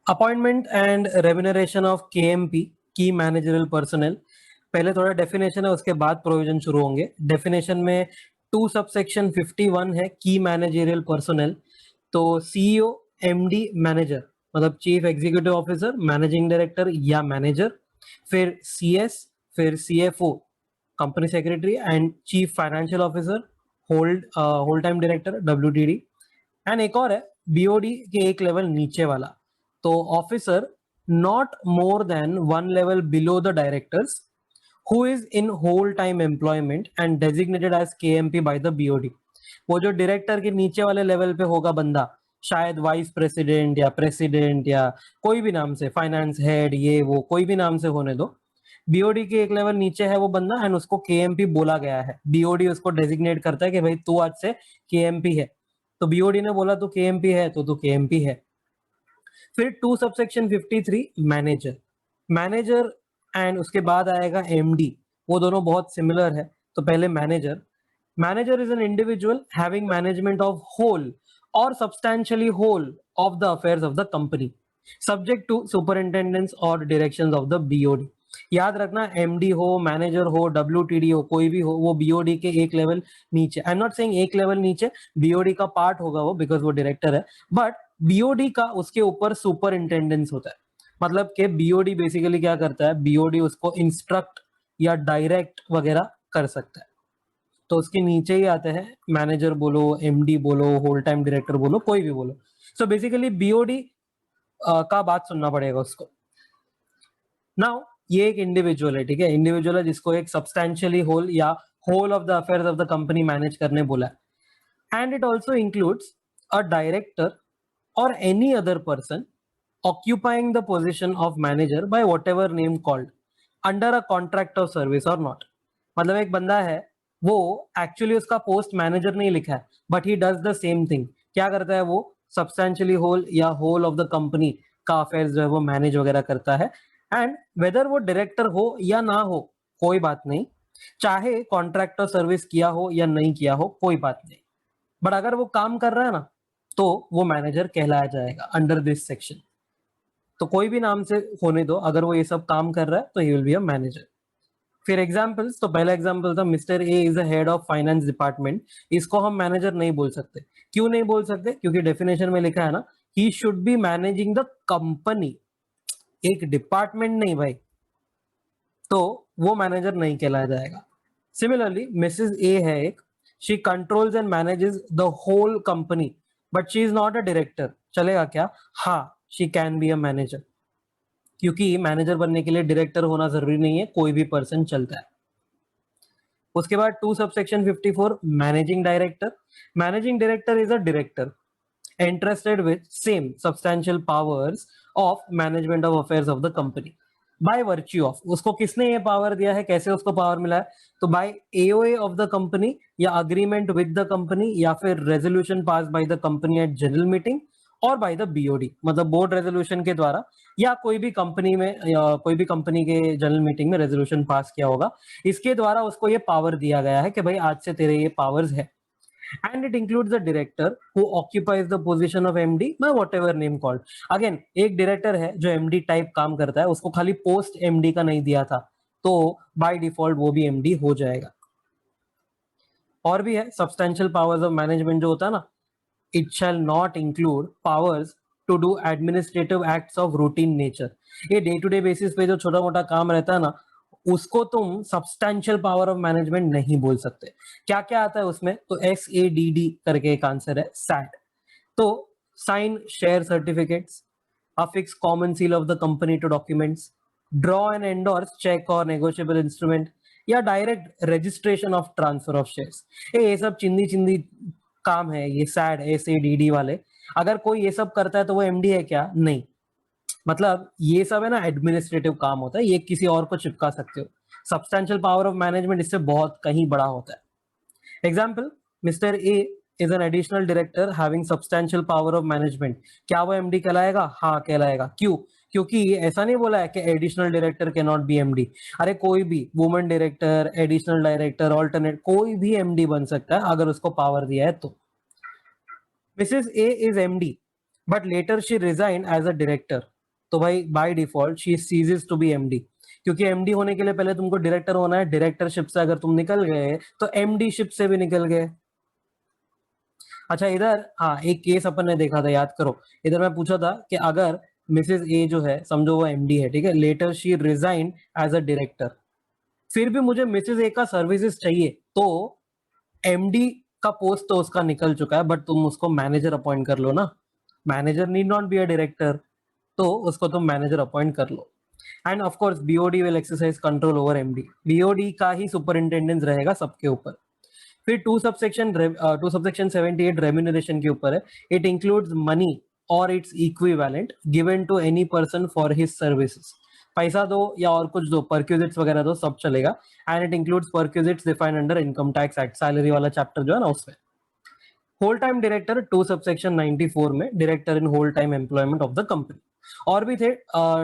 Appointment and remuneration of KMP की managerial personal. पहले थोड़ा डेफिनेशन है, उसके बाद प्रोविजन शुरू होंगे। डेफिनेशन में 2 सबसेक्शन 51 है की मैनेजरियल पर्सनल। तो सीईओ, एमडी, मैनेजर मतलब chief executive officer, managing director या मैनेजर, फिर सीएस, फिर CFO company secretary and chief financial officer, whole time director WTD. And एक और है बीओडी के एक लेवल नीचे वाला, तो officer not more than 1 level below the directors who is in whole time employment and designated as KMP by the BOD. वो जो डायरेक्टर के नीचे वाले लेवल पे होगा बंदा, शायद वाइस प्रेसिडेंट या प्रेसिडेंट या कोई भी नाम से, फाइनेंस हेड, ये वो कोई भी नाम से होने दो, बीओडी के एक लेवल नीचे है वो बंदा एंड उसको केएमपी बोला गया है। बीओडी उसको डेजिग्नेट करता है कि भाई तू आज से केएमपी है, तो बीओडी ने बोला तू केएमपी है तो तू केएमपी है। फिर 2 सबसेक्शन 53 मैनेजर। मैनेजर एंड उसके बाद आएगा एमडी, वो दोनों बहुत सिमिलर है। तो पहले manager. Manager is an individual having management of whole और substantially whole of the affairs of the company subject to superintendence और डायरेक्शंस ऑफ द बीओडी। याद रखना, एमडी हो, मैनेजर हो, डब्ल्यूटीडी हो, कोई भी हो, वो बीओडी के एक लेवल नीचे। आई एम नॉट सेइंग एक लेवल नीचे, बीओडी का पार्ट होगा वो बिकॉज वो डायरेक्टर है, बट बीओडी का उसके ऊपर सुपरिंटेंडेंस होता है। मतलब कि बीओडी बेसिकली क्या करता है, बीओडी उसको इंस्ट्रक्ट या डायरेक्ट वगैरह कर सकता है। तो उसके नीचे ही आते हैं मैनेजर बोलो, एमडी बोलो, होल टाइम डायरेक्टर बोलो, कोई भी बोलो। सो बेसिकली बीओडी का बात सुनना पड़ेगा उसको। नाउ ये एक इंडिविजुअल है, ठीक है, इंडिविजुअल है जिसको एक सब्सटैंशियली होल या whole of the affairs of the company manage करने बोला है। And it also includes a director और any other person occupying the position of manager by whatever name called under a contract of service or not। मतलब एक बंदा है, वो actually उसका पोस्ट मैनेजर नहीं लिखा है, but he does the same thing. क्या करता है वो, सब्सटैंशियली होल या होल ऑफ द कंपनी का अफेयर्स जो है वो मैनेज वगैरह करता है। एंड वेदर वो डायरेक्टर हो या ना हो कोई बात नहीं, चाहे कॉन्ट्रैक्ट ऑफ सर्विस किया हो या नहीं किया हो कोई बात नहीं, बट अगर वो काम कर रहा है ना तो वो मैनेजर कहलाया जाएगा अंडर दिस सेक्शन। तो कोई भी नाम से होने दो, अगर वो ये सब काम कर रहा है तो he will be a manager. फिर एग्जांपल्स, तो पहला एग्जांपल था mister A is a head of finance department. इसको हम मैनेजर नहीं बोल सकते। क्यों नहीं बोल सकते? क्योंकि डेफिनेशन में लिखा है ना, he should be managing the company, एक डिपार्टमेंट नहीं भाई, तो वो मैनेजर नहीं कहलाया जाएगा। सिमिलरली मिसेस ए है एक, she controls and manages the whole company but she is not a director, चलेगा क्या? हाँ, she can be a manager, क्योंकि मैनेजर बनने के लिए डायरेक्टर होना जरूरी नहीं है, कोई भी पर्सन चलता है। उसके बाद 2 subsection 54 managing director. Managing director is a director entrusted with same substantial powers of management of affairs of the company by virtue of, उसको किसने ये पावर दिया है, कैसे उसको पावर मिला है? तो by AOA of the company या अग्रीमेंट विद द कंपनी या फिर resolution pass by the company at general meeting और बाय द बीओडी, मतलब बोर्ड रेजोल्यूशन के द्वारा या कोई भी कंपनी में या कोई भी कंपनी के जनरल मीटिंग में रेजोल्यूशन पास किया होगा, इसके द्वारा उसको ये पावर दिया गया है कि भाई आज से तेरे ये पावर्स है। And it includes the director who occupies the position of MD by whatever name called। Again, एक डायरेक्टर है जो MD टाइप काम करता है, उसको खाली पोस्ट MD का नहीं दिया था, तो बाय डिफॉल्ट वो भी MD हो जाएगा। और भी है सब्सटैंशियल पावर्स ऑफ मैनेजमेंट जो होता है ना, it shall not include powers to do administrative acts of routine nature. ये डे टू डे बेसिस पे जो छोटा मोटा काम रहता है ना, उसको तुम सब्सटैंशियल पावर ऑफ मैनेजमेंट नहीं बोल सकते। क्या क्या आता है उसमें? तो SADD करके एक आंसर है, सैड। तो sign share certificates, affix common seal of the company to documents, draw and endorse check or negotiable instrument, या direct registration of transfer of shares. ये सब चिंदी चिंदी काम है ये सैड SADD वाले। अगर कोई ये सब करता है तो वो MD है क्या? नहीं, मतलब ये सब है ना एडमिनिस्ट्रेटिव काम होता है, ये किसी और को चिपका सकते हो। सब्सटैंशियल पावर ऑफ मैनेजमेंट इससे बहुत कहीं बड़ा होता है। Example, mister A is an additional director having substantial power of management. क्या वो MD कहलाएगा? हाँ कहलाएगा। क्यों? क्योंकि ऐसा नहीं बोला है कि additional director can not B MD। अरे कोई भी women director, additional director, alternate, कोई भी MD बन सकता है अगर उसको पावर दिया है तो। Mrs A is MD but later she resign as a director. तो भाई by default she ceases to be MD, क्योंकि एमडी होने के लिए पहले तुमको डायरेक्टर होना है, डायरेक्टरशिप से अगर तुम निकल गए तो एमडी शिप से भी निकल गए। अच्छा इधर हाँ एक केस अपन ने देखा था, याद करो, इधर मैं पूछा था कि अगर मिसेस ए जो है समझो वो एमडी है, ठीक है, later she resign as a director, फिर भी मुझे मिसेस ए का सर्विसेज चाहिए, तो एमडी का पोस्ट तो उसका निकल चुका है, बट तुम उसको मैनेजर अपॉइंट कर लो ना, manager need not be a director, तो उसको तुम मैनेजर अपॉइंट कर लो। And of course BOD will exercise control over MD, BOD का ही सुपरिंटेंडेंस रहेगा सबके ऊपर। फिर टू सबसेक्शन 78 रेम्यूनरेशन के ऊपर है, इट इंक्लूड्स मनी और it's equivalent given to any person for his services, पैसा दो या और कुछ दो, परक्यूजिट्स वगैरह दो, सब चलेगा। And it includes perquisites defined under income tax act, salary वाला चैप्टर जो है ना उसमें। Whole time director to subsection 94 में, director in whole time employment of the company. और भी थे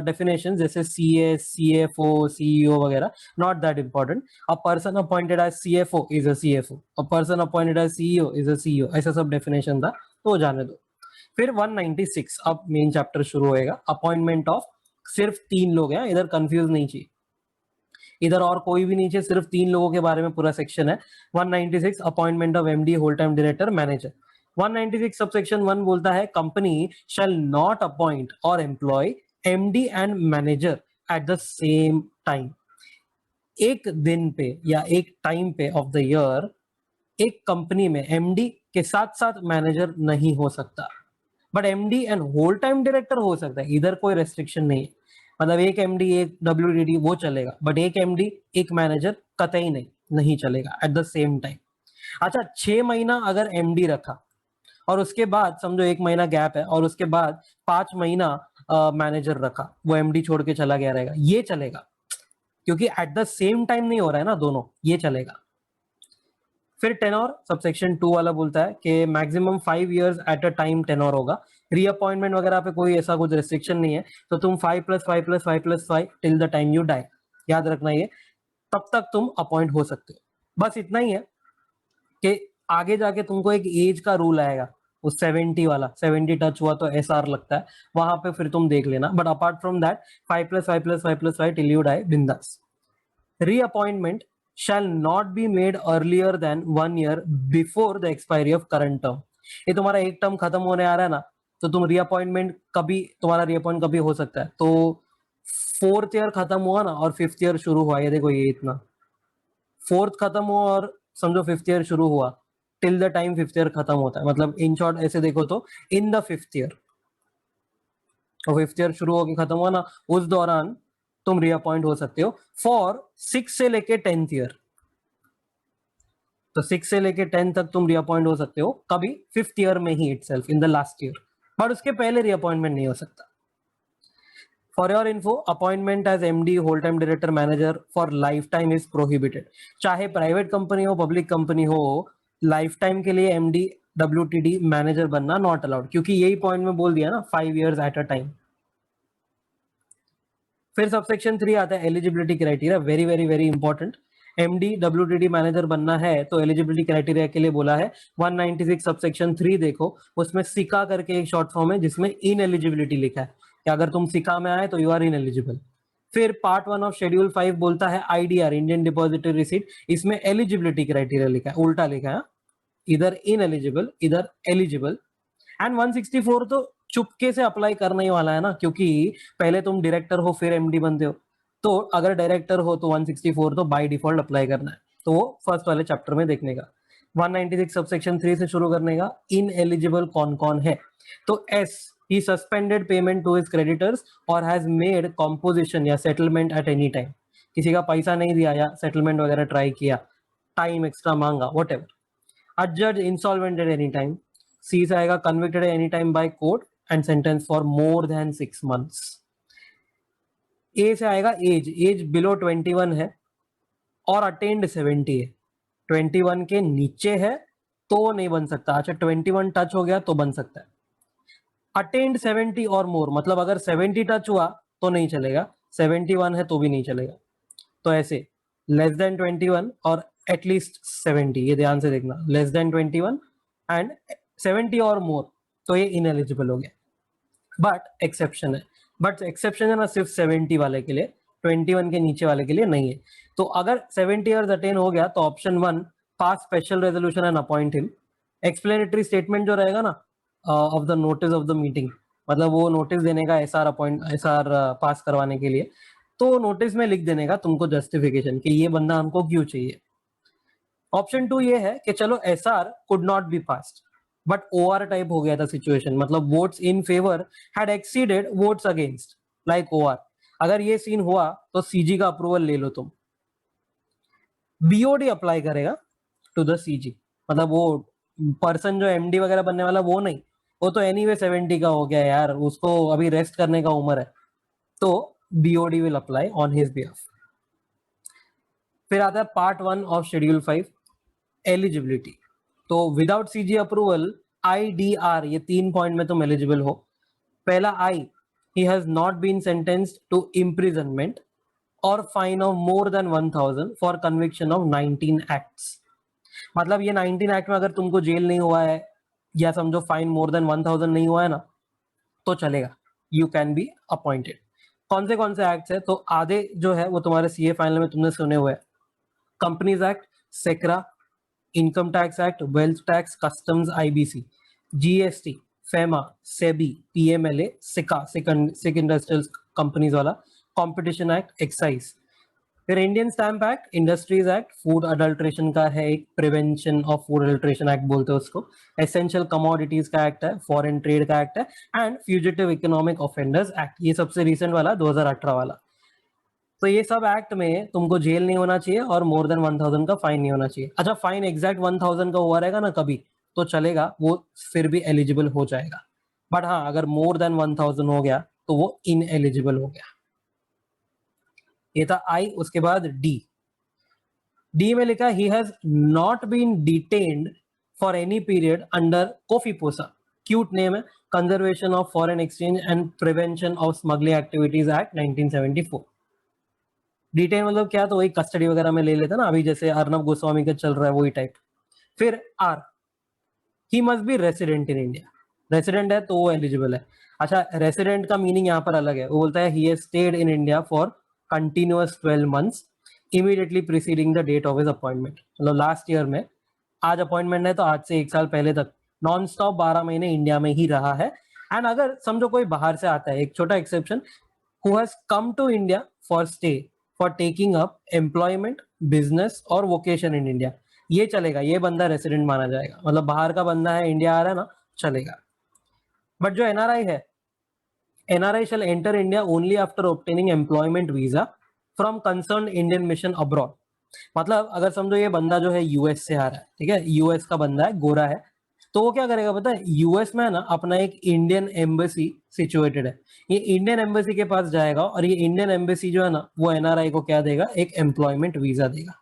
डेफिनेशन जैसे सीए, सीएफओ, सीईओ वगैरह, not that important. A person appointed as CFO is a CFO, a person appointed as CEO is a CEO, ऐसा सब definition था, तो जाने दो। फिर 196 अब मेन चैप्टर शुरू होएगा, अपॉइंटमेंट ऑफ, सिर्फ 3 लोग हैं इधर, कंफ्यूज नहीं चाहिए, इधर और कोई भी नहीं चाहिए, सिर्फ 3 लोगों के बारे में पूरा सेक्शन है। 196 appointment of MD, whole time director, manager. 196 subsection 1 बोलता है कंपनी शैल नॉट अपॉइंट और employ MD and manager at the same time. एक दिन पे या एक टाइम पे ऑफ द ईयर एक कंपनी में एमडी के साथ साथ मैनेजर नहीं हो सकता, but MD and whole time director हो सकता है, इधर कोई रेस्ट्रिक्शन नहीं है। मतलब एक एमडी एक डब्ल्यूडीडी वो चलेगा, बट एक एमडी एक मैनेजर कतई नहीं, नहीं चलेगा एट द सेम टाइम। अच्छा 6 महीना अगर एमडी रखा और उसके बाद समझो 1 महीना गैप है और उसके बाद 5 महीना मैनेजर रखा, वो एमडी छोड़ के चला गया रहेगा, ये चलेगा, क्योंकि एट द सेम टाइम नहीं हो रहा है ना दोनों, ये चलेगा। फिर टेनोर सबसेक्शन 2 वाला बोलता है कि maximum 5 years at a time tenure होगा, रीअपॉइंटमेंट वगैरह पे कोई ऐसा कुछ रेस्ट्रिक्शन नहीं है, तो तुम 5+5+5+5 till the time you die, याद रखना ये, तब तक तुम अपॉइंट हो सकते हो। बस इतना ही है कि आगे जाके तुमको एक एज का रूल आएगा, उस 70 वाला, 70 टच हुआ तो एसआर लगता है, वहां पे फिर तुम देख लेना, but apart from that 5+5+5+5 till you die बिंदास। Reappointment shall not be made earlier than 1 year before the expiry of current term। ये तुम्हारा एक टर्म खत्म होने आ रहा है ना, तो तुम रीअपॉइंटमेंट कभी, तुम्हारा रीअपॉइंट कभी हो सकता है, तो 4th ईयर खत्म हुआ ना और 5th ईयर शुरू हुआ, ये देखो ये इतना, 4th खत्म हुआ और समझो 5th ईयर शुरू हुआ, till the time 5th year खत्म होता है, मतलब इन शॉर्ट ऐसे देखो तो इन द 5th ईयर, और 5th ईयर शुरू होकर खत्म हुआ ना, उस दौरान तुम रीअपॉइंट हो सकते हो फॉर 6 से लेके 10th ईयर। तो 6 से लेके 10 तक तुम रीअपॉइंट हो सकते हो, कभी 5th ईयर में ही itself, in the last year, but उसके पहले रीअपॉइंटमेंट नहीं हो सकता। For your info, appointment as MD, whole time director, manager for life time is prohibited. चाहे प्राइवेट कंपनी हो, पब्लिक कंपनी हो, लाइफ टाइम के लिए एमडी, डब्ल्यूटीडी, मैनेजर बनना नॉट अलाउड, क्योंकि यही पॉइंट में बोल दिया ना, 5 इयर्स एट अ टाइम। फिर सबसेक्शन 3 आता है eligibility criteria, very very very important. MD WTD manager बनना है तो एलिजिबिलिटी क्राइटेरिया के लिए बोला है 196 सबसेक्शन 3 देखो, उसमें सिका करके एक शॉर्ट फॉर्म है जिसमें इन एलिजिबिलिटी लिखा है कि अगर तुम सिका में आए तो यू आर इन एलिजिबल। फिर पार्ट 1 ऑफ शेड्यूल 5 बोलता है आईडीआर, इंडियन डिपॉजिटरी रिसीट, इसमें एलिजिबिलिटी क्राइटेरिया लिखा है, उल्टा लिखा है, इधर इन एलिजिबल इधर एलिजिबल। एंड 164 तो चुपके से अप्लाई करना ही वाला है ना, क्योंकि पहले तुम डायरेक्टर हो फिर एमडी बनते हो, तो अगर डायरेक्टर हो तो 164 तो बाय डिफॉल्ट अप्लाई करना है, तो वो फर्स्ट वाले चैप्टर में देखने का। 196 सबसेक्शन 3 से शुरू करने का, इन एलिजिबल कौन कौन है, तो S, he suspended payment to his creditors और हैज मेड कॉम्पोजिशन या सेटलमेंट एट एनी टाइम, किसी का पैसा नहीं दिया या सेटलमेंट वगैरह ट्राई किया, टाइम एक्स्ट्रा मांगा, what ever. adjudged insolvent at any time। C से आएगा convicted at any time by court and sentenced for more than 6 months। A से आएगा एज, एज बिलो 21 है और अटेंड 70 है, 21 के नीचे है तो नहीं बन सकता, अच्छा 21 टच हो गया तो बन सकता है। अटेंड 70 और मोर, मतलब अगर 70 टच हुआ तो नहीं चलेगा, 71 है तो भी नहीं चलेगा, तो ऐसे लेस देन 21 और एटलीस्ट 70, ये ध्यान से देखना, लेस देन 21 एंड 70 और मोर, तो ये इनएलिजिबल हो गया। बट एक्सेप्शन है, बट एक्सेप्शन है ना सिर्फ 70 वाले के लिए, 21 के नीचे वाले के लिए नहीं है। तो अगर 70 इयर्स अटेन हो गया तो option 1 pass special resolution and appoint him. Explanatory statement जो रहेगा ना of the notice of the meeting, मतलब वो नोटिस देने का एसआर पास करवाने के लिए, तो नोटिस में लिख देने का तुमको जस्टिफिकेशन कि ये बंदा हमको क्यों चाहिए। ऑप्शन 2 ये है कि चलो SR could not be passed but OR type हो गया था सिचुएशन, मतलब votes in favour had exceeded votes against like OR. अगर ये सीन हुआ तो सीजी का अप्रूवल ले लो तुम। बीओडी अप्लाई करेगा टू द सीजी, मतलब वो पर्सन जो एमडी वगैरह बनने वाला वो नहीं, वो तो एनीवे 70 का हो गया यार, उसको अभी रेस्ट करने का उम्र है, तो BOD will apply on his behalf. फिर आता है पार्ट 1 ऑफ शेड्यूल 5 एलिजिबिलिटी। तो विदाउट सीजी अप्रूवल आईडीआर, ये 3 पॉइंट में तुम एलिजिबल हो। पहला I, he has not been sentenced to imprisonment और fine of more than 1000 for conviction of 19 acts. मतलब ये 19 एक्ट में अगर तुमको जेल नहीं हुआ है या समझो फाइन मोर देन 1000 नहीं हुआ है ना, तो चलेगा, यू कैन बी अपॉइंटेड। कौन से एक्ट्स है? तो आधे जो है वो तुम्हारे सीए फाइनल में तुमने सुने हुए हैं, companies act, SCRA, income tax act, wealth tax, customs, IBC, GST, FEMA, SEBI, PMLA, SICA, sick industrial companies वाला, कंपटीशन एक्ट, एक्साइज। फिर Indian stamp act, industries act, food adulteration का है एक, prevention of food adulteration act बोलते हैं उसको, essential commodities का act है, फॉरेन ट्रेड का एक्ट है, and fugitive economic offenders act, ये सबसे रिसेंट वाला 2018 वाला। तो ये सब एक्ट में तुमको जेल नहीं होना चाहिए और मोर देन 1000 का फाइन नहीं होना चाहिए। अच्छा, फाइन एग्जैक्ट 1000 का हुआ रहेगा ना कभी, तो चलेगा, वो फिर भी एलिजिबल हो जाएगा। बट हाँ, अगर मोर देन 1000 हो गया तो वो इन एलिजिबल हो गया। ये था आई। उसके बाद डी में लिखा he has not been detained for any period under COFEPOSA, cute name है, conservation of foreign exchange and prevention of smuggling activities act 1974। Detain मतलब क्या, तो वही कस्टडी वगैरह में ले लेते ना, अभी जैसे अर्नब गोस्वामी का चल रहा है वही टाइप। फिर R, he must be resident in India, resident है तो वो एलिजिबल है। अच्छा, रेसिडेंट का मीनिंग यहाँ पर अलग है, वो बोलता है he has stayed in India for continuous 12 months immediately preceding the date of his appointment, मतलब लास्ट ईयर में, आज अपॉइंटमेंट है तो आज से 1 साल पहले तक नॉन स्टॉप 12 महीने इंडिया में ही रहा है। एंड अगर समझो कोई बाहर से आता है, एक छोटा exception, who has come to India for stay for taking up employment, business और वोकेशन इन इंडिया, ये चलेगा, ये बंदा रेसिडेंट माना जाएगा, मतलब बाहर का बंदा है, इंडिया आ रहा है ना, चलेगा। बट जो एनआरआई है, NRI shall enter India only after obtaining employment visa from concern Indian mission abroad. मतलब अगर समझो ये बंदा जो है यूएस से आ रहा है, ठीक है, यूएस का बंदा है, गोरा है, तो वो क्या करेगा पता है, यूएस में है ना अपना एक इंडियन एम्बेसी सिचुएटेड है, ये इंडियन एम्बेसी के पास जाएगा और ये इंडियन एम्बेसी जो है ना वो एनआरआई को क्या देगा, एक एम्प्लॉयमेंट वीजा देगा।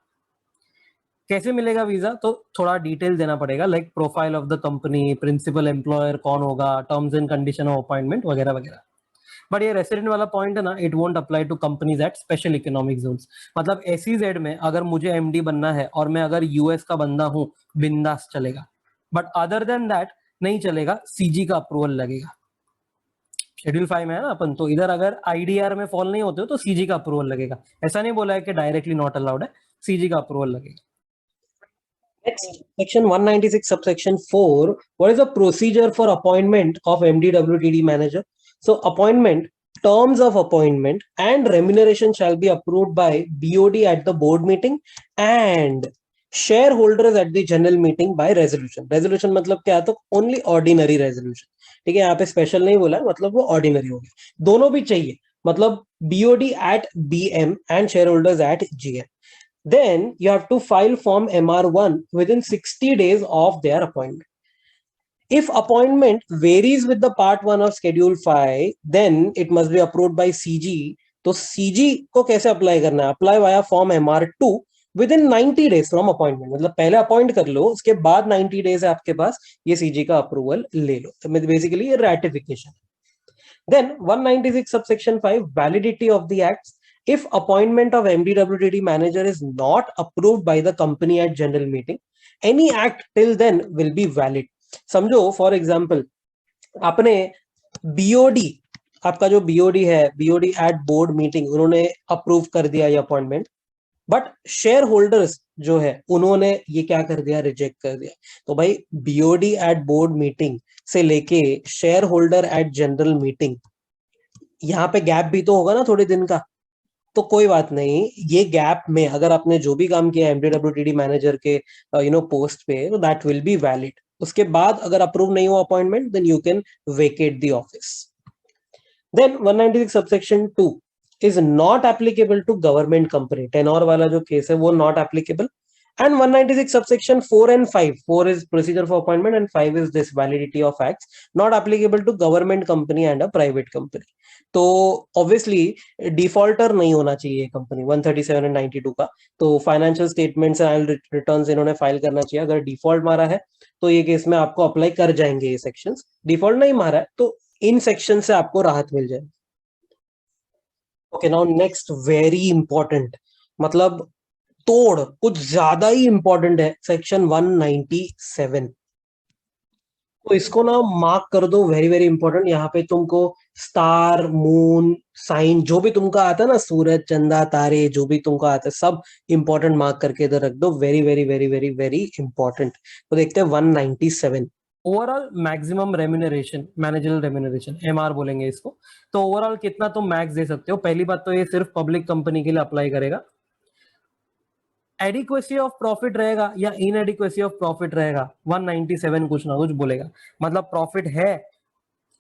कैसे मिलेगा वीजा, तो थोड़ा डिटेल देना पड़ेगा, like profile of the company, principal employer कौन होगा, terms and condition of appointment वगैरह वगैरह। बट ये रेसिडेंट वाला पॉइंट है ना, it won't apply to companies at special economic zones, मतलब एसईजेड में अगर मुझे एमडी बनना है और मैं अगर यूएस का बंदा हूं, बिंदास चलेगा, बट अदर देन दैट नहीं चलेगा, सीजी का अप्रूवल लगेगा। शेड्यूल 5 में है ना अपन, तो इधर अगर आईडीआर में फॉल नहीं होते हो तो सीजी का अप्रूवल लगेगा, ऐसा नहीं बोला है कि डायरेक्टली नॉट अलाउड है, सीजी का अप्रूवल लगेगा। Next, section 196 subsection 4, what is the procedure for appointment of MDWTD manager? So appointment, terms of appointment and remuneration shall be approved by BOD at the board meeting and shareholders at the general meeting by resolution. Resolution मतलब क्या है, तो only ordinary resolution, ठीक है, यहाँ पे special नहीं बोला है, मतलब वो ऑर्डिनरी हो गया, दोनों भी चाहिए, मतलब BOD at BM and shareholders at GM. Then you have to file form MR1 within 60 days of their appointment. If appointment varies with the part 1 of schedule 5, then it must be approved by CG. तो CG को कैसे apply करना है, apply via form MR2 within 90 days from appointment, मतलब पहले appoint कर लो, उसके बाद 90 डेज है आपके पास, ये CG का अप्रूवल ले लो, तो बेसिकली ये ratification. Then 196 subsection 5, validity of the acts. If appointment of MDWTD manager is not approved by the company at general meeting, any act till then will be valid. समझो for example आपने BOD आपका जो BOD है, BOD eight board meeting, उन्होंने approve कर दिया ये appointment, but share holders जो है उन्होंने ये क्या कर दिया, रिजेक्ट कर दिया। तो भाई बीओडी एट बोर्ड मीटिंग से लेके shareholder at general meeting, यहाँ पे गैप भी तो होगा ना थोड़े दिन का। तो कोई बात नहीं, ये गैप में अगर आपने जो भी काम किया एमडीडब्ल्यूटीडी मैनेजर के पोस्ट पे, तो दैट विल बी वैलिड। उसके बाद अगर अप्रूव नहीं हुआ appointment, then you can vacate the office. Then 196 subsection 2 is not applicable to government company. Tenure वाला जो केस है वो not applicable. And 196 subsection 4 and 5, 4 is procedure for appointment and 5 is this validity of acts, not applicable to government company and a private company. तो obviously defaulter नहीं होना चाहिए company 137 and 92 का। तो फाइनेंशियल स्टेटमेंट्स एंड रिटर्न्स इन्होंने file करना चाहिए। अगर डिफॉल्ट मारा है तो ये केस में आपको अप्लाई कर जाएंगे ये सेक्शंस। डिफॉल्ट नहीं मारा है तो इन सेक्शन से आपको राहत मिल जाएगी। Okay, now next very important, मतलब तोड़ कुछ ज्यादा ही इंपॉर्टेंट है, सेक्शन 197। तो इसको ना मार्क कर दो, वेरी वेरी इंपॉर्टेंट। यहाँ पे तुमको स्टार, मून, साइन, जो भी तुमको आता है ना, सूरज, चंदा, तारे, जो भी तुमको आता है सब इंपॉर्टेंट मार्क करके इधर रख दो। Very very very very very important. तो देखते हैं 197, overall maximum remuneration, managerial remuneration, MR बोलेंगे इसको। तो ओवरऑल कितना तुम मैक्स दे सकते हो? पहली बात तो ये सिर्फ पब्लिक कंपनी के लिए अप्लाई करेगा। एडिक्वेसी ऑफ प्रॉफिट रहेगा या इनएडिक्वेसी ऑफ प्रॉफिट रहेगा, 197 कुछ ना कुछ बोलेगा। मतलब प्रॉफिट है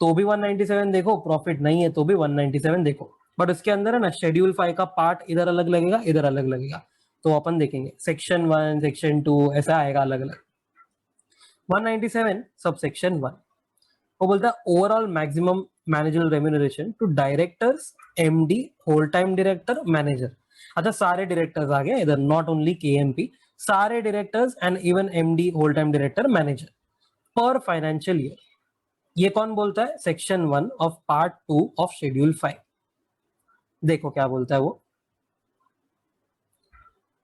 तो भी 197 देखो, प्रॉफिट नहीं है तो भी 197 देखो। बट उसके अंदर है ना शेड्यूल 5 का पार्ट इधर अलग लगेगा, इधर अलग लगेगा। तो अपन देखेंगे सेक्शन 1, सेक्शन 2 ऐसा आएगा अलग अलग। 197 सब सेक्शन 1 वो बोलता है overall maximum managerial remuneration to directors, MD, whole time director, manager. अच्छा, सारे डायरेक्टर्स आ गए इधर, नॉट ओनली केएमपी, सारे directors and even MD, whole time director, manager पर फाइनेंशियल ईयर। ये कौन बोलता है? Section 1 of part 2 of schedule 5। देखो क्या बोलता है वो,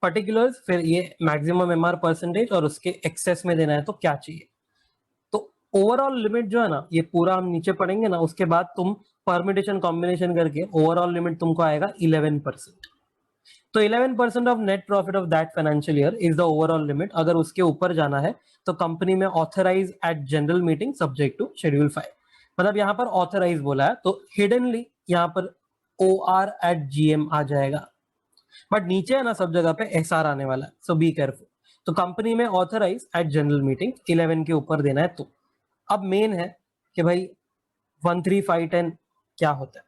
पर्टिकुलर्स, फिर ये मैक्सिमम एमआर परसेंटेज और उसके एक्सेस में देना है तो क्या चाहिए। तो ओवरऑल लिमिट जो है ना, ये पूरा हम नीचे पढ़ेंगे ना, उसके बाद तुम परमिटेशन कॉम्बिनेशन करके ओवरऑल लिमिट तुमको आएगा 11%। तो 11% of net profit of that financial year is the overall limit. अगर उसके ऊपर जाना है तो कंपनी में authorise at general meeting subject to schedule 5। मतलब यहाँ पर ऑथराइज बोला है तो हिडनली यहाँ पर OR एट GM आ जाएगा, बट नीचे है ना सब जगह पे SR आने वाला है, सो बी केयरफुल। तो कंपनी में ऑथराइज एट जनरल मीटिंग 11 के ऊपर देना है। तो अब मेन है कि भाई 13510 क्या होता है।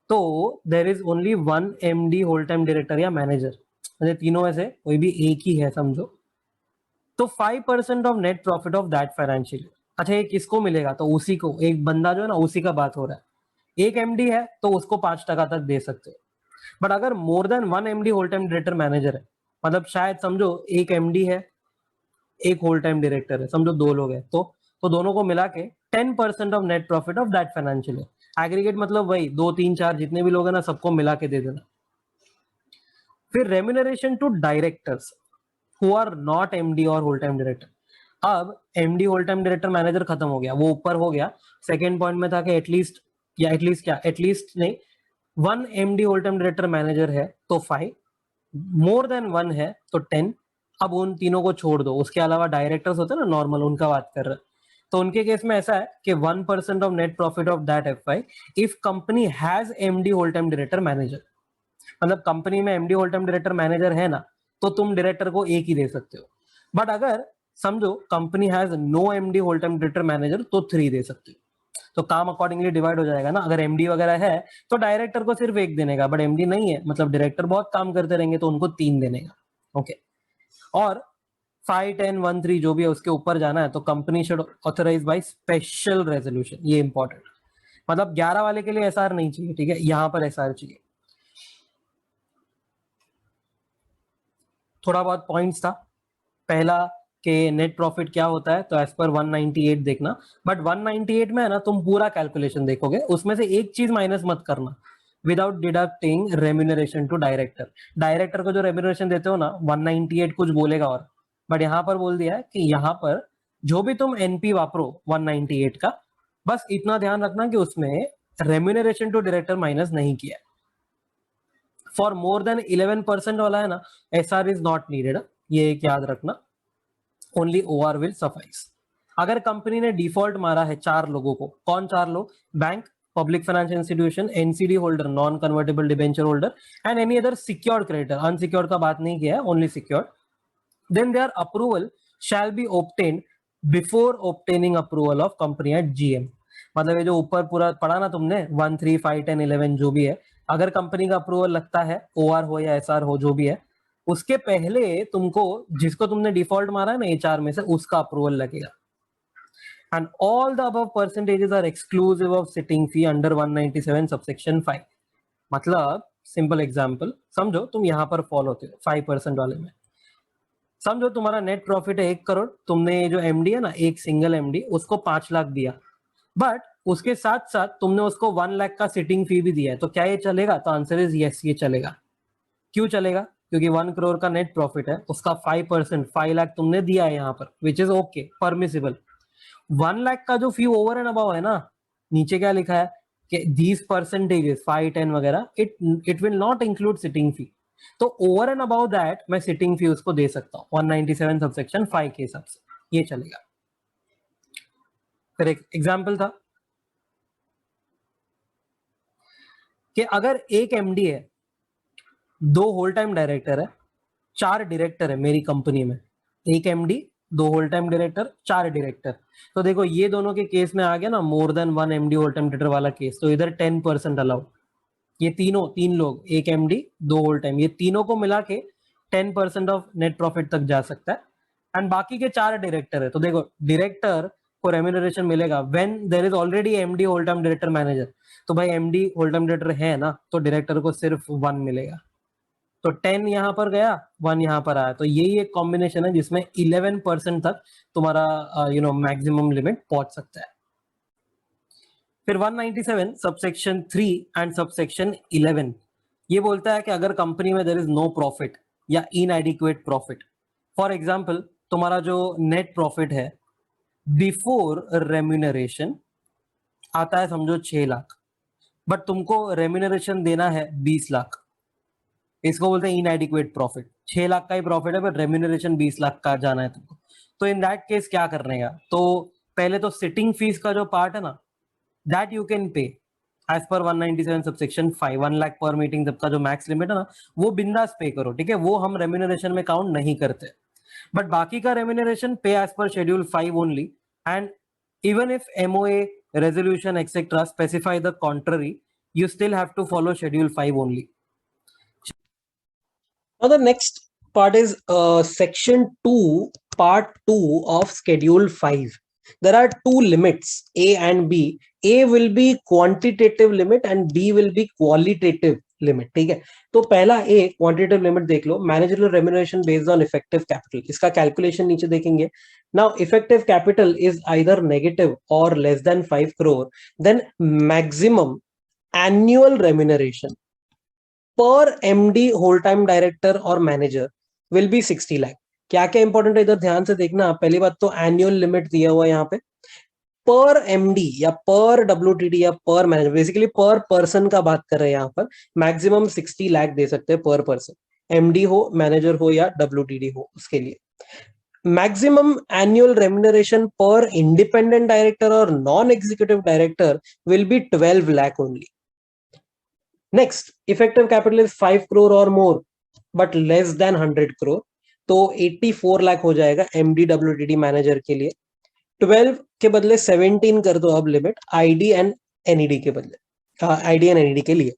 तो there is only 1 MD, whole time director या मैनेजर, मतलब तीनों में से कोई भी एक ही है समझो। तो 5% of net profit of that financial. अच्छा, ये किसको मिलेगा? तो उसी को, एक बंदा जो है ना उसी का बात हो रहा है। एक MD है तो उसको 5% तक दे सकते हो। बट अगर more than 1 MD, whole time director, manager है, मतलब शायद समझो एक MD है, एक होल टाइम डायरेक्टर है, समझो 2 लोग हैं, तो दोनों को मिला के 10% of net profit of that financial year. Aggregate मतलब वही 2, 3, 4 जितने भी लोग हैं ना, सबको मिला के दे देना। फिर remuneration to directors who are not MD और होल टाइम डायरेक्टर। अब MD, whole time director, manager खत्म हो गया, वो ऊपर हो गया। सेकेंड पॉइंट में था कि एटलीस्ट, या एटलीस्ट क्या, एटलीस्ट नहीं, 1 MD, whole time director, manager है तो 5, मोर देन 1 है तो 10। अब उन तीनों को छोड़ दो, उसके अलावा डायरेक्टर्स होते हैं ना नॉर्मल, उनका बात कर रहे हैं। तो उनके केस में ऐसा है कि 1% of net profit of that FI if company has MD, whole time director, manager. मतलब कंपनी में MD, whole time director, manager है ना, तो तुम डायरेक्टर को एक ही दे सकते हो। बट अगर समझो company has no MD, whole time director, manager, तो 3 दे सकते हो। तो काम अकॉर्डिंगली डिवाइड हो जाएगा ना। अगर MD वगैरह है तो डायरेक्टर को सिर्फ 1 देने का, बट MD नहीं है, मतलब डायरेक्टर बहुत काम करते रहेंगे तो उनको 3 देने का। ओके, और 5, 10, 1, 3 जो भी है उसके ऊपर जाना है तो company should authorise by special resolution. ये इंपॉर्टेंट, मतलब 11 वाले के लिए SR नहीं चाहिए, ठीक है, यहां पर SR चाहिए। थोड़ा बहुत पॉइंट्स था। पहला कि नेट प्रॉफिट क्या होता है, तो एज पर 198 देखना। बट 198 में है ना तुम पूरा कैलकुलेशन देखोगे, उसमें से एक चीज माइनस मत करना, without deducting remuneration to director. Director को जो रेम्यूनरेशन देते हो ना, 198 कुछ बोलेगा और, बट यहाँ पर बोल दिया है कि यहाँ पर जो भी तुम NP वापरो 198 का, बस इतना ध्यान रखना कि उसमें रेम्यूनरेशन टू डायरेक्टर माइनस नहीं किया। फॉर मोर देन 11% वाला है ना, एसआर इज नॉट नीडेड, ये एक याद रखना, ओनली ओआर विल सफाइस। अगर कंपनी ने डिफॉल्ट मारा है 4 लोगों को, कौन 4 लोग? Bank, public financial institution, NCD holder, non convertible debenture holder and any other secured creditor, unsecured का बात नहीं किया है, only secured, then their approval shall be obtained before obtaining approval of company at GM। मतलब ये जो ऊपर पूरा पढ़ा ना तुमने 1, 3, 5, 10, 11 जो भी है, अगर कंपनी का अप्रूवल लगता है, ओआर हो या एसआर हो जो भी है, उसके पहले तुमको जिसको तुमने डिफॉल्ट मारा है ना एचआर में से, उसका अप्रूवल लगेगा। And all the above percentages are exclusive of sitting fee under 197 subsection 5। मतलब सिंपल एग्जांपल समझो, तुम यहां पर फॉल होते हो 5% वाले में। समझो तुम्हारा नेट प्रॉफिट है 1 करोड़, तुमने जो एमडी है ना, एक सिंगल एमडी, उसको 5 लाख दिया, बट उसके साथ साथ तुमने उसको 1 लाख का सिटिंग फी भी दिया है, तो क्या ये चलेगा? तो आंसर इज यस, ये चलेगा। क्यों चलेगा? क्योंकि 1 करोड़ का नेट प्रॉफिट है, उसका 5%, 5 लाख तुमने दिया है यहाँ पर, which is okay, permissible. 1 lakh का जो फी ओवर एंड अबाव है ना, नीचे क्या लिखा है कि दीज परसेंटेजेस 5, 10 वगैरह, it will not include sitting fee. तो ओवर एंड अबाउ दैट मैं सिटिंग फी उसको दे सकता हूँ 197 सबसेक्शन 5 के हिसाब से, ये चलेगा। फिर एक एग्जांपल था कि अगर एक एमडी है, 2 होल टाइम डायरेक्टर है, 4 डायरेक्टर है मेरी कंपनी में, एक MD, 2 whole time director, 4 director. तो देखो ये दोनों के केस में आ गया ना more than 1 MD whole time director वाला केस, तो इधर 10% अलाउ। ये तीन लोग, एक एमडी, 2 होल टाइम, ये तीनों को मिला के 10% ऑफ नेट प्रॉफिट तक जा सकता है। एंड बाकी के 4 डायरेक्टर है, तो देखो डायरेक्टर को रेम्यूनरेशन मिलेगा when there is already MD whole time director manager. तो भाई एमडी होल टाइम डायरेक्टर है ना, तो डायरेक्टर को सिर्फ 1 मिलेगा। तो 10 यहां पर गया, 1 यहां पर आया, तो यही एक कॉम्बिनेशन है जिसमें 11% तक तुम्हारा मैक्सिमम लिमिट पहुंच सकता है। फिर 197 सबसेक्शन 3 एंड सबसेक्शन 11 ये बोलता है कि अगर कंपनी में देयर इज नो प्रॉफिट या इनएडिक्वेट प्रॉफिट, फॉर एग्जांपल तुम्हारा जो नेट प्रॉफिट है बिफोर रेम्यूनरेशन आता है समझो 6 लाख, बट तुमको रेम्यूनरेशन देना है 20 लाख, इसको बोलते हैं इनएडिक्वेट प्रॉफिट। 6 लाख का ही प्रॉफिट है, बट रेम्यूनरेशन 20 लाख का जाना है तुमको। तो इन दैट केस क्या करने का? तो पहले तो सिटिंग फीस का जो पार्ट है ना, that you can pay as per 197 subsection 5, 1 lakh per meeting तक का जो मैक्स लिमिट है ना, वो बिंदास पे करो, ठीक है, वो हम रेम्यूनरेशन में काउंट नहीं करते। बट बाकी का remuneration pay as per schedule 5 only, and even if MOA resolution etcetera specify the contrary, you still have to follow schedule 5 only. Now the next part is section 2, part 2 of schedule 5. There are 2 limits, A and B. A will be quantitative limit and B will be qualitative limit, ठीक है। तो पहला A quantitative limit देख लो, managerial remuneration based on effective capital, इसका calculation नीचे देखेंगे। Now effective capital is either negative or less than 5 crore, then maximum annual remuneration per MD whole time director और manager will be 60 lakh. क्या क्या important है इधर ध्यान से देखना। पहली बात तो एनुअल लिमिट दिया हुआ है यहाँ पे, पर एमडी या पर डब्ल्यूटीडी या पर मैनेजर, बेसिकली पर पर्सन का बात कर रहे हैं यहाँ पर। मैक्सिमम 60 लाख दे सकते हैं पर पर्सन, एमडी हो, मैनेजर हो या डब्ल्यूटीडी हो, उसके लिए। मैक्सिमम एनुअल रेम्यूनरेशन पर इंडिपेंडेंट डायरेक्टर और non executive director will be 12 lakh only. Next, effective capital is 5 crore or more, but less than 100 crore. तो 84 लाख हो जाएगा एमडी डब्ल्यूटीडी मैनेजर के लिए। 12 के बदले 17 कर दो अब लिमिट आईडी एंड एनईडी के बदले, आईडी एंड एनईडी के लिए।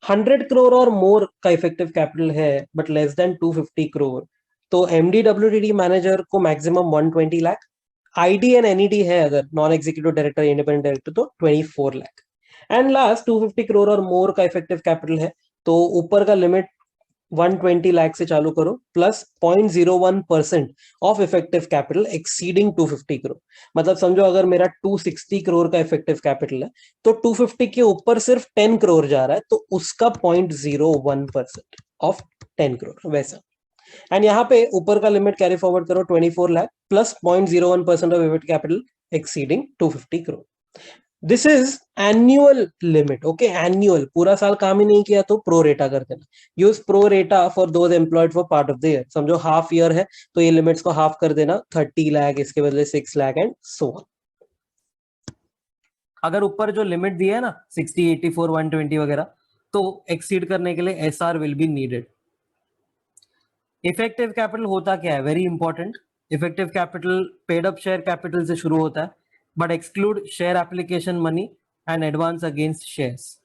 100 करोड़ और मोर का इफेक्टिव कैपिटल है बट लेस देन 250 करोड़, तो एमडी डब्ल्यूटीडी मैनेजर को maximum 120 lakh, ID and NED है अगर non executive director independent director तो 24 लाख। एंड लास्ट 250 करोड़ और मोर का इफेक्टिव कैपिटल है, तो ऊपर का लिमिट 120 लाख से चालू करो plus 0.01% of effective capital exceeding 250 crore. मतलब समझो अगर मेरा 260 करोड़ का इफेक्टिव कैपिटल है तो 250 के ऊपर सिर्फ 10 करोड़ जा रहा है, तो उसका 0.01% ऑफ 10 करोड़ वैसा। एंड यहाँ पे ऊपर का लिमिट कैरी फॉरवर्ड करो 24 lakh plus 0.01% of effective capital exceeding 250 crore. This is annual limit, okay, annual, पूरा साल काम ही नहीं किया तो प्रो रेटा कर देना। यूज प्रो रेटा for those employed for part of the year, समझो हाफ ईयर है तो ये लिमिट्स को हाफ कर देना, 30 लाख इसके बदले 6 लाख एंड सो ऑन। अगर ऊपर जो लिमिट दी है ना 60, 84, 120 वगैरह, तो एक्सीड करने के लिए SR will be needed. Effective capital होता क्या है, very important. Effective capital paid up share capital से शुरू होता है, but exclude share application money and advance against shares.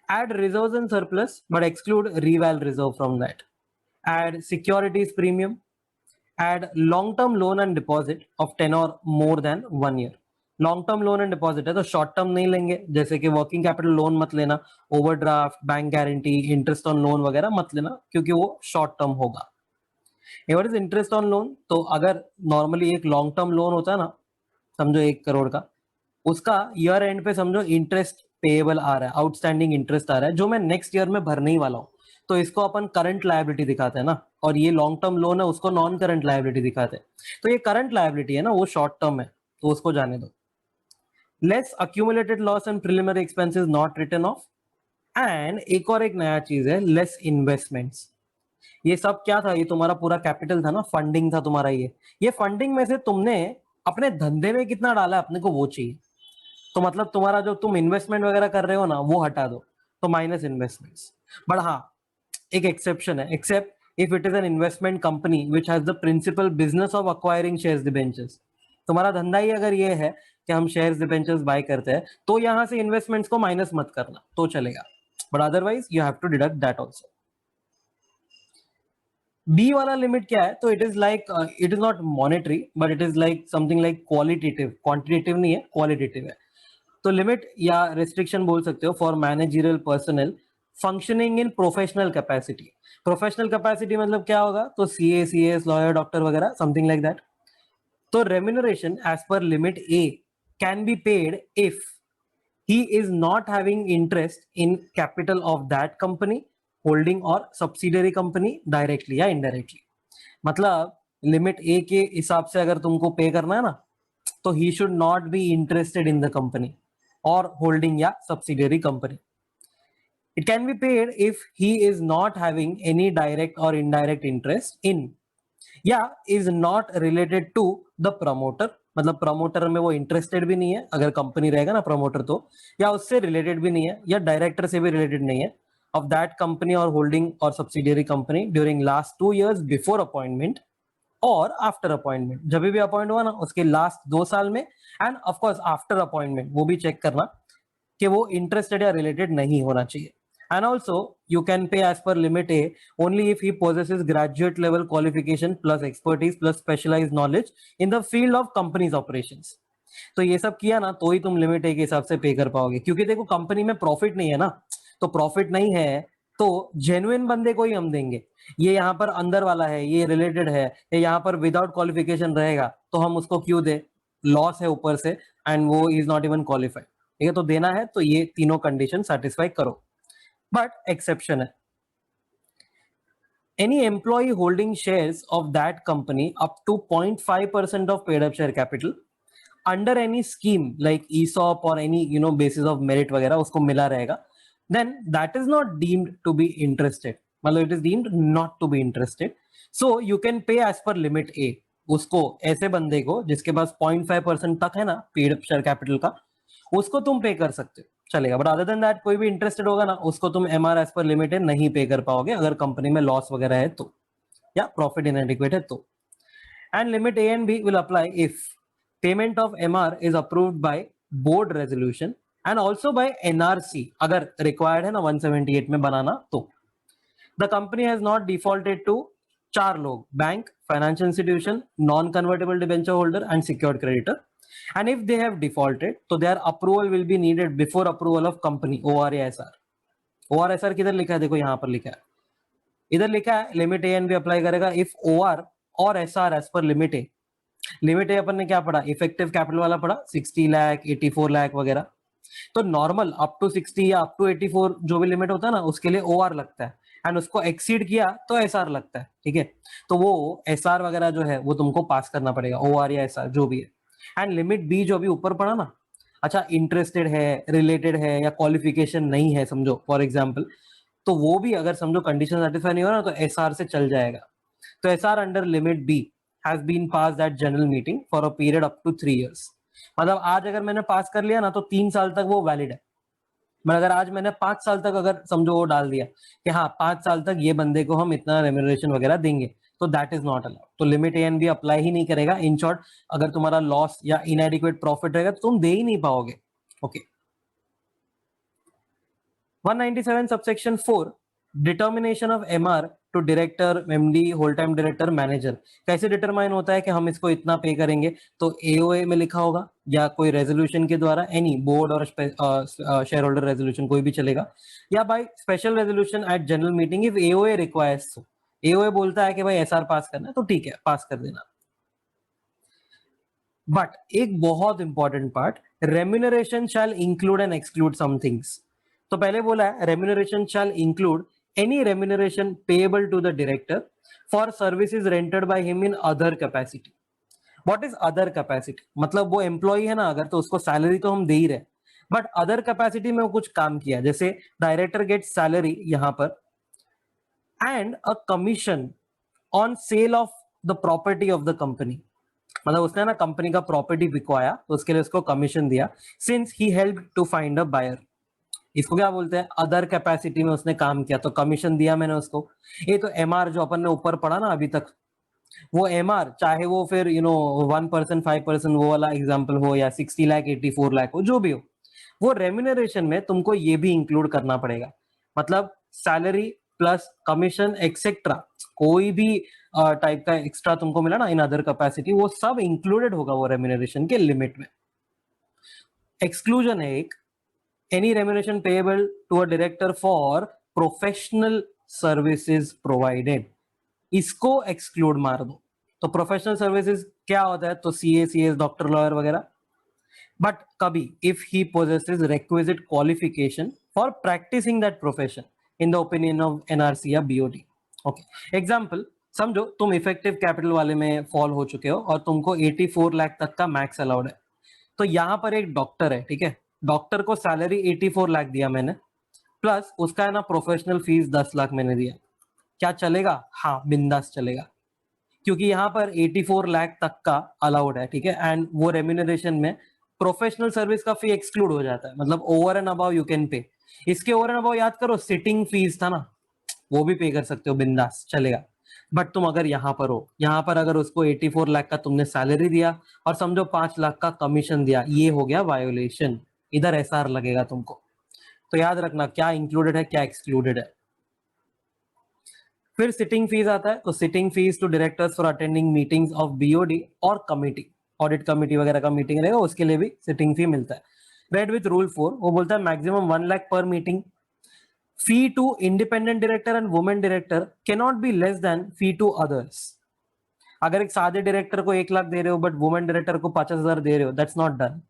Add reserves and surplus, but exclude reval reserve from that. Add securities premium. Add long-term loan and deposit of 10 or more than 1 year. Long term loan and deposit है तो short term नहीं लेंगे, जैसे कि working capital loan मत लेना, overdraft, bank guarantee, interest on loan वगैरह मत लेना, क्योंकि वो शॉर्ट टर्म होगा। What is interest on loan? तो अगर नॉर्मली एक लॉन्ग टर्म लोन होता है ना, समझो 1 करोड़ का, उसका ईयर एंड पे समझो इंटरेस्ट पेएबल आ रहा है, आउटस्टैंडिंग इंटरेस्ट आ रहा है जो मैं नेक्स्ट ईयर में भरने ही वाला हूँ, तो इसको अपन करंट लायबिलिटी दिखाते हैं ना, और ये लॉन्ग टर्म लोन है उसको नॉन करंट लायबिलिटी दिखाते हैं। तो ये करंट लायबिलिटी है ना, वो शॉर्ट टर्म है, तो उसको जाने दो। Less accumulated loss and preliminary expenses not written off. And एक और एक नया चीज है, लेस इन्वेस्टमेंट्स। ये सब क्या था, ये तुम्हारा पूरा कैपिटल था ना, फंडिंग था तुम्हारा, ये फंडिंग में से तुमने अपने धंधे में कितना डाला है अपने को वो चाहिए। तो मतलब तुम्हारा जो तुम इन्वेस्टमेंट वगैरह कर रहे हो ना वो हटा दो, तो माइनस इन्वेस्टमेंट्स। बट हाँ, एक एक्सेप्शन है, except if it is an investment company which has the principal business of acquiring shares debentures. तुम्हारा धंधा ही अगर ये है कि हम शेयर्स डिबेंचर्स बाय करते हैं, तो यहां से इन्वेस्टमेंट्स को माइनस मत करना तो चलेगा, but otherwise you have to deduct that also. B वाला लिमिट क्या है, तो it is like, it is not monetary but it is like something like qualitative, quantitative नहीं है, क्वालिटेटिव है। तो लिमिट या रेस्ट्रिक्शन बोल सकते हो for managerial personal functioning in professional capacity. Professional capacity मतलब क्या होगा, तो सीए, सीएस, लॉयर, डॉक्टर वगैरह, समथिंग लाइक दैट। तो remuneration as per limit A can be paid if he is not having interest in capital of that company, holding or subsidiary company directly या indirectly। मतलब limit ए के हिसाब से अगर तुमको पे करना है ना, तो he should not be interested in the company or holding या subsidiary company। It can be paid if he is not having any direct or indirect interest in या is not related to the promoter। मतलब promoter में वो interested भी नहीं है, अगर company रहेगा ना प्रमोटर तो, या उससे रिलेटेड भी नहीं है, या डायरेक्टर से भी रिलेटेड नहीं है, ऑफ दैट कंपनी और होल्डिंग और subsidiary company during last 2 years before appointment और आफ्टर अपॉइंटमेंट। जब भी अपॉइंट हुआ ना उसके लास्ट 2 साल में, and of course after appointment वो भी चेक करना कि वो इंटरेस्टेड या रिलेटेड नहीं होना चाहिए। And also, you can pay as per limit A only if he possesses graduate level qualification plus expertise plus specialized knowledge in the field of company's operations। तो ये सब किया ना तो ही तुम लिमिट ए के हिसाब से पे कर पाओगे, क्योंकि देखो कंपनी में प्रॉफिट नहीं है ना, तो प्रॉफिट नहीं है तो जेन्युइन बंदे को ही हम देंगे। ये यहाँ पर अंदर वाला है, ये रिलेटेड है, ये यहाँ पर विदाउट क्वालिफिकेशन रहेगा तो हम उसको क्यों दे, लॉस है ऊपर से, एंड वो इज नॉट इवन क्वालिफाइड। ठीक है, तो देना है तो ये तीनों कंडीशन सेटिस्फाई करो। बट एक्सेप्शन है, any employee holding shares of that company up to 0.5% of paid up share capital under any scheme like ESOP or any basis of merit वगैरह उसको मिला रहेगा, then that is not deemed to be interested। मतलब it is deemed not to be interested, so you can pay as per limit A। उसको, ऐसे बंदे को जिसके पास 0.5% तक है ना पेड अप शेयर कैपिटल का, उसको तुम पे कर सकते हो, चलेगा। बट अदर देन दैट कोई भी इंटरेस्टेड होगा ना उसको तुम एमआर एज पर लिमिटेड नहीं पे कर पाओगे, अगर कंपनी में लॉस वगैरह है तो, या प्रॉफिट इनएडिक्वेट है तो। And limit A and B will apply if payment of MR is approved by board resolution and also by NRC, अगर रिक्वायर्ड है ना 178 में बनाना तो। The company has not defaulted to 4 लोग, bank, financial institution, non convertible debenture holder and secured creditor. And if they have defaulted, so their approval will be needed before approval of company, OR या SR। OR SR किधर लिखा है, देखो यहाँ पर लिखा है, इधर लिखा है limit A and B apply करेगा इफ OR और SR as per limit A. Limit A अपन ने क्या पढ़ा, इफेक्टिव कैपिटल वाला पढ़ा, 60 लाख, 84 लाख वगैरह। तो नॉर्मल अप टू 60 या अप टू 84 जो भी लिमिट होता है ना उसके लिए OR लगता है, एंड उसको एक्सीड किया तो SR लगता है। ठीक है, तो वो SR वगैरह जो है वो तुमको पास करना पड़ेगा, OR या SR जो भी है। एंड लिमिट बी जो अभी ऊपर पड़ा ना, अच्छा इंटरेस्टेड है, रिलेटेड है या क्वालिफिकेशन नहीं है समझो फॉर एग्जांपल, तो वो भी अगर समझो कंडीशन सेटिस्फाई नहीं हो रहा तो एसआर से चल जाएगा। तो SR under limit B has been passed at general meeting for a period up to 3 years। मतलब आज अगर मैंने पास कर लिया ना तो 3 साल तक वो वैलिड है। मैं अगर आज मैंने 5 साल तक अगर समझो वो डाल दिया कि हाँ 5 साल तक ये बंदे को हम इतना रेम्यूनरेशन वगैरह देंगे, तो दैट इज नॉट अलाउड। तो limit A and B apply ही नहीं करेगा। इन शॉर्ट, अगर तुम्हारा लॉस या इनएडिक्वेट प्रॉफिट रहेगा तो तुम दे ही नहीं पाओगे। Okay. 197 subsection 4 determination of MR to director, MD, whole time director, manager कैसे डिटरमाइन होता है कि हम इसको इतना पे करेंगे? तो एओए में लिखा होगा या कोई रेजोल्यूशन के द्वारा, एनी बोर्ड और शेयर होल्डर रेजोल्यूशन कोई भी चलेगा, या by special resolution at general meeting if AOA requires. AOA बोलता है कि भाई एसआर पास करना है तो ठीक है पास कर देना। बट एक बहुत important part, remuneration shall include and exclude some things. तो पहले बोला है remuneration shall include any remuneration payable to the director for services rendered by him in other capacity. What is other capacity? मतलब वो employ है ना अगर, तो उसको सैलरी तो हम दे ही रहे, बट अदर कैपेसिटी में वो कुछ काम किया, जैसे डायरेक्टर गेट सैलरी यहां पर and a commission on sale of the property of the company. मतलब उसने ना कंपनी का प्रॉपर्टी बिकवाया तो उसके लिए उसको कमीशन दिया, since he help to find a buyer. इसको क्या बोलते हैं? अदर कैपेसिटी में उसने काम किया तो कमीशन दिया मैंने उसको। ये तो एमआर जो अपन ने ऊपर पढ़ा ना अभी तक, वो एमआर चाहे वो फिर 1%, 5% वो वाला एग्जाम्पल हो या 60 लाख 84 लाख हो, जो भी हो, वो रेम्यूनरेशन में तुमको ये भी इंक्लूड करना पड़ेगा। मतलब सैलरी प्लस कमीशन एक्सेट्रा, कोई भी टाइप का एक्स्ट्रा तुमको मिला ना इन अदर कैपेसिटी, वो सब इंक्लूडेड होगा वो रेम्यूनरेशन के लिमिट में। एक्सक्लूजन है एक, any remuneration payable to a director for professional services provided, इसको एक्सक्लूड मार दो। तो प्रोफेशनल सर्विसेज क्या होता है? तो सीए, सीएस, डॉक्टर, लॉयर वगैरह। बट कभी if he possesses requisite qualification for practicing that profession in the opinion of NRC या बीओडी। ओके, एग्जाम्पल समझो तुम इफेक्टिव कैपिटल वाले में फॉल हो चुके हो और तुमको 84 लाख तक का मैक्स अलाउड है। तो यहां पर एक डॉक्टर है, ठीक है, डॉक्टर को सैलरी 84 लाख दिया मैंने, प्लस उसका है ना प्रोफेशनल फीस 10 लाख मैंने दिया। क्या चलेगा? हाँ बिंदास चलेगा, क्योंकि यहाँ पर 84 लाख तक का अलाउड है, ठीक है। एंड वो रेम्यूनरेशन में प्रोफेशनल सर्विस का फी एक्सक्लूड हो जाता है, मतलब over and above you can पे। इसके ओवर एंड अबाव याद करो, सिटिंग फीस था ना, वो भी पे कर सकते हो, बिंदास चलेगा। बट तुम अगर यहाँ पर हो, यहाँ पर अगर उसको 84 लाख का तुमने सैलरी दिया और समझो 5 लाख का कमीशन दिया, ये हो गया वायोलेशन, इधर एसआर लगेगा तुमको। तो याद रखना क्या इंक्लूडेड है क्या एक्सक्लूडेड है। फिर सिटिंग फीस आता है, तो sitting fees to directors for attending meetings of BOD और कमिटी, ऑडिट कमिटी वगैरह का मीटिंग रहेगा उसके लिए भी सिटिंग फी मिलता है। रेड विथ रूल 4 वो बोलता है maximum 1 lakh per meeting. Fee to independent director and women director can not be less than fee to others. अगर एक सादे डायरेक्टर को 1 लाख दे रहे हो बट वुमेन डायरेक्टर को 50,000 दे रहे हो, दैट्स नॉट डन,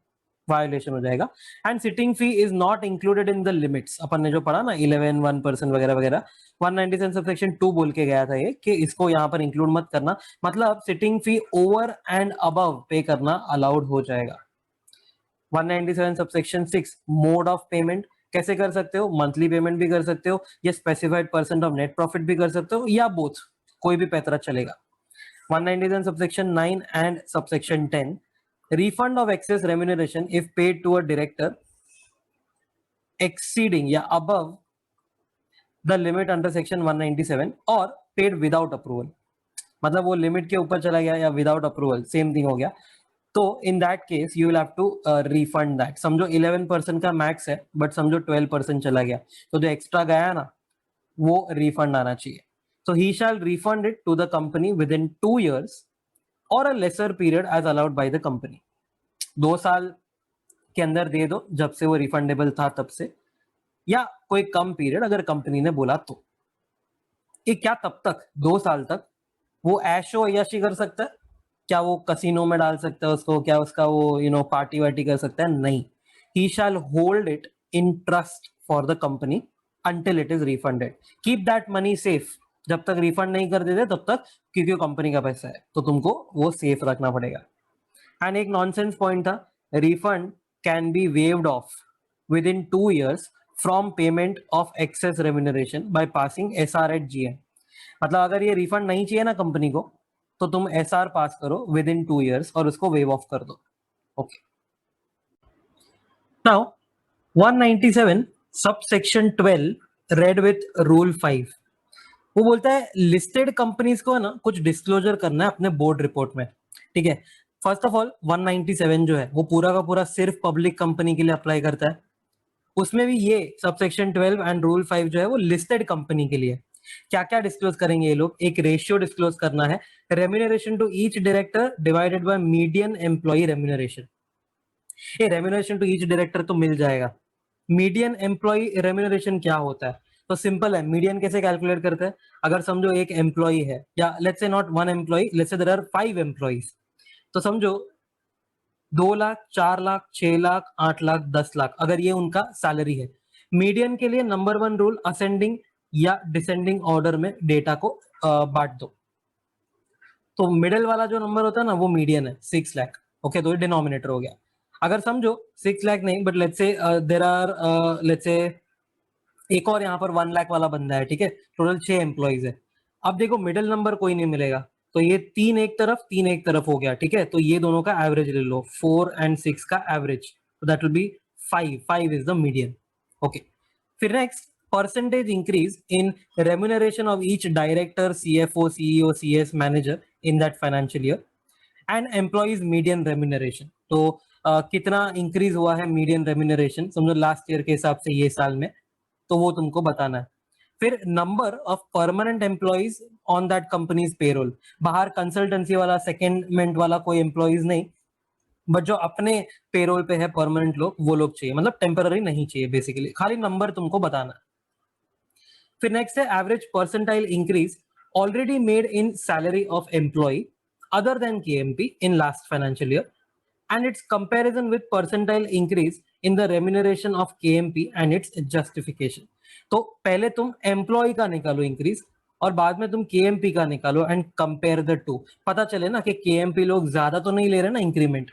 वायोलेशन हो जाएगा। And sitting fee is not included in the limits, अपन ने जो पढ़ा ना 11, 1% वगैरह वगैरह, 197 सबसेक्शन 2 बोल के गया था ये कि इसको यहाँ पर इंक्लूड मत करना, मतलब sitting fee over and above पे करना अलाउड हो जाएगा। 197 सबसेक्शन 6 मोड ऑफ पेमेंट कैसे कर सकते हो? मंथली पेमेंट भी कर सकते हो, या specified percent of net profit भी कर सकते हो, या बोथ, कोई भी पैतरा चलेगा। 197 subsection 9 and subsection 10 refund of excess remuneration if paid to a director exceeding या above the limit under section 197 or paid without approval। मतलब वो लिमिट के ऊपर चला गया या विदाउट अप्रूवल, सेम थिंग हो गया। तो in that case you will have to refund that. समझो 11% का मैक्स है बट समझो 12% चला गया, तो जो एक्स्ट्रा गया ना वो रिफंड आना चाहिए। So he shall refund it to the company within 2 years or a lesser period as allowed by the company। 2 साल के अंदर दे दो जब से वो रिफंडेबल था तब से, या कोई कम पीरियड अगर कंपनी ने बोला तो। ये क्या तब तक? 2 साल तक वो ऐशो अय्याशी कर सकता है? क्या वो कसिनो में डाल सकता है उसको? क्या उसका वो पार्टी वार्टी कर सकता है? नहीं। He shall hold it in trust for the company until it is refunded. Keep that money safe, जब तक रिफंड नहीं कर देते तब तक, क्योंकि कंपनी का पैसा है तो तुमको वो सेफ रखना पड़ेगा। एंड एक नॉनसेंस पॉइंट था, refund can be waived off within 2 years from payment of excess remuneration by passing SR at GM. मतलब अगर ये रिफंड नहीं चाहिए ना कंपनी को, तो तुम SR पास करो विद इन 2 years और उसको वेव ऑफ कर दो. Okay. Now 197 subsection 12 red with rule 5. वो बोलता है लिस्टेड कंपनीज को है ना कुछ डिस्क्लोजर करना है अपने बोर्ड रिपोर्ट में. ठीक है. फर्स्ट ऑफ ऑल 197 जो है वो पूरा का पूरा सिर्फ पब्लिक कंपनी के लिए अप्लाई करता है. उसमें भी ये सबसेक्शन 12 एंड रूल 5 जो है वो लिस्टेड कंपनी के लिए. क्या क्या डिस्क्लोज करेंगे ये लोग? एक रेशियो डिस्क्लोज करना है, remuneration to each director divided by median employee remuneration. ये रेम्यूनरेशन टू ईच डायरेक्टर तो मिल जाएगा. मीडियन एम्प्लॉई रेम्यूनरेशन क्या होता है? तो सिंपल है. मीडियन कैसे कैलकुलेट करते हैं? अगर समझो एक एम्प्लॉई है, या let's say not one employee, let's say there are 5 employees, तो समझो 2 लाख, 4 लाख, 6 लाख, 8 लाख, 10 लाख, अगर ये उनका सैलरी है. मीडियन के लिए नंबर 1 रूल, असेंडिंग या डिसेंडिंग ऑर्डर में डेटा को बांट दो. तो मिडिल वाला जो नंबर होता है ना वो मीडियन है, 6 लाख. ओके, तो ये डिनोमिनेटर हो गया. अगर समझो 6 लाख नहीं, but let's say there are let's say एक और यहाँ पर 1 लाख वाला बंदा है. ठीक है, टोटल 6 एम्प्लॉइज है. अब देखो मिडिल नंबर कोई नहीं मिलेगा, तो ये 3 एक तरफ, 3 एक तरफ हो गया. ठीक है, तो ये दोनों का एवरेज ले लो, 4 and 6 का एवरेज, तो that will be 5 is the median. Okay. फिर next, percentage increase in remuneration of each director, CFO, CEO, CS, manager in that financial year and employees median remuneration. तो कितना इंक्रीज हुआ है median remuneration, समझो last year के हिसाब से ये साल में, तो वो तुमको बताना है. फिर number of permanent employees on that companies payroll. बाहर कंसल्टेंसी वाला, सेकेंडमेंट वाला कोई एम्प्लॉइज नहीं, बट जो अपने पेरोल पे है परमानेंट लोग, वो लोग चाहिए. मतलब टेम्पररी नहीं चाहिए, बेसिकली खाली नंबर तुमको बताना है. फिर नेक्स्ट है average percentile increase already made in salary of employee other than KMP in last financial year and its comparison with percentile increase in the remuneration of KMP and its justification. तो पहले तुम employ का निकालो increase, और बाद में तुम KMP का निकालो एंड कंपेयर द टू. पता चले ना कि KMP लोग ज्यादा तो नहीं ले रहे ना इंक्रीमेंट.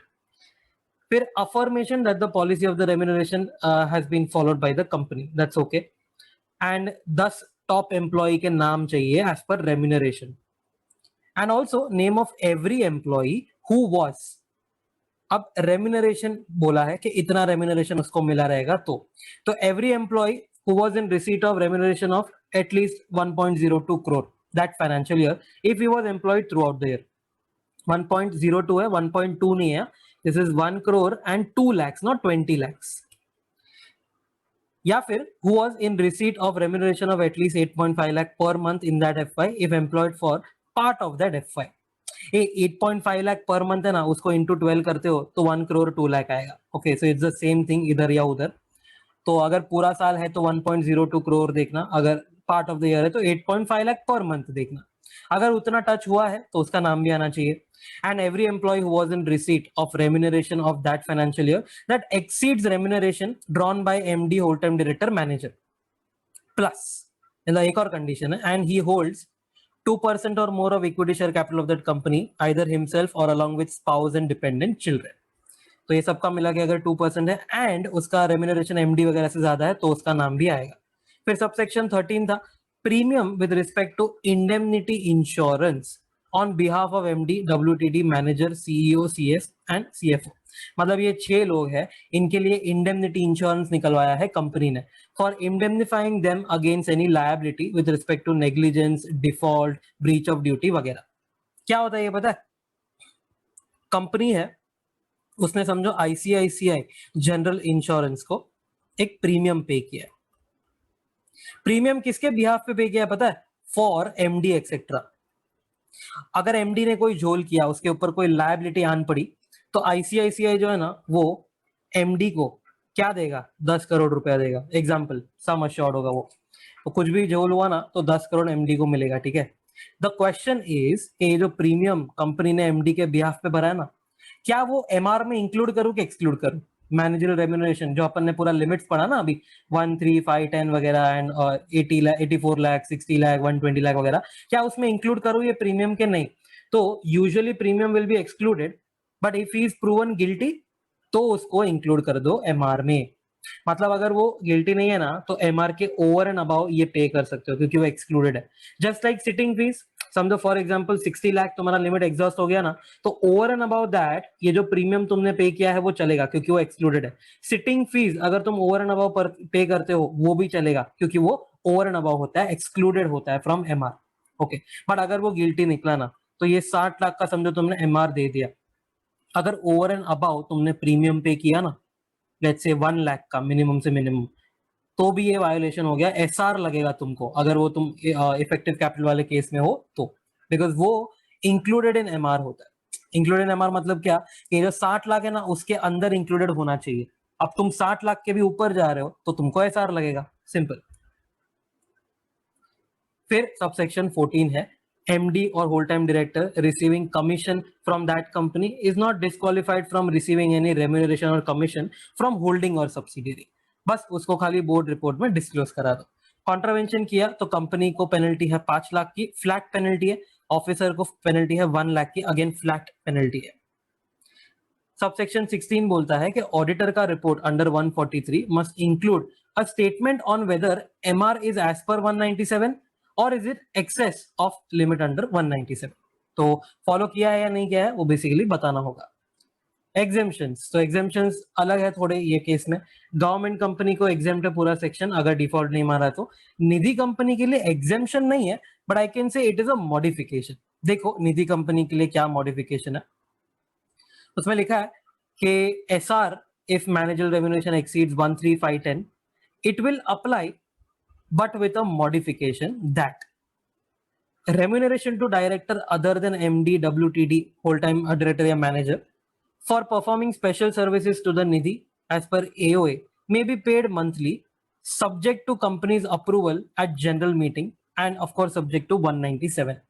फिर affirmation that the policy of the remuneration has been followed by the company, that's okay. And 10 top employee के नाम चाहिए as per remuneration, and also name of every employee who was. अब रेम्यूनरेशन बोला है कि इतना remuneration उसको मिला रहेगा, तो every employee who was in receipt of remuneration of at least 1.02 crore that financial year if he was employed throughout the year. 1.02 है, 1.2 नहीं है. This is 1 crore and 2 lakhs, not 20 lakhs. या फिर who was in receipt of remuneration of at least 8.5 lakh per month in that FY if employed for part of that FY. 8.5 lakh per month है ना, उसको into 12 करते हो तो 1 crore 2 lakh आएगा. Okay, so it's the same thing इधर या उधर. तो अगर पूरा साल है तो 1.02 crore देखना, अगर पार्ट ऑफ द ईयर है तो 8.5 लाख पर मंथ देखना. अगर उतना टच हुआ है तो उसका नाम भी आना चाहिए. And every employee who was in receipt of remuneration of that financial year that exceeds remuneration drawn by MD, whole time director, manager, plus एक और कंडीशन है, and he holds 2% or more of equity share capital of that company, either himself or along with spouse and dependent children. तो ये सबका मिला के अगर 2% है एंड उसका रेम्यूनरेशन MD वगैरह से ज्यादा है तो उसका नाम भी आएगा. फिर सबसेक्शन 13 था, premium with respect to indemnity insurance on behalf of MD, WTD, manager, CEO, CS and CFO. मतलब ये 6 लोग हैं, इनके लिए इंडेमनिटी इंश्योरेंस निकलवाया है कंपनी ने for indemnifying them against any liability with respect to negligence, default, breach of duty वगैरह. क्या होता है ये पता है? कंपनी है, उसने समझो ICICI जनरल इंश्योरेंस को एक प्रीमियम पे किया. प्रीमियम किसके बिहाफ पे पे किया पता है? For MD etcetera. अगर MD ने कोई झोल किया, उसके ऊपर कोई लायबिलिटी आन पड़ी, तो ICICI जो है ना वो MD को क्या देगा? 10 करोड़ रुपया देगा. एग्जाम्पल, सम अश्योर्ड होगा वो, तो कुछ भी झोल हुआ ना तो 10 करोड़ MD को मिलेगा. ठीक है. द क्वेश्चन इज, ये जो प्रीमियम कंपनी ने MD के बिहाफ पे भरा है ना, क्या वो MR में इंक्लूड करूं कि एक्सक्लूड करूं? मैनेजरियल रेम्यूनरेशन जो अपन ने पूरा लिमिट्स पढ़ा ना अभी, 1, 3, 5, 10 वगैरह, एंड 80 लाख, 84 लाख, 60 लाख, 120 लाख वगैरह, क्या उसमें इंक्लूड करूं ये प्रीमियम के नहीं? तो usually premium will be excluded, but if he is proven guilty तो उसको इंक्लूड कर दो एमआर में। मतलब अगर वो गिल्टी नहीं है ना तो एमआर के ओवर एंड अबाउ ये पे कर सकते हो क्योंकि वो एक्सक्लूडेड है। जस्ट लाइक सिटिंग फीस, समझो फॉर एग्जांपल 60 लाख तुम्हारा लिमिट एग्जॉस्ट हो गया ना, तो ओवर एंड अबाउ दैट ये जो प्रीमियम तुमने पे किया है वो चलेगा क्योंकि वो एक्सक्लूडेड है। सिटिंग फीस अगर तुम ओवर एंड अबाउ पर पे करते हो वो भी चलेगा क्योंकि वो ओवर एंड अबाउ होता है, एक्सक्लूडेड होता है फ्रॉम एमआर। ओके, बट अगर वो गिल्टी निकला ना तो ये 60 लाख का समझो तुमने एमआर दे दिया, अगर ओवर एंड अबाउ तुमने प्रीमियम पे किया ना, लेट्स से 1 लाख का मिनिमम से मिनिमम, तो भी ये वायोलेशन हो गया, एसआर लगेगा तुमको अगर वो तुम इफेक्टिव कैपिटल वाले केस में हो तो, बिकॉज वो इंक्लूडेड इन एमआर होता है। इंक्लूडेड इन एमआर मतलब क्या, कि जो 60 लाख है ना उसके अंदर इंक्लूडेड होना चाहिए। अब तुम 60 लाख के भी ऊपर जा रहे हो तो तुमको एसआर लगेगा, सिंपल। फिर सबसेक्शन 14 है, एमडी और whole time director receiving commission from that company is not disqualified from receiving any remuneration और कमीशन फ्रॉम होल्डिंग और सब्सिडियरी। बस उसको खाली बोर्ड रिपोर्ट में डिस्क्लोज करा दो। कॉन्ट्रावेंशन किया तो कंपनी को पेनल्टी है 5 लाख की, फ्लैट पेनल्टी है। ऑफिसर को पेनल्टी है 1 लाख की, अगेन फ्लैट पेनल्टी है। सबसेक्शन 16 बोलता है कि ऑडिटर का report under 143 must include a statement on whether MR is as per 197 और is it excess of limit under 197। तो फॉलो किया है या नहीं किया है वो बेसिकली बताना होगा। एग्जेम्पशंस, तो एग्जेम्पशंस अलग है थोड़े ये केस में। गवर्नमेंट कंपनी को एग्जेम्प्ट है पूरा सेक्शन अगर डिफॉल्ट नहीं मारा तो। निधि कंपनी के लिए एग्जेम्पशन नहीं है, but I can say it is a modification. देखो निधि कंपनी के लिए क्या मॉडिफिकेशन है, उसमें लिखा है कि SR if manager remuneration exceeds 13510 it will apply but with a modification that remuneration to director other than MD, WTD, whole time director या manager for performing special services to the Nidhi as per AOA may be paid monthly subject to company's approval at general meeting and of course subject to 197।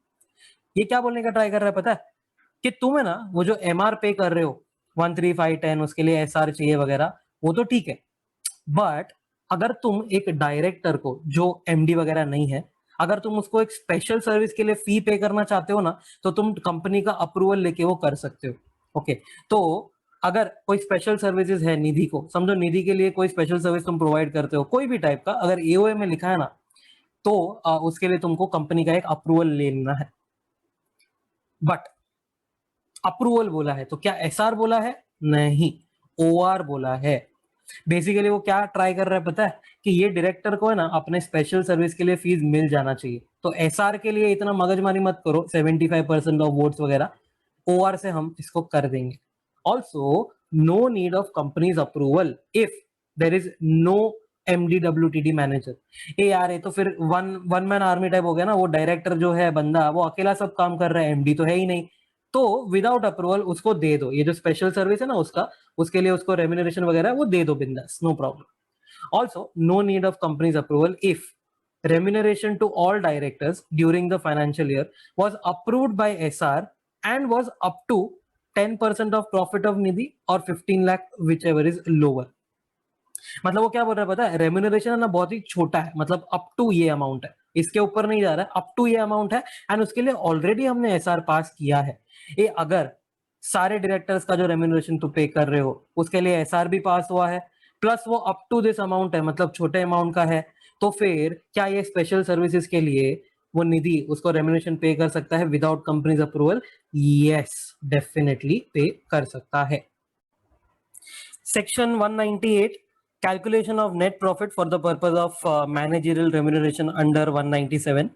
ये क्या बोलने का try कर रहा है पता है, कि तुम है ना वो जो एमआर पे कर रहे हो 13510 उसके लिए एसआर चाहिए वगैरह, वो तो ठीक है, बट अगर तुम एक डायरेक्टर को जो एमडी वगैरह नहीं है, अगर तुम उसको एक स्पेशल सर्विस के लिए फी पे करना चाहते हो ना तो तुम कंपनी का अप्रूवल लेके वो कर सकते हो। ओके, तो अगर कोई स्पेशल सर्विसेज है निधि को, समझो निधि के लिए कोई स्पेशल सर्विस तुम प्रोवाइड करते हो कोई भी टाइप का, अगर एओए में लिखा है ना तो उसके लिए तुमको कंपनी का एक अप्रूवल लेना है। बट अप्रूवल बोला है तो क्या एसआर बोला है, नहीं, ओआर बोला है। बेसिकली वो क्या ट्राई कर रहा है पता है, कि ये डायरेक्टर को है ना अपने स्पेशल सर्विस के लिए फीस मिल जाना चाहिए, तो एसआर के लिए इतना मगजमारी मत करो 75% ऑफ वोट्स वगैरह, ओआर से हम इसको कर देंगे। Also no need of companies approval if there is no MDWTD manager. ए यार ये तो फिर वन मैन आर्मी टाइप हो गया ना, वो डायरेक्टर जो है बंदा वो अकेला सब काम कर रहा है, एमडी तो है ही नहीं, तो विदाउट अप्रूवल उसको दे दो, ये जो स्पेशल सर्विस है ना उसका, उसके लिए उसको रेम्यूनरेशन वगैरह वो दे दो बिंदास, no problem. Also no need of companies approval if remuneration to all directors during the financial year was approved by SR and was up to 10% of profit of Nidhi or 15 lakh whichever is lower। मतलब वो क्या बोल रहा है पता है, remuneration है ना बहुत ही छोटा है, मतलब अप टू ये अमाउंट है, इसके ऊपर नहीं जा रहा है, अप टू ये अमाउंट है, एंड उसके लिए ऑलरेडी हमने एसआर पास किया है। ये अगर सारे डायरेक्टर्स का जो रेम्यूनरेशन तुम पे कर रहे हो उसके लिए एसआर भी पास हुआ है, प्लस वो अप टू दिस अमाउंट है, मतलब छोटे अमाउंट का है, तो फिर क्या ये स्पेशल सर्विसेज के लिए वो निधि उसको रेम्यूनरेशन पे कर सकता है without companies approval? Yes, definitely पे कर सकता है। Section 198, calculation of net profit for the purpose of managerial remuneration under 197।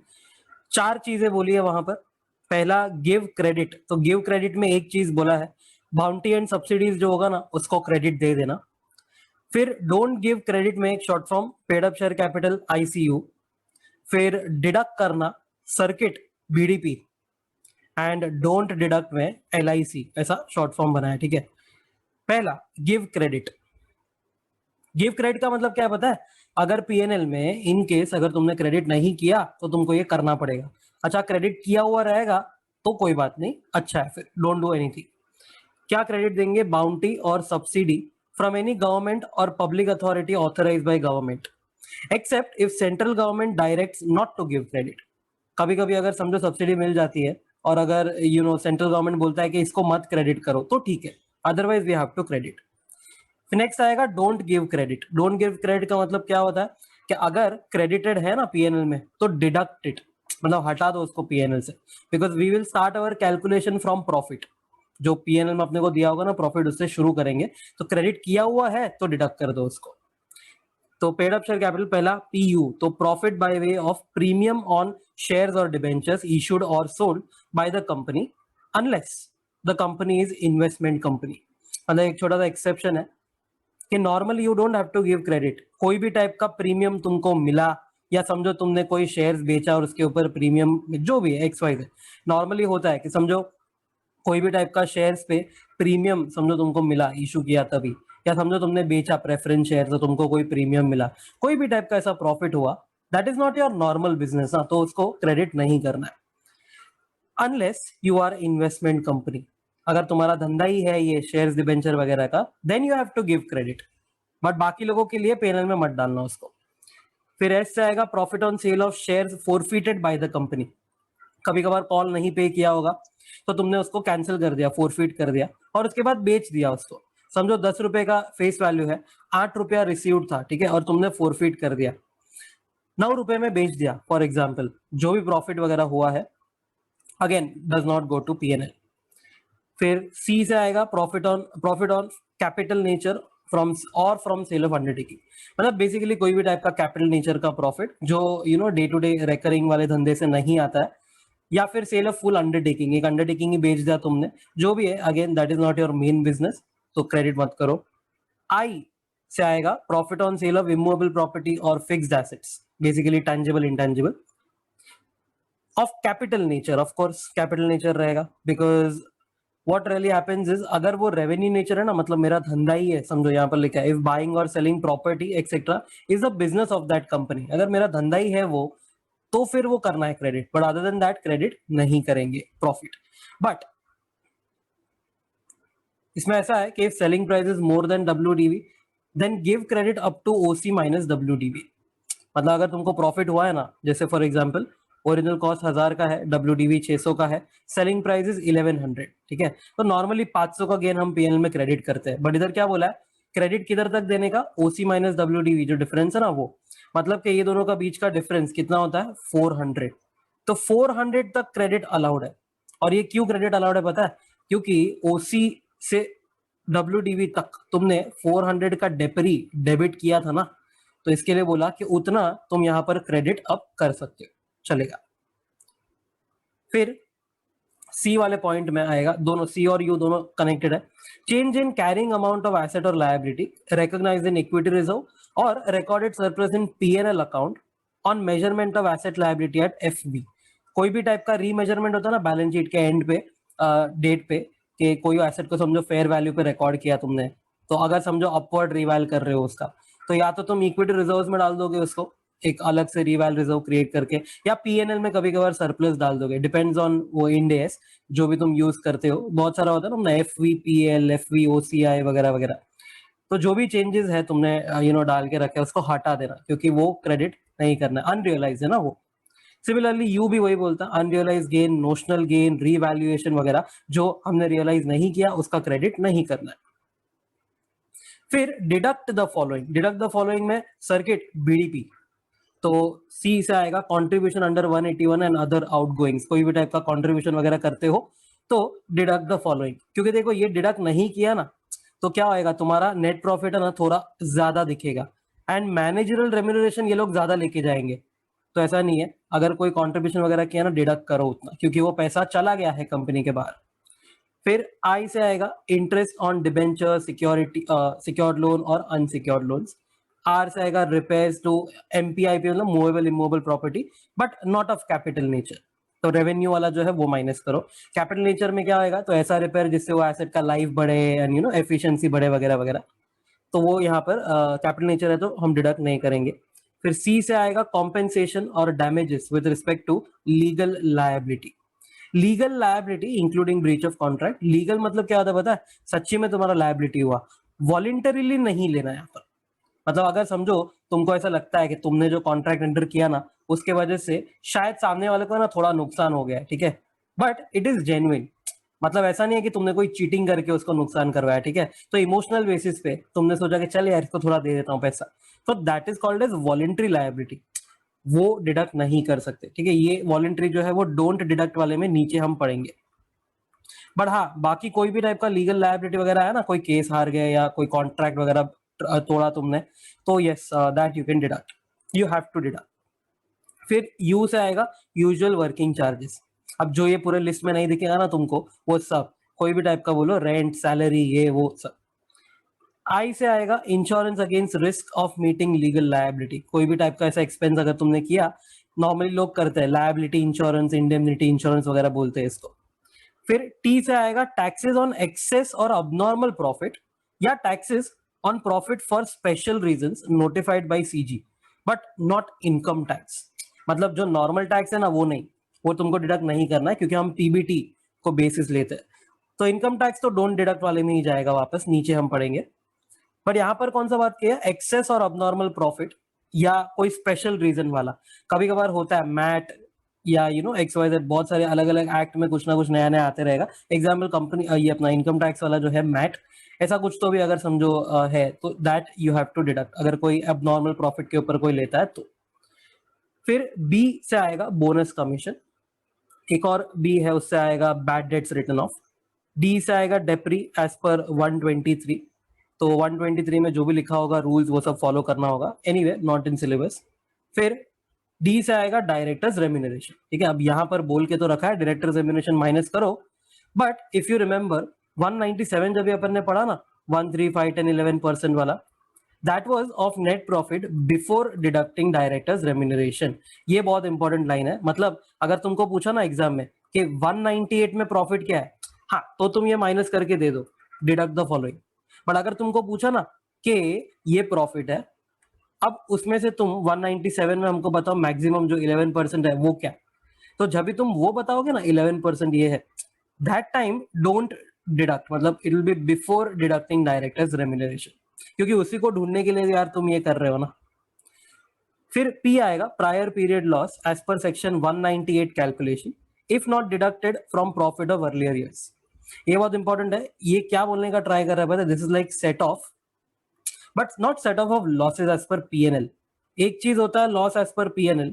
चार चीजें बोली है वहां पर। पहला गिव क्रेडिट, तो गिव क्रेडिट में एक चीज बोला है, बाउंटी एंड सब्सिडीज जो होगा ना उसको क्रेडिट दे देना। फिर डोंट गिव क्रेडिट में एक short form paid up share capital ICU। फिर डिडक्ट करना circuit BDP and don't deduct में LIC, ऐसा शॉर्ट फॉर्म बना है, ठीक है। पहला गिव क्रेडिट, गिव क्रेडिट का मतलब क्या है पता है, अगर पीएनएल में इन केस अगर तुमने क्रेडिट नहीं किया तो तुमको ये करना पड़ेगा। अच्छा क्रेडिट किया हुआ रहेगा तो कोई बात नहीं, अच्छा है, फिर डोंट डू एनीथिंग। क्या क्रेडिट देंगे, बाउंटी और सब्सिडी फ्रॉम एनी गवर्नमेंट और public authority authorised by government except if central government directs not to give credit. कभी कभी अगर समझो सब्सिडी मिल जाती है और अगर सेंट्रल गवर्नमेंट बोलता है कि इसको मत क्रेडिट करो तो ठीक है, otherwise we have to credit. फिर नेक्स्ट आएगा don't give credit. Don't give credit का मतलब क्या होता है कि अगर क्रेडिटेड है ना पीएनएल में तो डिडक्ट इट, मतलब हटा दो उसको पीएनएल से, because we will start our calculation from profit. जो पीएनएल में अपने को दिया होगा ना प्रॉफिट, उससे शुरू करेंगे, तो क्रेडिट किया हुआ है तो डिडक्ट कर दो उसको। तो पेड अप शेयर कैपिटल पहला पीयू, तो profit by way of premium on shares और डिबेंचर्स इशूड और sold by the company unless the company is investment company. मतलब एक छोटा सा एक्सेप्शन है कि normally you don't have to give credit. कोई भी टाइप का प्रीमियम तुमको मिला, या समझो तुमने कोई शेयर्स बेचा और उसके ऊपर प्रीमियम जो भी है एक्स वाई, नॉर्मली होता है कि समझो कोई भी टाइप का शेयर्स पे प्रीमियम समझो तुमको मिला, इशू किया तभी, या समझो तुमने बेचा प्रेफरेंस शेयर तो तुमको कोई प्रीमियम मिला, कोई भी टाइप का ऐसा प्रॉफिट हुआ, that is not your normal business ना, तो उसको क्रेडिट नहीं करना है unless you are investment company. अगर तुम्हारा धंधा ही है ये शेयर्स डिबेंचर वगैरह का, then you have to give credit, but बाकी लोगों के लिए पेनल में मत डालना उसको। फिर एस से आएगा profit on sale of shares forfeited bye the company. कभी कभार कॉल नहीं पे किया होगा तो तुमने उसको कैंसिल कर दिया, फोरफिट कर दिया, और उसके बाद बेच दिया उसको। समझो 10 रुपए का फेस वैल्यू है, 8 रुपया रिसीव्ड था, ठीक है, और तुमने फोरफिट कर दिया, 9 रुपए में बेच दिया फॉर एग्जाम्पल। जो भी प्रॉफिट वगैरह हुआ है again does not go to PNL. फिर सी से आएगा profit on capital nature from sale of undertaking. मतलब बेसिकली कोई भी टाइप का कैपिटल नेचर का प्रॉफिट जो डे टू डे रेकरिंग वाले धंधे से नहीं आता है, या फिर सेल ऑफ फुल अंडरटेकिंग, एक अंडरटेकिंग ही बेच दिया तुमने, जो भी है, again that is not your main business, तो क्रेडिट मत करो। आई से आएगा profit on sale of immovable property और fixed assets, basically tangible intangible of capital nature. Of course capital nature रहेगा, because what really happens is, अगर वो revenue nature है ना, मतलब मेरा धंधा ही है, समझो यहाँ पर लिखा है इफ बाइंग और selling property etcetera is the business of that company, अगर मेरा धंधा ही है वो, तो फिर वो करना है credit, but other than that credit नहीं करेंगे प्रॉफिट। बट इसमें ऐसा है कि selling price is more than WDV then give credit up to OC minus WDV. मतलब अगर तुमको प्रॉफिट हुआ है ना, जैसे फॉर एग्जांपल ओरिजिनल कॉस्ट 1000 का है, डब्ल्यूडीवी 600 का है, सेलिंग प्राइस इज 1100, ठीक है, तो नॉर्मली 500 का गेन हम पीएनएल में क्रेडिट करते हैं, बट इधर क्या बोला है, क्रेडिट किधर तक देने का, ओसी माइनस डब्ल्यूडीवी, जो डिफरेंस है ना वो, मतलब कि ये दोनों का बीच का डिफरेंस कितना होता है, 400। तो 400 तक क्रेडिट अलाउड है। और ये क्यों क्रेडिट अलाउड है पता है, क्योंकि ओसी से डब्ल्यूडीवी तक तुमने 400 का डेपरी डेबिट किया था ना, तो इसके लिए बोला कि उतना तुम यहां पर क्रेडिट अप कर सकते हो, चलेगा। फिर सी वाले पॉइंट में आएगा, दोनों सी और यू दोनों कनेक्टेड है। Change in carrying amount of asset और liability recognised in equity reserve और recorded surplus in P&L account on measurement of asset liability at FV. कोई भी टाइप का रीमेजरमेंट होता है ना बैलेंस शीट के एंड पे, डेट पे, कि कोई एसेट को समझो फेयर वैल्यू पे रिकॉर्ड किया तुमने, तो अगर समझो अपवर्ड रिवैल कर रहे हो उसका, तो या तो तुम इक्विटी रिजर्व्स में डाल दोगे उसको एक अलग से रिवैल रिजर्व क्रिएट करके, या पीएनएल में कभी कभार सरप्लस डाल दोगे, डिपेंड्स ऑन वो इंड एस जो भी तुम यूज करते हो, बहुत सारा होता है ना, एफवीपीएल, एफवीओसीआई वगैरह वगैरह। तो जो भी चेंजेस है तुमने डाल के रखे उसको हटा देना, क्योंकि वो क्रेडिट नहीं करना, अनरियलाइज है ना वो। सिमिलरली यू भी वही बोलता है, unrealised gain, notional gain, revaluation वगैरह जो हमने रियलाइज नहीं किया उसका क्रेडिट नहीं करना है। फिर deduct the following, deduct the following में सर्किट बीडीपी, तो सी से आएगा कंट्रीब्यूशन अंडर 181 एंड अदर आउटगोइंग्स। कोई भी टाइप का कंट्रीब्यूशन वगैरह करते हो तो डिडक्ट द फॉलोइंग, क्योंकि देखो ये डिडक्ट नहीं किया ना तो क्या होएगा, तुम्हारा नेट प्रॉफिट है ना थोड़ा ज्यादा दिखेगा, एंड मैनेजरल रेम्यूनरेशन ये लोग ज्यादा लेके जाएंगे। तो ऐसा नहीं है, अगर कोई कंट्रीब्यूशन वगैरह किया ना डिडक्ट करो उतना, क्योंकि वो पैसा चला गया है कंपनी के बाहर। फिर आई से आएगा interest on debenture, security, secured loan और अनसिक्योर्ड लोन्स। आर से आएगा रिपेयर्स टू एमपीआईपी, मतलब movable immovable property, but not of capital nature, तो रेवेन्यू वाला जो है वो माइनस करो। कैपिटल नेचर में क्या आएगा, तो ऐसा रिपेयर जिससे वो एसेट का लाइफ बढ़े एंड एफिशिएंसी बढ़े वगैरह वगैरह, तो वो यहाँ पर कैपिटल नेचर है तो हम डिडक्ट नहीं करेंगे। फिर सी से आएगा कॉम्पेंसेशन और damages with respect to legal liability. Legal liability including breach of contract. Legal मतलब क्या होता है पता है, सच्ची में तुम्हारा लायबिलिटी हुआ, वॉलंटरीली नहीं लेना यहाँ पर। मतलब अगर समझो तुमको ऐसा लगता है कि तुमने जो कॉन्ट्रैक्ट एंटर किया ना उसके वजह से शायद सामने वाले को ना थोड़ा नुकसान हो गया है, ठीक है, बट इट इज जेन्युइन, मतलब ऐसा नहीं है कि तुमने कोई चीटिंग करके उसको नुकसान करवाया, ठीक है, तो इमोशनल बेसिस पे तुमने सोचा कि चल यार इसको थोड़ा दे देता हूँ पैसा, तो that is called as voluntary liability, वो डिडक्ट नहीं कर सकते, ठीक है। ये वॉलेंट्री जो है वो डोंट डिडक्ट वाले में नीचे हम पढ़ेंगे। बट हाँ, बाकी कोई भी टाइप का लीगल लायबिलिटी वगैरह है ना, कोई केस हार गए या कोई कॉन्ट्रैक्ट वगैरह तोड़ा तुमने, तो yes that you can deduct, you have to deduct. फिर यू से आएगा यूजुअल वर्किंग चार्जेस। अब जो ये पूरे लिस्ट में नहीं दिखेगा ना तुमको, वो सब कोई भी टाइप का बोलो, रेंट, सैलरी, ये वो सब। आई से आएगा insurance against risk of meeting legal liability, कोई भी टाइप का ऐसा एक्सपेंस अगर तुमने किया, नॉर्मली लोग करते हैं लायबिलिटी इंश्योरेंस, इंडेमनिटी इंश्योरेंस वगैरह बोलते हैं इसको। फिर टी से आएगा टैक्सेस ऑन एक्सेस और अबनॉर्मल प्रॉफिट, या taxes on profit for special reasons notified by CG, but not income tax. मतलब जो नॉर्मल टैक्स है ना वो नहीं, वो तुमको डिडक्ट नहीं करना है, क्योंकि हम पीबीटी को बेसिस लेते हैं। तो इनकम टैक्स तो डोंट डिडक्ट वाले में ही जाएगा, वापस नीचे हम पढ़ेंगे। पर यहाँ पर कौन सा बात किया, एक्सेस और अबनॉर्मल प्रॉफिट या कोई स्पेशल रीजन वाला। कभी कभार होता है मैट या XYZ, बहुत सारे अलग अलग एक्ट में कुछ ना कुछ नया नया आते रहेगा। एग्जाम्पल कंपनी ये अपना इनकम टैक्स वाला जो है मैट, ऐसा कुछ तो भी अगर समझो है, तो that you have to deduct, अगर कोई अबनॉर्मल प्रॉफिट के ऊपर कोई लेता है तो। फिर बी से आएगा बोनस कमीशन, एक और बी है उससे आएगा bad debts return of. D से आएगा डेप्री एज पर 123, तो 123 में जो भी लिखा होगा रूल्स वो सब फॉलो करना होगा, एनीवे नॉट इन सिलेबस। फिर डी से आएगा डायरेक्टर्स रेम्यूनरेशन, ठीक है। अब यहाँ पर बोल के तो रखा है डायरेक्टर्स रेम्यूनरेशन माइनस करो, बट इफ यू रिमेंबर 197 जब अपन ने पढ़ा ना, 1, 3, 5, 10, 11% वाला, that was of net profit before deducting directors remuneration. ये बहुत इंपॉर्टेंट लाइन है, मतलब अगर तुमको पूछा ना एग्जाम में कि 198 में प्रॉफिट क्या है, हाँ तो तुम ये माइनस करके दे दो, डिडक्ट द फॉलोइंग। बट अगर तुमको पूछा ना कि ये प्रॉफिट है, अब उसमें से तुम 197 में हमको बताओ मैक्सिमम जो 11% है वो क्या, तो जब भी तुम वो बताओगे ना 11% ये है, दैट टाइम डोंट डिडक्ट, मतलब it will B before deducting directors remuneration, क्योंकि उसी को ढूंढने के लिए यार तुम ये कर रहे हो ना। फिर पी आएगा prior period loss as per section 198 calculation if not deducted from profit of earlier years. ये बहुत इंपॉर्टेंट है, ये क्या बोलने का ट्राई कर रहा है पता है, this is like set off, but not set off losses as per PNL. एक चीज होता है लॉस एज पर पीएनएल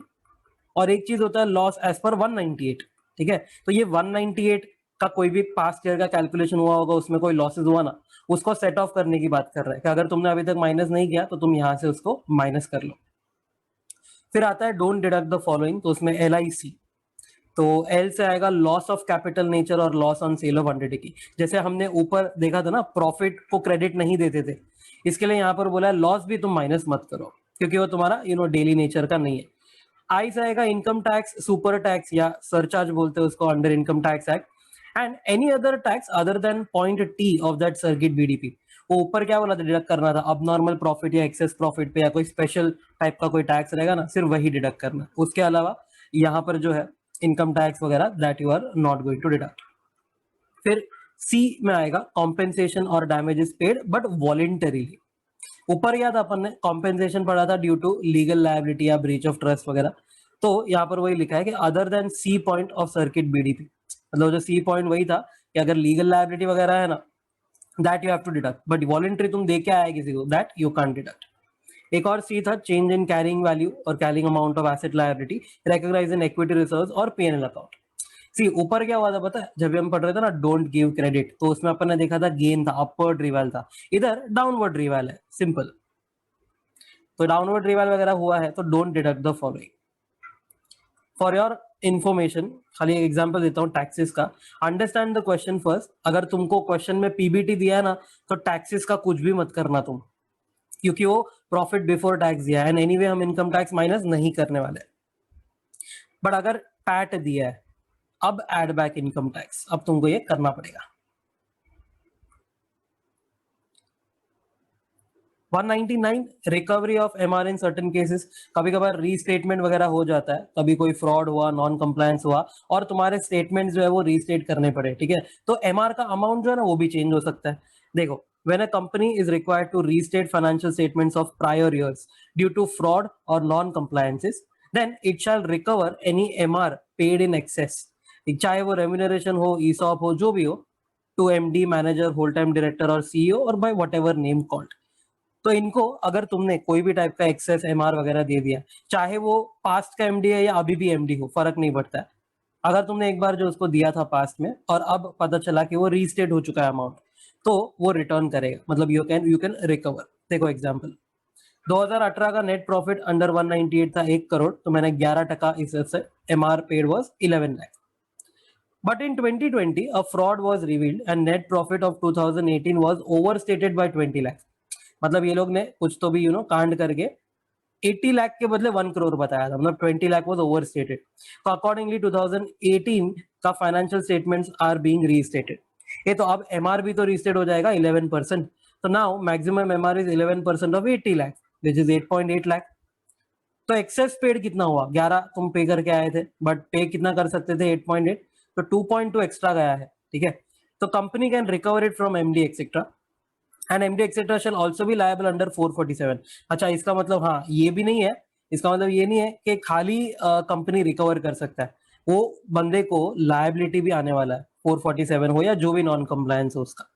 और एक चीज होता है लॉस एज पर 198, ठीक है। तो ये 198 का कोई भी पास्ट ईयर का कैलकुलेशन हुआ होगा, उसमें कोई लॉसेज हुआ ना, उसको सेट ऑफ करने की बात कर रहा है कि अगर तुमने अभी तक माइनस नहीं किया तो तुम यहां से उसको माइनस कर लो। फिर आता है डोंट डिडक्ट द फॉलोइंग, तो उसमें LIC, तो एल से आएगा लॉस ऑफ कैपिटल नेचर और loss on sale of undertaking. जैसे हमने ऊपर देखा था ना, प्रॉफिट को क्रेडिट नहीं देते थे, इसके लिए यहाँ पर बोला है लॉस भी तुम माइनस मत करो, क्योंकि वो तुम्हारा डेली नेचर का नहीं है। आई से आएगा इनकम टैक्स, सुपर टैक्स या सरचार्ज बोलते हैं उसको under income tax act, and any other tax other than point T of that circuit BDP। वो ऊपर क्या बोला था, डिडक्ट करना था अबनॉर्मल प्रॉफिट या एक्सेस प्रॉफिट पे या कोई स्पेशल टाइप का कोई टैक्स रहेगा ना, सिर्फ वही डिडक्ट करना, उसके अलावा यहाँ पर जो है इनकम टैक्स वगैरह that you are not going to deduct. फिर सी में आएगा कॉम्पेंसेशन और डैमेजेस पेड बट वॉलेंटरीली। ऊपर क्या था अपन ने, कॉम्पेंसेशन पढ़ा था ड्यू टू लीगल लायबिलिटी या ब्रीच ऑफ ट्रस्ट वगैरह, तो यहाँ पर वही लिखा है कि other than C point of circuit BDP, मतलब जो सी पॉइंट वही था कि अगर लीगल लायबिलिटी वगैरह है ना, that you have to deduct, but voluntary तुम दे के आए किसी को, दैट यू कांट डिडक्ट। एक और सी था चेंज इन कैरिंग वैल्यू और carrying amount of asset liability recognise in equity reserves और P&L अकाउंट। सी ऊपर क्या हुआ था पता है, जब हम पढ़ रहे थे ना डोंट गिव क्रेडिट, तो उसमें अपन ने देखा था गेन था, अपवर्ड रिवाइवल था, इधर डाउनवर्ड रिवाइवल है, सिंपल। तो डाउनवर्ड रिवाइवल वगैरह हुआ है तो don't deduct the following. For your information खाली एक एग्जांपल देता हूँ टैक्सेस का, अंडरस्टैंड द क्वेश्चन फर्स्ट। अगर तुमको क्वेश्चन में PBT दिया है ना, तो टैक्सेस का कुछ भी मत करना तुम, क्योंकि वो प्रॉफिट बिफोर टैक्स दिया है, एंड एनीवे हम इनकम टैक्स माइनस नहीं करने वाले। बट अगर पैट दिया है, अब एड बैक इनकम टैक्स, अब तुमको ये करना पड़ेगा। 199 recovery of MR in certain cases. कभी कभार रीस्टेटमेंट वगैरह हो जाता है, कभी कोई फ्रॉड हुआ, नॉन कंप्लायंस हुआ और तुम्हारे स्टेटमेंट जो है वो रीस्टेट करने पड़े, ठीक है, तो MR का अमाउंट जो है ना वो भी चेंज हो सकता है। देखो, when a company is required to restate financial statements of prior years due to fraud or non compliances, then it shall recover any MR paid in excess चाहे वो रेम्यूनरेशन हो, ईसॉप हो, जो भी हो, to MD, manager, whole time director और CEO और by whatever name called. तो इनको अगर तुमने कोई भी टाइप का एक्सेस एमआर वगैरह दे दिया, चाहे वो पास्ट का एमडी है या अभी भी एमडी हो, फर्क नहीं पड़ता है। अगर तुमने एक बार जो उसको दिया था पास्ट में और अब पता चला कि वो रीस्टेट हो चुका है अमाउंट, तो वो रिटर्न करेगा, मतलब यू कैन रिकवर। देखो एग्जांपल, 2018 का नेट प्रॉफिट अंडर 198 था 1 करोड़, तो मैंने 11% इससे MR paid was 11 lakh. But in 2020, a fraud was revealed and net profit of 2018 was overstated by 20 lakhs. मतलब ये लोग ने कुछ तो भी कांड करके 80 लाख के बदले 1 करोड़ बताया था, मतलब 20 lakh was overstated. So accordingly 2018 का financial statements are being restated. ये तो अब MR भी तो रीस्टेट हो जाएगा 11%. तो now maximum MR is 11% of 80 lakh, which is 8.8 lakh. तो एक्सेस पेड कितना हुआ? 11 तुम पे करके आए थे, बट पे कितना कर सकते थे? 8.8, तो 2.2 एक्स्ट्रा गया है, ठीक है। तो company can recover it from MD etcetera and MD etcetera shell also be liable under 447। अच्छा, इसका मतलब हाँ ये भी नहीं है, इसका मतलब ये नहीं है कि खाली कंपनी रिकवर कर सकता है, वो बंदे को लायबिलिटी भी आने वाला है, 447 हो या जो भी नॉन कंप्लायंस हो उसका।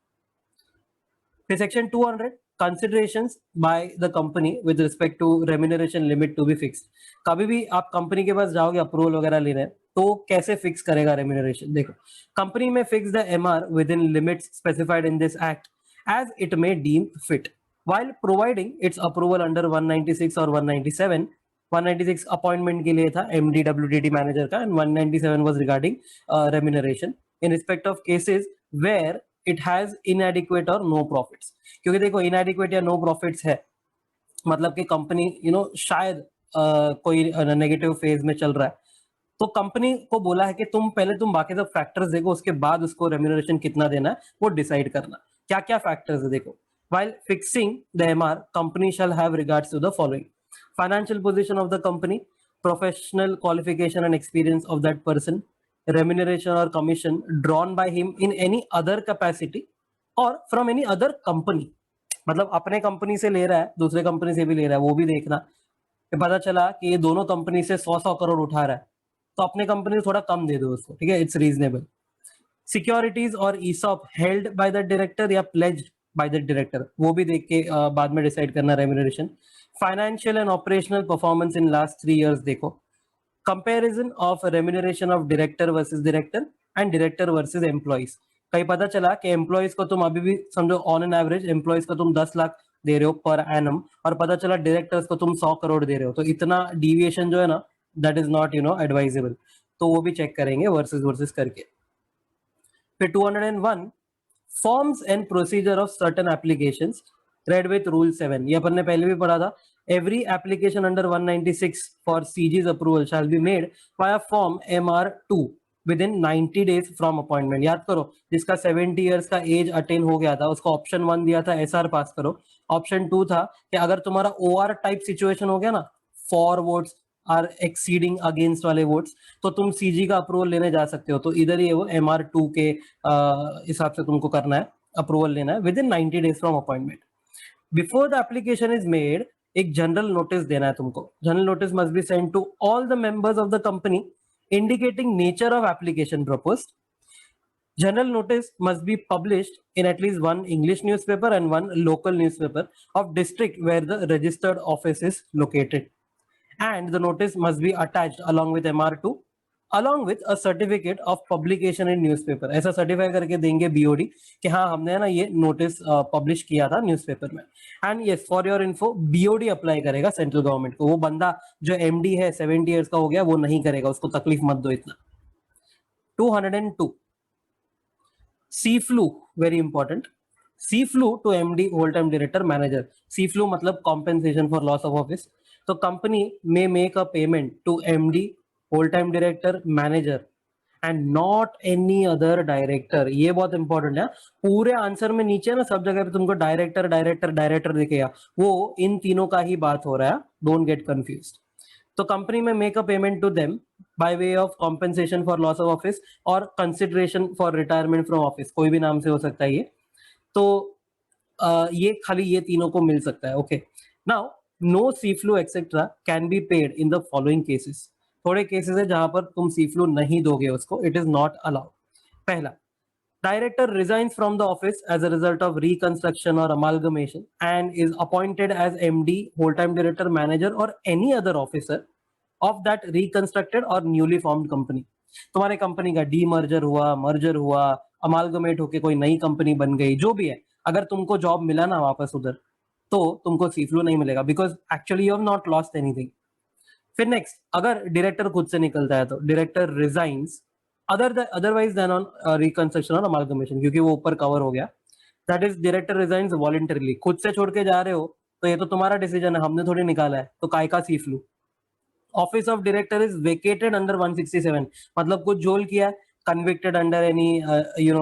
फिर section 200, considerations by the company with respect to remuneration limit to be fixed। कभी भी आप कंपनी के पास जाओगे अप्रूवल वगैरह लेने, तो कैसे फिक्स करेगा रेम्यूनरेशन? देखो, कंपनी में fix the MR within limits specified in this act as it may deem fit while providing its approval under 196 और 197। 196 अपॉइंटमेंट के लिए था एमडी डब्ल्यूडीटी मैनेजर का, and 197 was regarding remuneration in respect of cases where it has inadequate और no profits. क्योंकि देखो, इनएडिक्वेट या no profits है मतलब कि कंपनी शायद कोई नेगेटिव फेज में चल रहा है, तो कंपनी को बोला है कि तुम बाकी सब फैक्टर्स देखो, उसके बाद उसको रेम्यूनरेशन कितना देना है वो डिसाइड करना। क्या क्या फैक्टर्स है देखो, while fixing the MR, company shall have regards to the following: financial position of the company, professional qualification and experience of that person, remuneration or commission drawn by him in any other capacity or from any other company। मतलब अपने company से ले रहा है, दूसरे company से भी ले रहा है, वो भी देखना। पता चला कि ये दोनों कंपनी से 100 करोड़ उठा रहा है, तो अपने कंपनी से थोड़ा कम दे दो उसको, ठीक है, इट्स रीजनेबल। सिक्योरिटीज और ESOP held by the director या प्लेज्ड बाय द डायरेक्टर, वो भी देख के बाद में डिसाइड करना remuneration. Financial and operational performance in last 3 years देखो। Comparison of remuneration of director versus director and director versus employees. कहीं पता चला कि एम्प्लॉइज को तुम अभी भी समझो ऑन एन एवरेज एम्प्लॉइज को तुम 10 लाख दे रहे हो पर एनम, और पता चला डायरेक्टर्स को तुम 100 करोड़ दे रहे हो, तो इतना डिविएशन जो है ना, दैट इज नॉट एडवाइजेबल। तो वो भी चेक करेंगे वर्सेस वर्सेस करके। फिर 201, forms and procedure of certain applications read with rule 7। ये अपन ने पहले भी पढ़ा था। Every application under 196 for CG's approval shall be made by a form MR2 within 90 days from appointment. याद करो, जिसका 70 इयर्स का एज अटेन हो गया था उसको ऑप्शन 1 दिया था SR पास करो, ऑप्शन 2 था कि अगर तुम्हारा OR टाइप सिचुएशन हो गया ना, for votes are exceeding against वाले वोट्स, तो तुम सीजी का अप्रूवल लेने जा सकते हो। तो इधर ये वो MR2 के हिसाब से तुमको करना है, अप्रूवल लेना है within 90 days from appointment. Before the application is made, एक जनरल नोटिस देना है तुमको। General notice must be sent to all the members of the company indicating nature of application proposed। General notice must be published in at least one English newspaper and one local newspaper of district where the registered office is located, and the notice must be attached along with MR2 along with a certificate of publication in newspaper। ऐसा certify करके देंगे BOD कि हाँ हमने ना ये notice publish किया था न्यूज़पेपर में। And yes, for your info, BOD apply करेगा सेंट्रल गवर्नमेंट को। वो बंदा जो MD है 70 इयर्स का हो गया वो नहीं करेगा, उसको तकलीफ मत दो इतना। 202, CFLU, very important. CFLU to MD, whole time director, manager. CFLU मतलब compensation for loss of office. तो कंपनी में make a payment to MD, whole time director, manager and not any other director. ये बहुत important है। पूरे answer में नीचे ना सब जगह पे तुमको डायरेक्टर डायरेक्टर डायरेक्टर दिखेगा, वो इन तीनों का ही बात हो रहा है, डोंट गेट कंफ्यूज्ड। तो कंपनी में make a payment to them by way of compensation for loss of office और consideration for retirement from office, कोई भी नाम से हो सकता है ये। तो ये खाली ये तीनों को मिल सकता है। ओके, नाउ नो सीफ्लू etcetera can be paid in the following cases. थोड़े केसेस है जहां पर तुम सी फ्लू नहीं दोगे उसको, इट इज नॉट अलाउड। पहला, director resigns from the office as a result of reconstruction or amalgamation and is appointed as MD, whole-time director, manager or any other officer of that reconstructed or newly formed company। तुम्हारे company का demerger हुआ, merger हुआ, amalgamate होके कोई नई company बन गई, जो भी है, अगर तुमको जॉब मिला ना वापस उधर, तो तुमको सी फ्लू नहीं मिलेगा, because actually you have not lost anything. फिर नेक्स्ट, अगर डायरेक्टर खुद से निकलता है तो director resigns otherwise then on reconstruction और अमालगमेशन, क्योंकि वो ऊपर कवर हो गया। That is director resigns voluntarily, खुद से छोड़ के जा रहे हो तो ये तो तुम्हारा डिसीजन है, हमने थोड़ी निकाला है, तो काय का सी फ्लू। Office of director is vacated under 167, मतलब कुछ झोल किया, convicted under any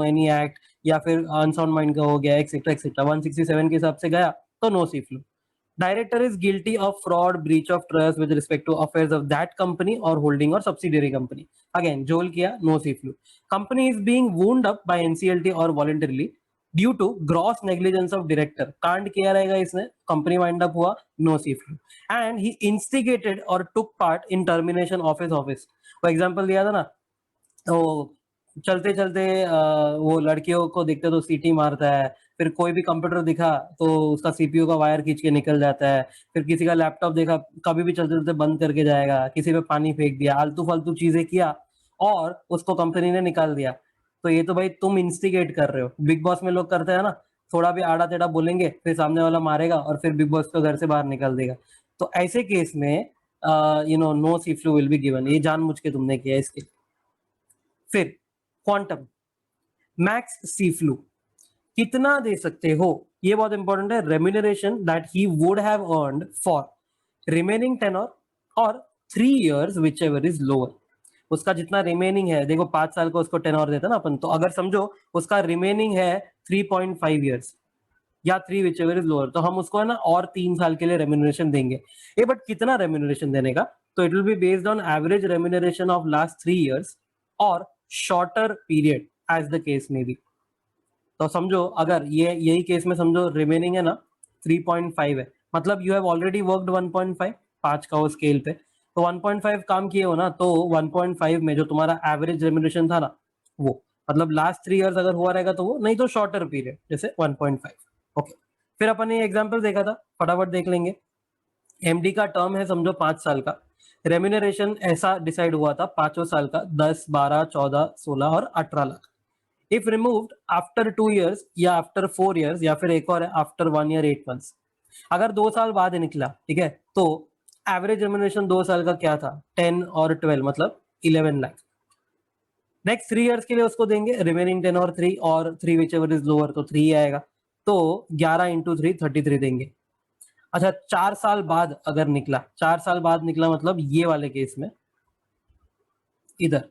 any act, या फिर अनसाउंड माइंड का हो गया, एक्सेट्रा एक्सेट्रा, 167 के हिसाब से गया तो no C flu. Director is guilty of fraud, breach of trust with respect to affairs of that company or holding or subsidiary company. Again, जोल किया, no C flu. Company is being wound up by NCLT or voluntarily due to gross negligence of director. कांड किया रहेगा इसने, company wind up हुआ, no C flu. And he instigated or took part in termination of his office. वो example दिया था ना, तो चलते चलते वो लड़कियों को देखते तो सीटी मारता है, फिर कोई भी कंप्यूटर दिखा तो उसका सीपीयू का वायर खींच के निकल जाता है, फिर किसी का लैपटॉप देखा कभी भी चलते चलते बंद करके जाएगा, किसी पे पानी फेंक दिया, आलतू फालतू चीजें किया और उसको कंपनी ने निकाल दिया। तो ये तो भाई तुम इंस्टिगेट कर रहे हो। बिग बॉस में लोग करते हैं ना, थोड़ा भी आड़ा टेढ़ा बोलेंगे, फिर सामने वाला मारेगा और फिर बिग बॉस को घर से बाहर निकाल देगा। तो ऐसे केस में no C flu will be given, ये जानबूझ के तुमने किया इसके। फिर क्वांटम, मैक्स सी फ्लू कितना दे सकते हो, ये बहुत इंपॉर्टेंट है। Remuneration that he would have earned for remaining tenure और 3 years whichever is lower. उसका जितना रिमेनिंग है, देखो 5 साल का उसको टेनर देता ना अपन, तो अगर समझो उसका रिमेनिंग है 3.5 years या 3 विच एवर इज लोअर, तो हम उसको है ना और 3 साल के लिए रेम्यूनरेशन देंगे। ये बट कितना रेम्यूनरेशन देने का, तो it will be based on average remuneration of last 3 years और shorter period as the case may be. तो समझो अगर ये यही केस में समझो रिमेनिंग है ना 3.5 है, मतलब यू हैव ऑलरेडी वर्कड 1.5, 5 का वो स्केल पे, तो 1.5 काम किए हो ना, तो 1.5 में जो तुम्हारा एवरेज रेम्यूनरेशन था ना, वो मतलब लास्ट 3 years अगर हुआ रहेगा तो वो, नहीं तो शॉर्टर पीरियड जैसे 1.5। ओके, फिर अपन ने एग्जाम्पल देखा था, फटाफट देख लेंगे। एमडी का टर्म है समझो 5 साल का, रेम्यूनरेशन ऐसा डिसाइड हुआ था 5 साल का 10, 12, 14, 16 और 18 lakh. If removed after 2 years या आफ्टर 4 years या फिर एक और है आफ्टर 1 year 8 months। अगर 2 साल बाद निकला, ठीक है, तो एवरेज रेम्यूनरेशन 2 साल का क्या था, 10 और 12 मतलब 11 लाख। नेक्स्ट 3 years के लिए उसको देंगे रिमेनिंग 10 और 3 विच एवर इज लोअर, तो 3 आएगा, तो 11 इंटू 3 33 देंगे। अच्छा 4 साल बाद अगर निकला, 4 साल बाद निकला मतलब ये वाले केस में इधर,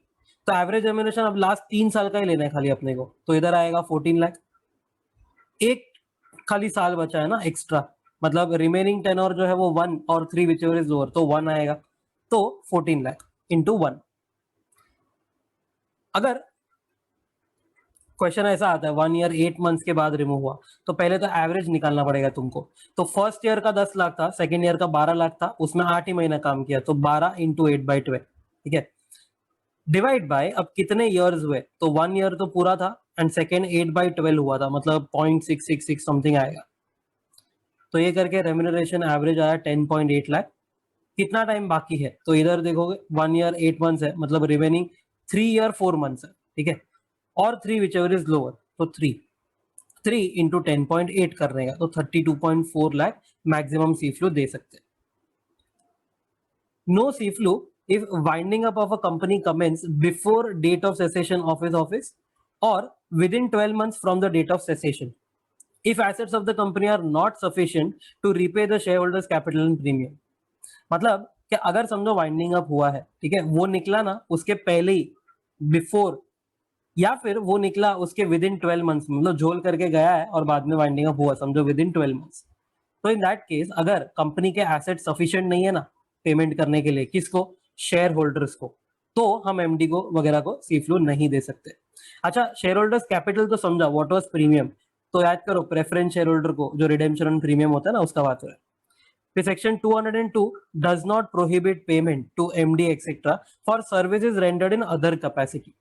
तो एवरेज रेम्यूनरेशन अब लास्ट 3 साल का ही लेना है खाली अपने को, तो इधर आएगा 14 लाख। एक खाली साल बचा है ना एक्स्ट्रा, मतलब रिमेनिंग 10 और जो है वो 1 और 3 विच एवर इज लोअर, तो 1 आएगा, तो 14 लाख इंटू 1। अगर क्वेश्चन ऐसा आता है 1 year 8 months के बाद रिमूव हुआ, तो पहले तो एवरेज निकालना पड़ेगा तुमको। तो फर्स्ट ईयर का 10 लाख था, सेकेंड ईयर का 12 लाख था, उसमें 8 ही महीना काम किया, तो 12 इंटू 8/12, ठीक है, डिवाइड बाय अब कितने इयर्स हुए, तो 1 year तो पूरा था एंड सेकेंड 8/12 हुआ था, मतलब 0.666 समथिंग आएगा। तो ये करके रेम्यूनरेशन एवरेज आया 10.8 लाख। कितना टाइम बाकी है, तो इधर देखोगे 1 year 8 months है, मतलब रिमेनिंग 3 year 4 months है, ठीक है, और 3 विच एवर इज लोअर, तो 3 इंटू 10.8 करने का, तो 32.4 लाख मैक्सिमम सी फ्लू दे सकते हैं। No C flu if winding up of a company commence before date of cessation of his office or within 12 months from the date of cessation if assets of the company are not sufficient to repay the shareholders capital and premium। मतलब कि अगर समझो winding up हुआ है, ठीक है, वो निकला ना उसके पहले ही, बिफोर, या फिर वो निकला उसके विद इन 12 मंथ्स, मतलब झोल करके गया है और बाद में वाइंडिंग अप हुआ, समझो विद इन 12 मंथ्स। तो इन दैट केस अगर कंपनी के एसेट सफिशिएंट नहीं है ना पेमेंट करने के लिए, किसको, शेयर होल्डर्स को, तो हम एमडी को वगैरह को सी फ्लू नहीं दे सकते। अच्छा शेयर होल्डर्स कैपिटल तो समझा, व्हाट वाज प्रीमियम, तो याद करो प्रेफरेंस शेयर होल्डर को जो रिडेम्पशन प्रीमियम होता है ना उसका बात हो रहा है। फिर section 202 does not prohibit payment to MD etcetera for services rendered in other capacity.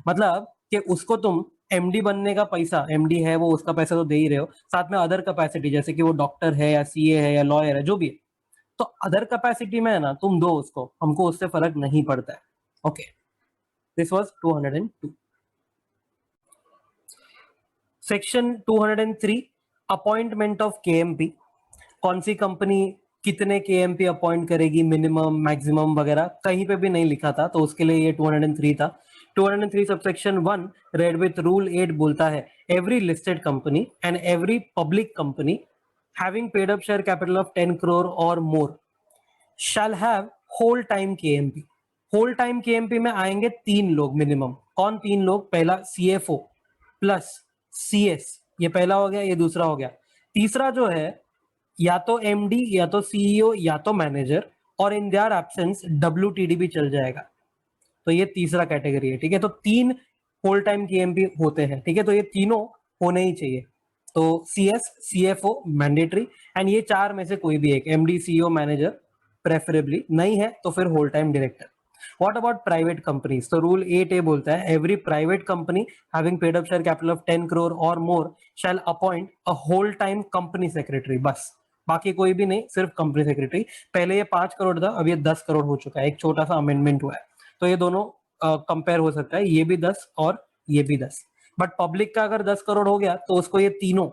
मतलब कि उसको तुम एमडी बनने का पैसा, एमडी है वो, उसका पैसा तो दे ही रहे हो, साथ में अदर कैपेसिटी जैसे कि वो डॉक्टर है या सीए है या लॉयर है, जो भी है, तो अदर कैपेसिटी में है ना, तुम दो उसको, हमको उससे फर्क नहीं पड़ता है। Okay, this was 202। Section 203 appointment of KMP. कौन सी कंपनी कितने केएमपी अपॉइंट करेगी, मिनिमम मैक्सिमम वगैरह कहीं पे भी नहीं लिखा था, तो उसके लिए ये 203 था। 203 सबसेक्शन 1 रेड विथ रूल 8 बोलता है every listed company and every public company having paid up share capital of 10 crore और more shall have whole time KMP. Whole time KMP में आएंगे 3 लोग मिनिमम। कौन 3 लोग? पहला सीएफओ प्लस सीएस, ये पहला हो गया, ये दूसरा हो गया। तीसरा जो है या तो एमडी या तो सीईओ या तो मैनेजर, और इन देयर एब्सेंस डब्ल्यूटीडी भी चल जाएगा। तो ये तीसरा कैटेगरी है, ठीक है। तो 3 होल टाइम केएमपी होते हैं, ठीक है, तो ये तीनों होने ही चाहिए। तो सीएस, सीएफओ मैंडेटरी, एंड ये 4 में से कोई भी एक, एमडी, सीईओ, मैनेजर प्रेफरेबली, नहीं है तो फिर whole time director. What about private companies? तो रूल 8A बोलता है every private company having paid up share capital of 10 crore or more shall appoint a whole time company secretary। बस, बाकी कोई भी नहीं, सिर्फ कंपनी सेक्रेटरी। पहले ये 5 करोड़ था, अब ये 10 करोड़ हो चुका है, एक छोटा सा अमेंडमेंट हुआ है, तो ये दोनों कंपेयर हो सकता है, ये भी 10 और ये भी 10। बट पब्लिक का अगर 10 करोड़ हो गया तो उसको ये तीनों,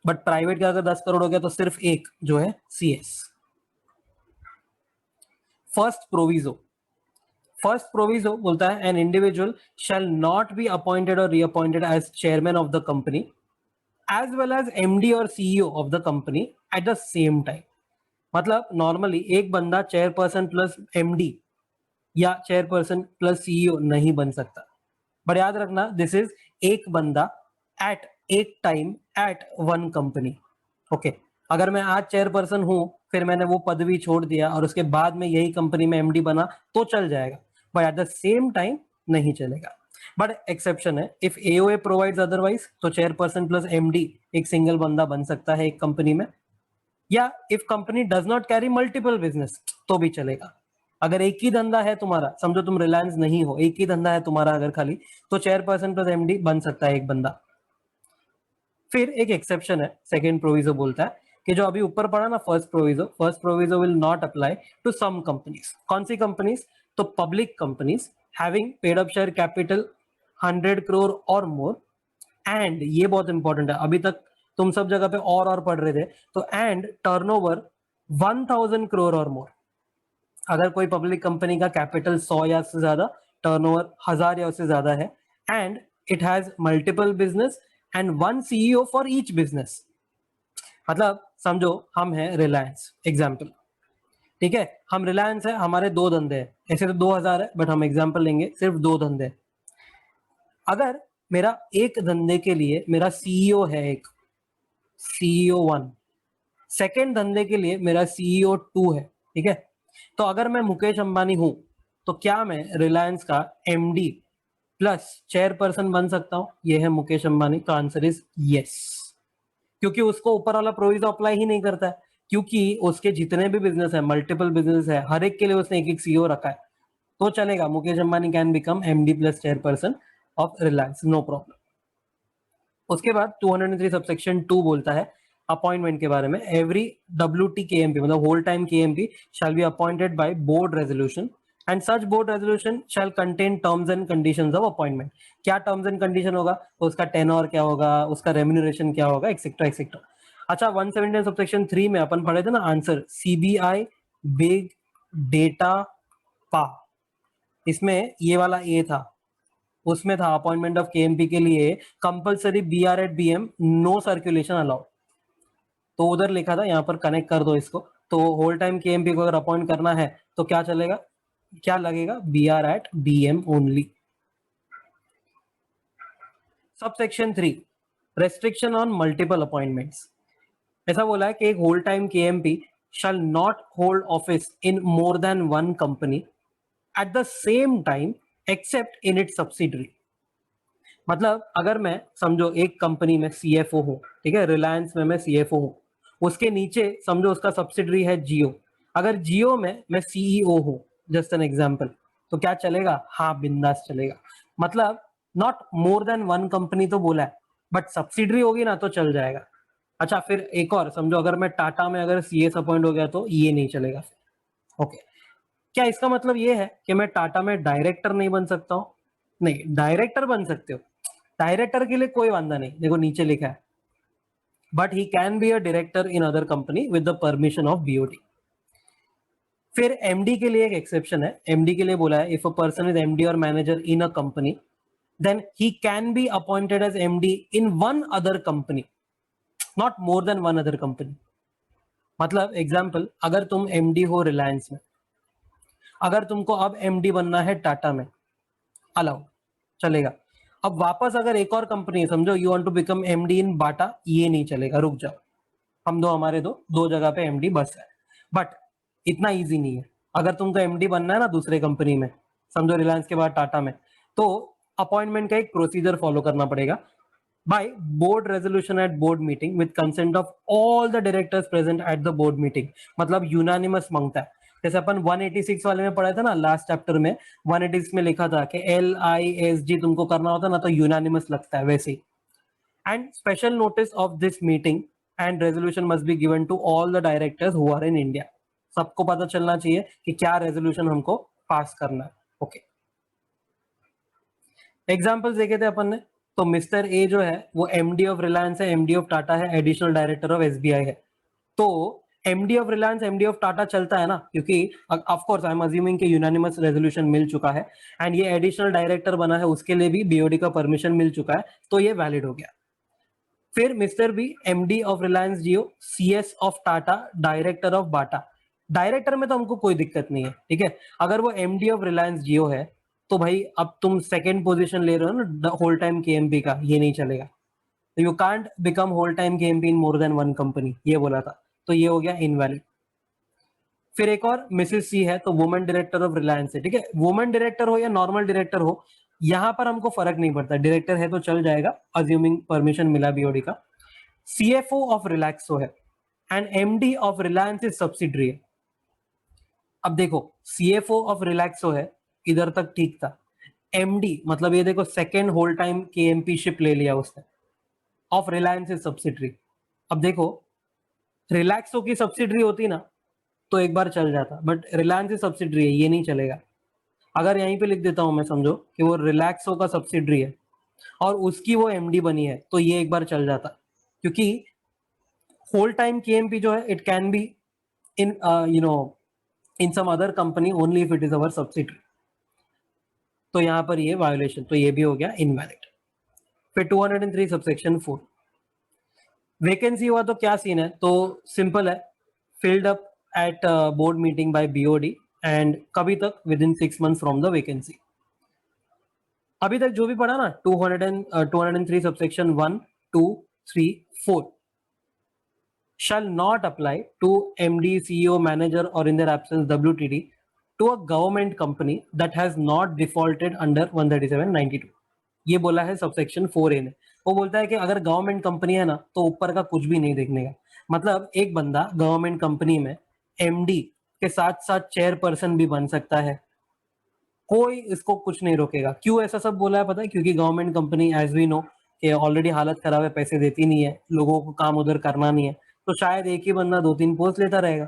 बट प्राइवेट का अगर 10 करोड़ हो गया तो सिर्फ एक जो है सीएस। फर्स्ट प्रोविजो बोलता है an individual shall not be appointed और reappointed as chairman of the company as well as MD और CEO of the company at the same time. मतलब नॉर्मली एक बंदा चेयरपर्सन प्लस एमडी या chairperson plus CEO नहीं बन सकता, but याद रखना दिस इज एक बंदा एट एक time at one company. Okay, अगर मैं आज चेयरपर्सन हूं, फिर मैंने वो पदवी छोड़ दिया और उसके बाद में यही कंपनी में एमडी बना तो चल जाएगा, but at the same time नहीं चलेगा। बट एक्सेप्शन है, इफ एओए प्रोवाइड्स अदरवाइज, तो चेयरपर्सन प्लस एमडी एक सिंगल बंदा बन सकता है एक कंपनी में, या if company does not carry multiple business तो भी चलेगा। अगर एक ही धंधा है तुम्हारा, समझो तुम रिलायंस नहीं हो, एक ही धंधा है तुम्हारा अगर खाली, तो चेयरपर्सन प्लस एमडी बन सकता है एक बंदा। फिर एक एक्सेप्शन है, सेकंड प्रोविजो बोलता है कि जो अभी ऊपर पड़ा ना first proviso will not apply to some companies. कौन सी कंपनीज? तो public companies having paid up share capital 100 crore और मोर, एंड ये बहुत इंपॉर्टेंट है, अभी तक तुम सब जगह पे और पढ़ रहे थे, तो एंड टर्नओवर 1000 करोड़ और मोर। अगर कोई पब्लिक कंपनी का कैपिटल 100 या उससे ज्यादा, टर्नओवर 1000 या उससे ज्यादा है, and it has multiple business and one CEO for each business. मतलब समझो हम हैं रिलायंस, एग्जाम्पल, ठीक है, हम रिलायंस है, हमारे 2 धंधे हैं, ऐसे तो 2000 है, बट हम एग्जाम्पल लेंगे, सिर्फ 2 धंधे। अगर मेरा एक धंधे के लिए मेरा सीईओ है एक, सीईओ 1, सेकेंड धंधे के लिए मेरा सीईओ 2 है, ठीक है, तो अगर मैं मुकेश अंबानी हूं, तो क्या मैं रिलायंस का एमडी प्लस चेयरपर्सन बन सकता हूं? ये है मुकेश अंबानी, का आंसर इज यस, क्योंकि उसको ऊपर वाला प्रोविजो अप्लाई ही नहीं करता है, क्योंकि उसके जितने भी बिजनेस है, मल्टीपल बिजनेस है, हर एक के लिए उसने एक एक सीईओ रखा है, तो चलेगा, Mukesh Ambani can become MD plus chairperson of Reliance, no problem. उसके बाद 203 सबसेक्शन 2 बोलता है अपॉइंटमेंट के बारे में, एवरी डब्ल्यूटी केएमपी मतलब whole time KMP shall be appointed by board resolution and such board resolution shall contain terms and conditions of appointment. क्या terms and condition होगा? तो उसका टेनोर क्या होगा, उसका रेम्यूनरेशन क्या होगा, एक्सेट्रा एक्सेट्रा। अच्छा, 179 सबसेक्शन 3 में अपन पढ़े थे ना आंसर, सीबीआई बिग डेटा पा, इसमें ये वाला ए था, उसमें था अपॉइंटमेंट ऑफ केएमपी के लिए compulsory BR at BM, no circulation allowed, तो उधर लिखा था, यहाँ पर कनेक्ट कर दो इसको। तो होल टाइम केएमपी को अगर अपॉइंट करना है तो क्या चलेगा, क्या लगेगा? BR at BM only. Subsection 3 restriction on multiple appointments. ऐसा बोला है कि एक whole time KMP shall not hold office in more than one company at the same time except in it subsidiary. मतलब अगर मैं समझो एक कंपनी में सीएफओ हूं, ठीक है, रिलायंस में मैं सीएफओ हूं, उसके नीचे समझो उसका सब्सिडरी है जियो, अगर जियो में मैं सीईओ हूँ, जस्ट एन एग्जांपल, तो क्या चलेगा? हाँ, बिंदास चलेगा। मतलब not more than one company तो बोला है, बट सब्सिडरी होगी ना तो चल जाएगा। अच्छा, फिर एक और समझो, अगर मैं टाटा में अगर सीएस अपॉइंट हो गया तो ये नहीं चलेगा। ओके, क्या इसका मतलब ये है कि मैं टाटा में डायरेक्टर नहीं बन सकता हूँ? नहीं, डायरेक्टर बन सकते हो, डायरेक्टर के लिए कोई वांदा नहीं, देखो नीचे लिखा है, but he can be a director in other company with the permission of BOD. फिर एमडी के लिए एक एक्सेप्शन है, एमडी के लिए बोला है if a person is MD और manager in a company then he can be appointed as MD in one other company, not more than one other company. मतलब एग्जाम्पल, अगर तुम एमडी हो रिलायंस में, अगर तुमको अब एमडी बनना है टाटा में, अलाउ, चलेगा। अब वापस अगर एक और कंपनी है, समझो you want to become MD in Bata, ये नहीं चलेगा, रुक जाओ, हम दो हमारे दो जगह पे एमडी बस है। बट इतना इजी नहीं है, अगर तुमको एमडी बनना है ना दूसरे कंपनी में, समझो रिलायंस के बाद टाटा में, तो अपॉइंटमेंट का एक प्रोसीजर फॉलो करना पड़ेगा by board resolution at board meeting with consent of all the directors present at the board meeting. मतलब यूनानिमस मांगता है, जैसे अपन 186 वाले में पढ़ा था ना लास्ट चैप्टर में, 186 में लिखा था कि LISG तुमको करना होता ना तो यूनानिमस लगता है, वैसे ही। And special notice of this meeting and resolution must be given to all the directors who are in India. सबको पता चलना चाहिए कि क्या रेजोल्यूशन हमको पास करना है। ओके, एग्जाम्पल्स देखे थे अपन ने, तो मिस्टर ए जो है वो एमडी ऑफ रिलायंस है, एमडी ऑफ टाटा है, एडिशनल डायरेक्टर ऑफ एसबीआई है। तो MD of Reliance, MD of Tata चलता है ना, क्योंकि of course I am assuming कि यूनानिमस रेजोल्यूशन मिल चुका है एंड ये एडिशनल डायरेक्टर बना है, उसके लिए भी बीओडी का परमिशन मिल चुका है, तो ये वैलिड हो गया। फिर mister B MD of Reliance Jio, CS of Tata, director of Bata. Director में तो हमको कोई दिक्कत नहीं है, ठीक है। अगर वो एमडी ऑफ रिलायंस जियो है तो भाई अब तुम सेकेंड पोजीशन ले रहे हो ना होल टाइम केएमपी का, ये नहीं चलेगा। You can't become whole time KMP in more than one company, ये बोला था, तो ये हो गया इनवैलिड। फिर एक और मिसेस सी है, तो वुमेन डायरेक्टर ऑफ रिलायंस है, ठीक है। वुमेन डायरेक्टर हो या नॉर्मल डायरेक्टर हो, यहां पर हमको फर्क नहीं पड़ता, डायरेक्टर है तो चल जाएगा, अज्यूमिंग परमिशन मिला बीओडी का। सीएफओ ऑफ रिलैक्सो है and MD of Reliance is subsidiary है। अब देखो, सीएफओ ऑफ रिलैक्सो है, इधर तक ठीक था। एमडी मतलब ये देखो second whole time KMP ship ले लिया उसने, ऑफ रिलायंस इज सब्सिडरी। अब देखो, रिलैक्सो की सब्सिडरी होती ना तो एक बार चल जाता, बट रिलायंस की सब्सिडरी है, ये नहीं चलेगा। अगर यहीं पे लिख देता हूं मैं, समझो कि वो रिलैक्सो का सब्सिडरी है और उसकी वो एमडी बनी है, तो ये एक बार चल जाता, क्योंकि होल टाइम केएमपी जो है it can be in in some other company only if it is our subsidiary. तो यहां पर ये वायोलेशन, तो ये भी हो गया इनवैलिड। फिर 203 सबसेक्शन 4, वैकेंसी हुआ तो क्या सीन है? तो सिंपल है, filled up at board meeting by BOD and कभी तक within 6 months from the vacancy. अभी तक जो भी पढ़ा ना 203 subsection 1, 2, 3, 4 shall not apply to MD, CEO, manager or in their absence WTD to a government company that has not defaulted under 137(92)। ये बोला है सबसेक्शन 4A ने। वो बोलता है कि अगर गवर्नमेंट कंपनी है ना तो ऊपर का कुछ भी नहीं देखने का। मतलब एक बंदा गवर्नमेंट कंपनी में एमडी के साथ साथ चेयरपर्सन भी बन सकता है, कोई इसको कुछ नहीं रोकेगा। क्यों ऐसा सब बोला है पता है? क्योंकि government company as we know कि ऑलरेडी हालत खराब है, पैसे देती नहीं है, लोगों को काम उधर करना नहीं है, तो शायद एक ही बंदा 2-3 पोस्ट लेता रहेगा,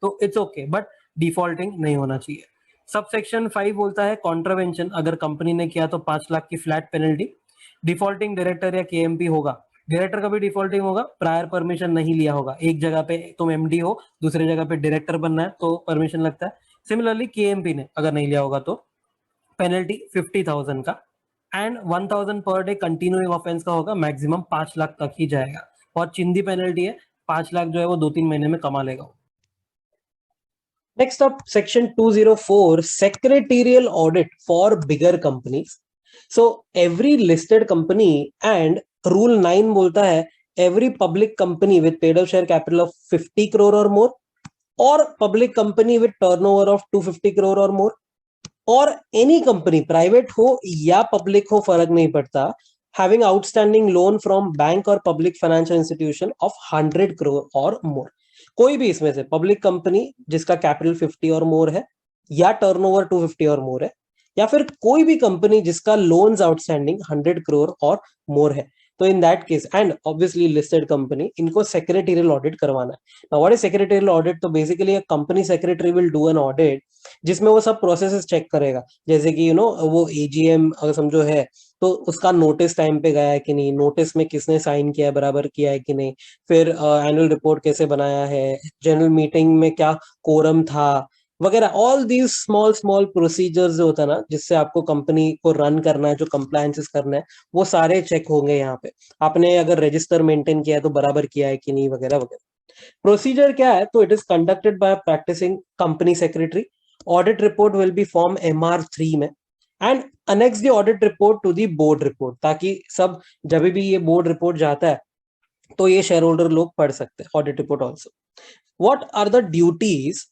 तो इट्स ओके, बट डिफॉल्टिंग नहीं होना चाहिए। सब सेक्शन 5 बोलता है कॉन्ट्रावेंशन अगर कंपनी ने किया तो 5 लाख की फ्लैट पेनल्टी। डिफॉल्टिंग डायरेक्टर या केएमपी होगा, डायरेक्टर का भी डिफॉल्टिंग होगा, प्रायर परमिशन नहीं लिया होगा। एक जगह पे तुम एमडी हो, दूसरी जगह पे डायरेक्टर बनना है तो परमिशन लगता है। सिमिलरली केएमपी ने अगर नहीं लिया होगा तो पेनल्टी 50,000 का and 1,000 per day continuing offence का होगा, मैक्सिमम 5 लाख तक ही जाएगा। और चिंदी पेनल्टी है, 5 लाख जो है वो 2-3 महीने में कमा लेगा। Next up section 204 secretarial audit for bigger companies. So every listed company and rule 9 बोलता है every public company with paid up share capital of 50 crore or more or public company with turnover of 250 crore or more और any company private हो या public हो फर्क नहीं पड़ता, having outstanding loan from bank or public financial institution of 100 crore or more. कोई भी इसमें से पब्लिक कंपनी जिसका कैपिटल 50 और मोर है, या टर्नओवर 250 और मोर है, या फिर कोई भी कंपनी जिसका लोन्स आउटस्टैंडिंग 100 करोड़ और मोर है, तो in that case and obviously listed company, इनको सेक्रेटरियल ऑडिट करवाना है. Now what is secretarial audit? तो basically company secretary will do an audit जिसमें वो सब प्रोसेसेस चेक करेगा, जैसे कि वो एजीएम अगर समझो है तो उसका नोटिस टाइम पे गया है कि नहीं, नोटिस में किसने साइन किया है, बराबर किया है कि नहीं, फिर एनुअल रिपोर्ट कैसे बनाया है, जनरल मीटिंग में क्या कोरम था वगैरह. All these small small procedures जो होता है ना, जिससे आपको कंपनी को रन करना है, जो कंप्लायंसेस करना है, वो सारे चेक होंगे यहाँ पे. आपने अगर रजिस्टर मेंटेन किया है तो बराबर किया है कि नहीं, वगैरह वगैरह. प्रोसीजर क्या है? तो it is conducted by practising company secretary. Audit report will be form MR3 में and annex the audit report to the board report, ताकि सब जब भी ये बोर्ड रिपोर्ट जाता है तो ये शेयर होल्डर लोग पढ़ सकते हैं audit report also. What are the duties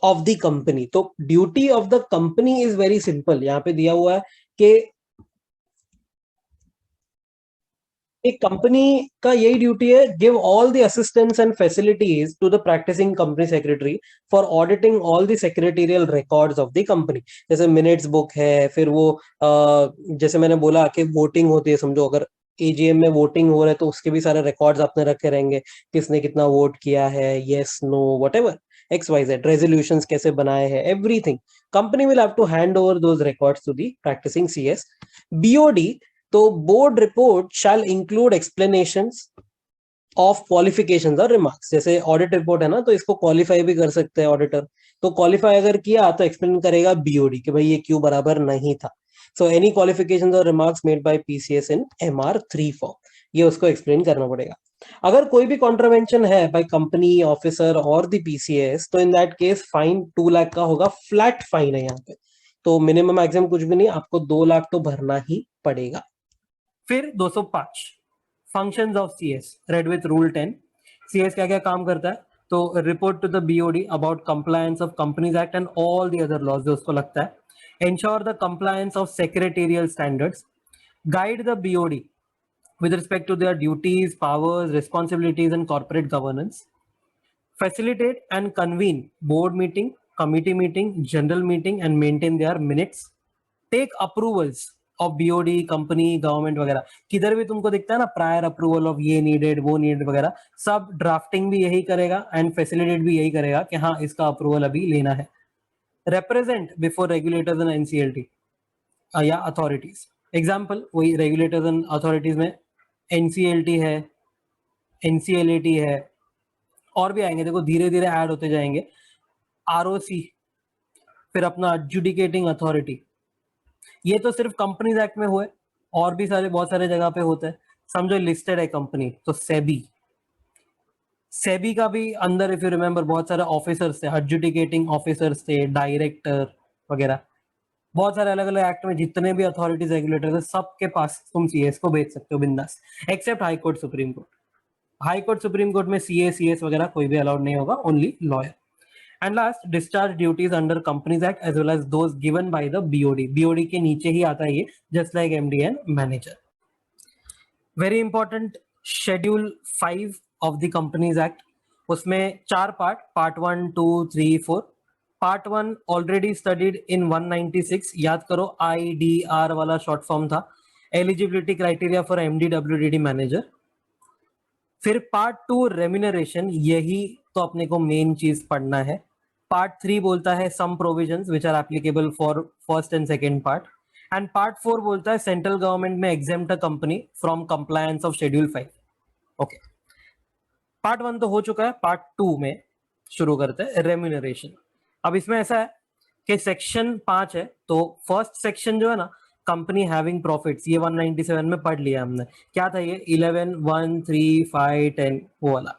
of the company? तो duty of the company is very simple. यहाँ पे दिया हुआ है कि एक कंपनी का यही ड्यूटी है, give all the assistance and facilities to the practising company secretary for auditing all the secretarial records of the company. जैसे मिनट्स बुक है, फिर वो जैसे मैंने बोला कि वोटिंग होती है, समझो अगर एजीएम में वोटिंग हो रहा है तो उसके भी सारे रिकॉर्ड्स आपने रखे रहेंगे, किसने कितना वोट किया है, yes no whatever XYZ, resolutions कैसे बनाए हैं, everything. Company will have to hand over those records to the practising CS. BOD, तो board report shall include explanations of qualifications और रिमार्क्स. जैसे ऑडिट रिपोर्ट है ना, तो इसको क्वालिफाई भी कर सकते हैं ऑडिटर. तो क्वालिफाई अगर किया तो एक्सप्लेन करेगा BOD कि भाई ये क्यों बराबर नहीं था. सो एनी क्वालिफिकेशंस और remarks made by PCS in MR3 form, ये उसको एक्सप्लेन करना पड़ेगा. अगर कोई भी कॉन्ट्रावेंशन है बाय कंपनी ऑफिसर और द PCS, तो in that case fine 2 lakh का होगा. फ्लैट फाइन है यहाँ पे, तो मिनिमम मैक्सिमम कुछ भी नहीं, आपको 2 लाख तो भरना ही पड़ेगा. फिर 205 functions of CS, read with rule 10. CS क्या क्या काम करता है? तो report to the BOD about compliance of companies act and all the other laws जो उसको लगता है. Ensure the compliance of secretarial standards. Guide the BOD with respect to their duties, powers, responsibilities, and corporate governance. Facilitate and convene board meeting, committee meeting, general meeting, and maintain their minutes. Take approvals of BOD, company, government वगैरह. किधर भी तुमको दिखता है ना prior approval of ये needed, वो needed वगैरह, सब ड्राफ्टिंग भी यही करेगा एंड फैसिलिटेट भी यही करेगा कि हाँ इसका अप्रूवल अभी लेना है. Represent before regulators and NCLT या अथॉरिटीज. एग्जाम्पल वही रेगुलेटर्स एंड अथॉरिटीज में NCLT है, NCLAT है, और भी आएंगे, देखो धीरे धीरे ऐड होते जाएंगे. ROC, फिर अपना एडजुडिकेटिंग अथॉरिटी. ये तो सिर्फ कंपनीज एक्ट में हुए, और भी सारे बहुत सारे जगह पे होते हैं. समझो लिस्टेड है कंपनी तो सेबी. सेबी का भी अंदर इफ यू रिमेंबर बहुत सारे ऑफिसर्स थे, एडजुडिकेटिंग ऑफिसर्स थे, डायरेक्टर वगैरह. बहुत सारे अलग अलग एक्ट में जितने भी अथॉरिटीज रेगुलेटर थे सबके पास तुम CS को भेज सकते हो बिंदास, except high court supreme court. High court supreme court में CA CS वगैरह कोई भी अलाउड नहीं होगा, only lawyer. And last, discharge duties under companies act as well as those given by the BOD. BOD के नीचे ही आता है ये, just like MD and manager. Very important, schedule 5 of the companies act. उसमें 4 part, part 1, 2, 3, 4. Part 1 already studied in 196. याद करो IDR वाला शॉर्ट फॉर्म था, eligibility criteria for MD WDD manager. फिर पार्ट 2 रेम्यूनरेशन, यही तो अपने को मेन चीज पढ़ना है. पार्ट 3 बोलता है some provisions which are applicable for first and second part. And part 4 बोलता है central government may exempt a company from compliance of schedule 5. Okay, part 1 तो हो चुका है. पार्ट 2 में शुरू करते हैं रेम्यूनरेशन. अब इसमें ऐसा है कि सेक्शन 5 है, तो फर्स्ट सेक्शन जो है ना, कंपनी हैविंग प्रॉफिट्स, ये 197 में पढ़ लिया हमने. क्या था ये? 11, 1, 3, 5, 10 वो वाला.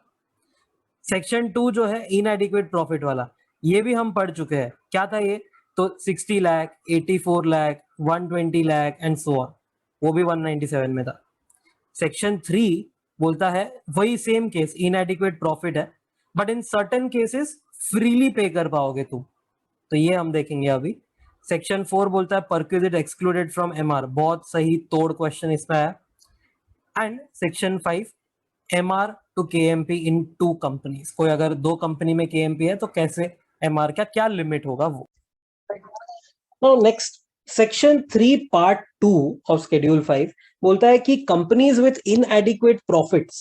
सेक्शन 2 जो है इनएडिक्वेट प्रॉफिट वाला, ये भी हम पढ़ चुके हैं. क्या था ये? तो 60 lakh, 84 lakh, 120 lakh and so on, वो भी 197 में था. सेक्शन 3 बोलता है वही सेम केस, इनएडिक्वेट प्रॉफिट है, but in certain cases freely पे कर पाओगे तुम, तो ये हम देखेंगे अभी. सेक्शन 4 बोलता है परक्विजिट एक्सक्लूडेड फ्रॉम एमआर, बहुत सही तोड़ क्वेश्चन इसमें आया। And section 5 MR to KMP in 2 companies, कोई अगर 2 कंपनी में केएमपी है तो कैसे एमआर का क्या लिमिट होगा वो। Now next, section 3 part 2 of schedule 5 बोलता है कि companies with inadequate profits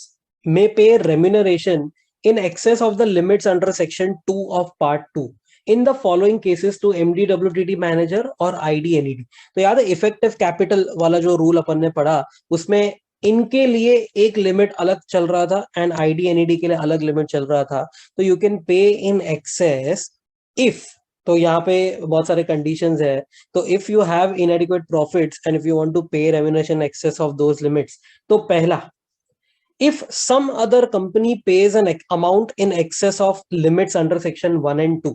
may pay remuneration in excess of the limits under section 2 of part 2 in the following cases to MD WTT manager और ID NED। तो याद है effective capital वाला जो rule अपन ने पढ़ा, उसमें इनके लिए एक लिमिट अलग चल रहा था एंड ID NED के लिए अलग लिमिट चल रहा था। तो यू कैन पे इन एक्सेस इफ, तो यहाँ पे बहुत सारे कंडीशंस है। तो if you have inadequate profits and if you want to pay remuneration excess of those limits, तो पहला, if some other company pays an amount in excess of limits under section 1 and 2,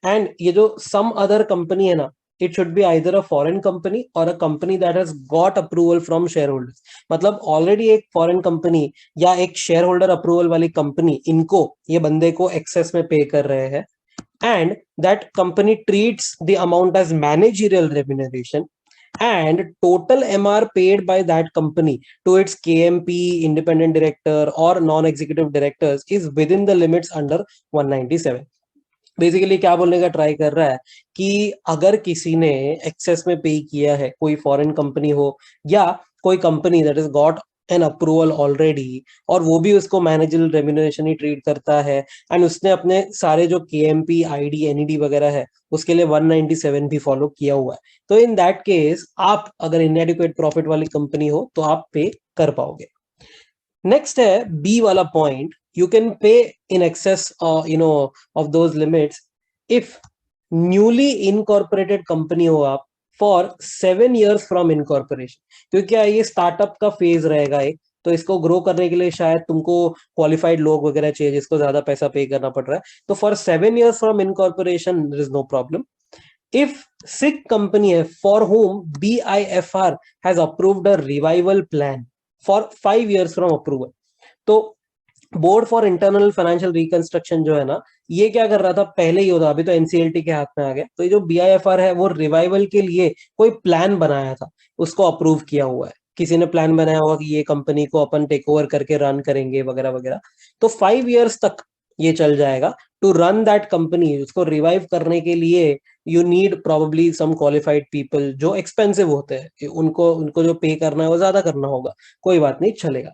and ये जो some other company है ना, it should be either a foreign company or a company that has got approval from shareholders। मतलब already एक foreign company या एक shareholder approval वाली company इनको, ये बंदे को excess में पे कर रहे हैं, and that company treats the amount as managerial remuneration, and total MR paid by that company to its KMP, independent director or non-executive directors is within the limits under 197। Basically क्या बोलने का try कर रहा है कि अगर किसी ने एक्सेस में पे किया है, कोई फॉरेन कंपनी हो या कोई company that is got an approval already, और वो भी उसको मैनेजरल रेम्यूनरेशन ही ट्रीट करता है, एंड उसने अपने सारे जो केएमपी आईडी एनईडी वगैरह है उसके लिए 197 भी फॉलो किया हुआ है, तो इन दैट केस आप अगर इनएडिक्वेट प्रॉफिट वाली कंपनी हो तो आप पे कर पाओगे। नेक्स्ट है बी वाला point, you can pay in excess of those limits if newly incorporated company हो आप for 7 years from incorporation। क्योंकि ये स्टार्टअप का फेज रहेगा एक, तो इसको ग्रो करने के लिए शायद तुमको क्वालिफाइड लोग वगैरह चाहिए जिसको ज्यादा पैसा पे करना पड़ रहा है, तो for 7 years from incorporation there is no problem। if sick company है for whom BIFR has approved a revival plan for 5 years from approval, तो board for internal financial reconstruction जो है ना, ये क्या कर रहा था पहले ही होता, अभी तो एनसीएलटी के हाथ में आ गया, तो ये जो बीआईएफआर है वो रिवाइवल के लिए कोई प्लान बनाया था, उसको अप्रूव किया हुआ है, किसी ने प्लान बनाया होगा कि ये कंपनी को अपन टेक ओवर करके रन करेंगे वगैरह वगैरह, तो 5 years तक ये चल जाएगा टू रन दैट कंपनी। उसको रिवाइव करने के लिए you need probably some qualified people जो एक्सपेंसिव होते हैं, उनको जो पे करना है वो ज्यादा करना होगा, कोई बात नहीं, चलेगा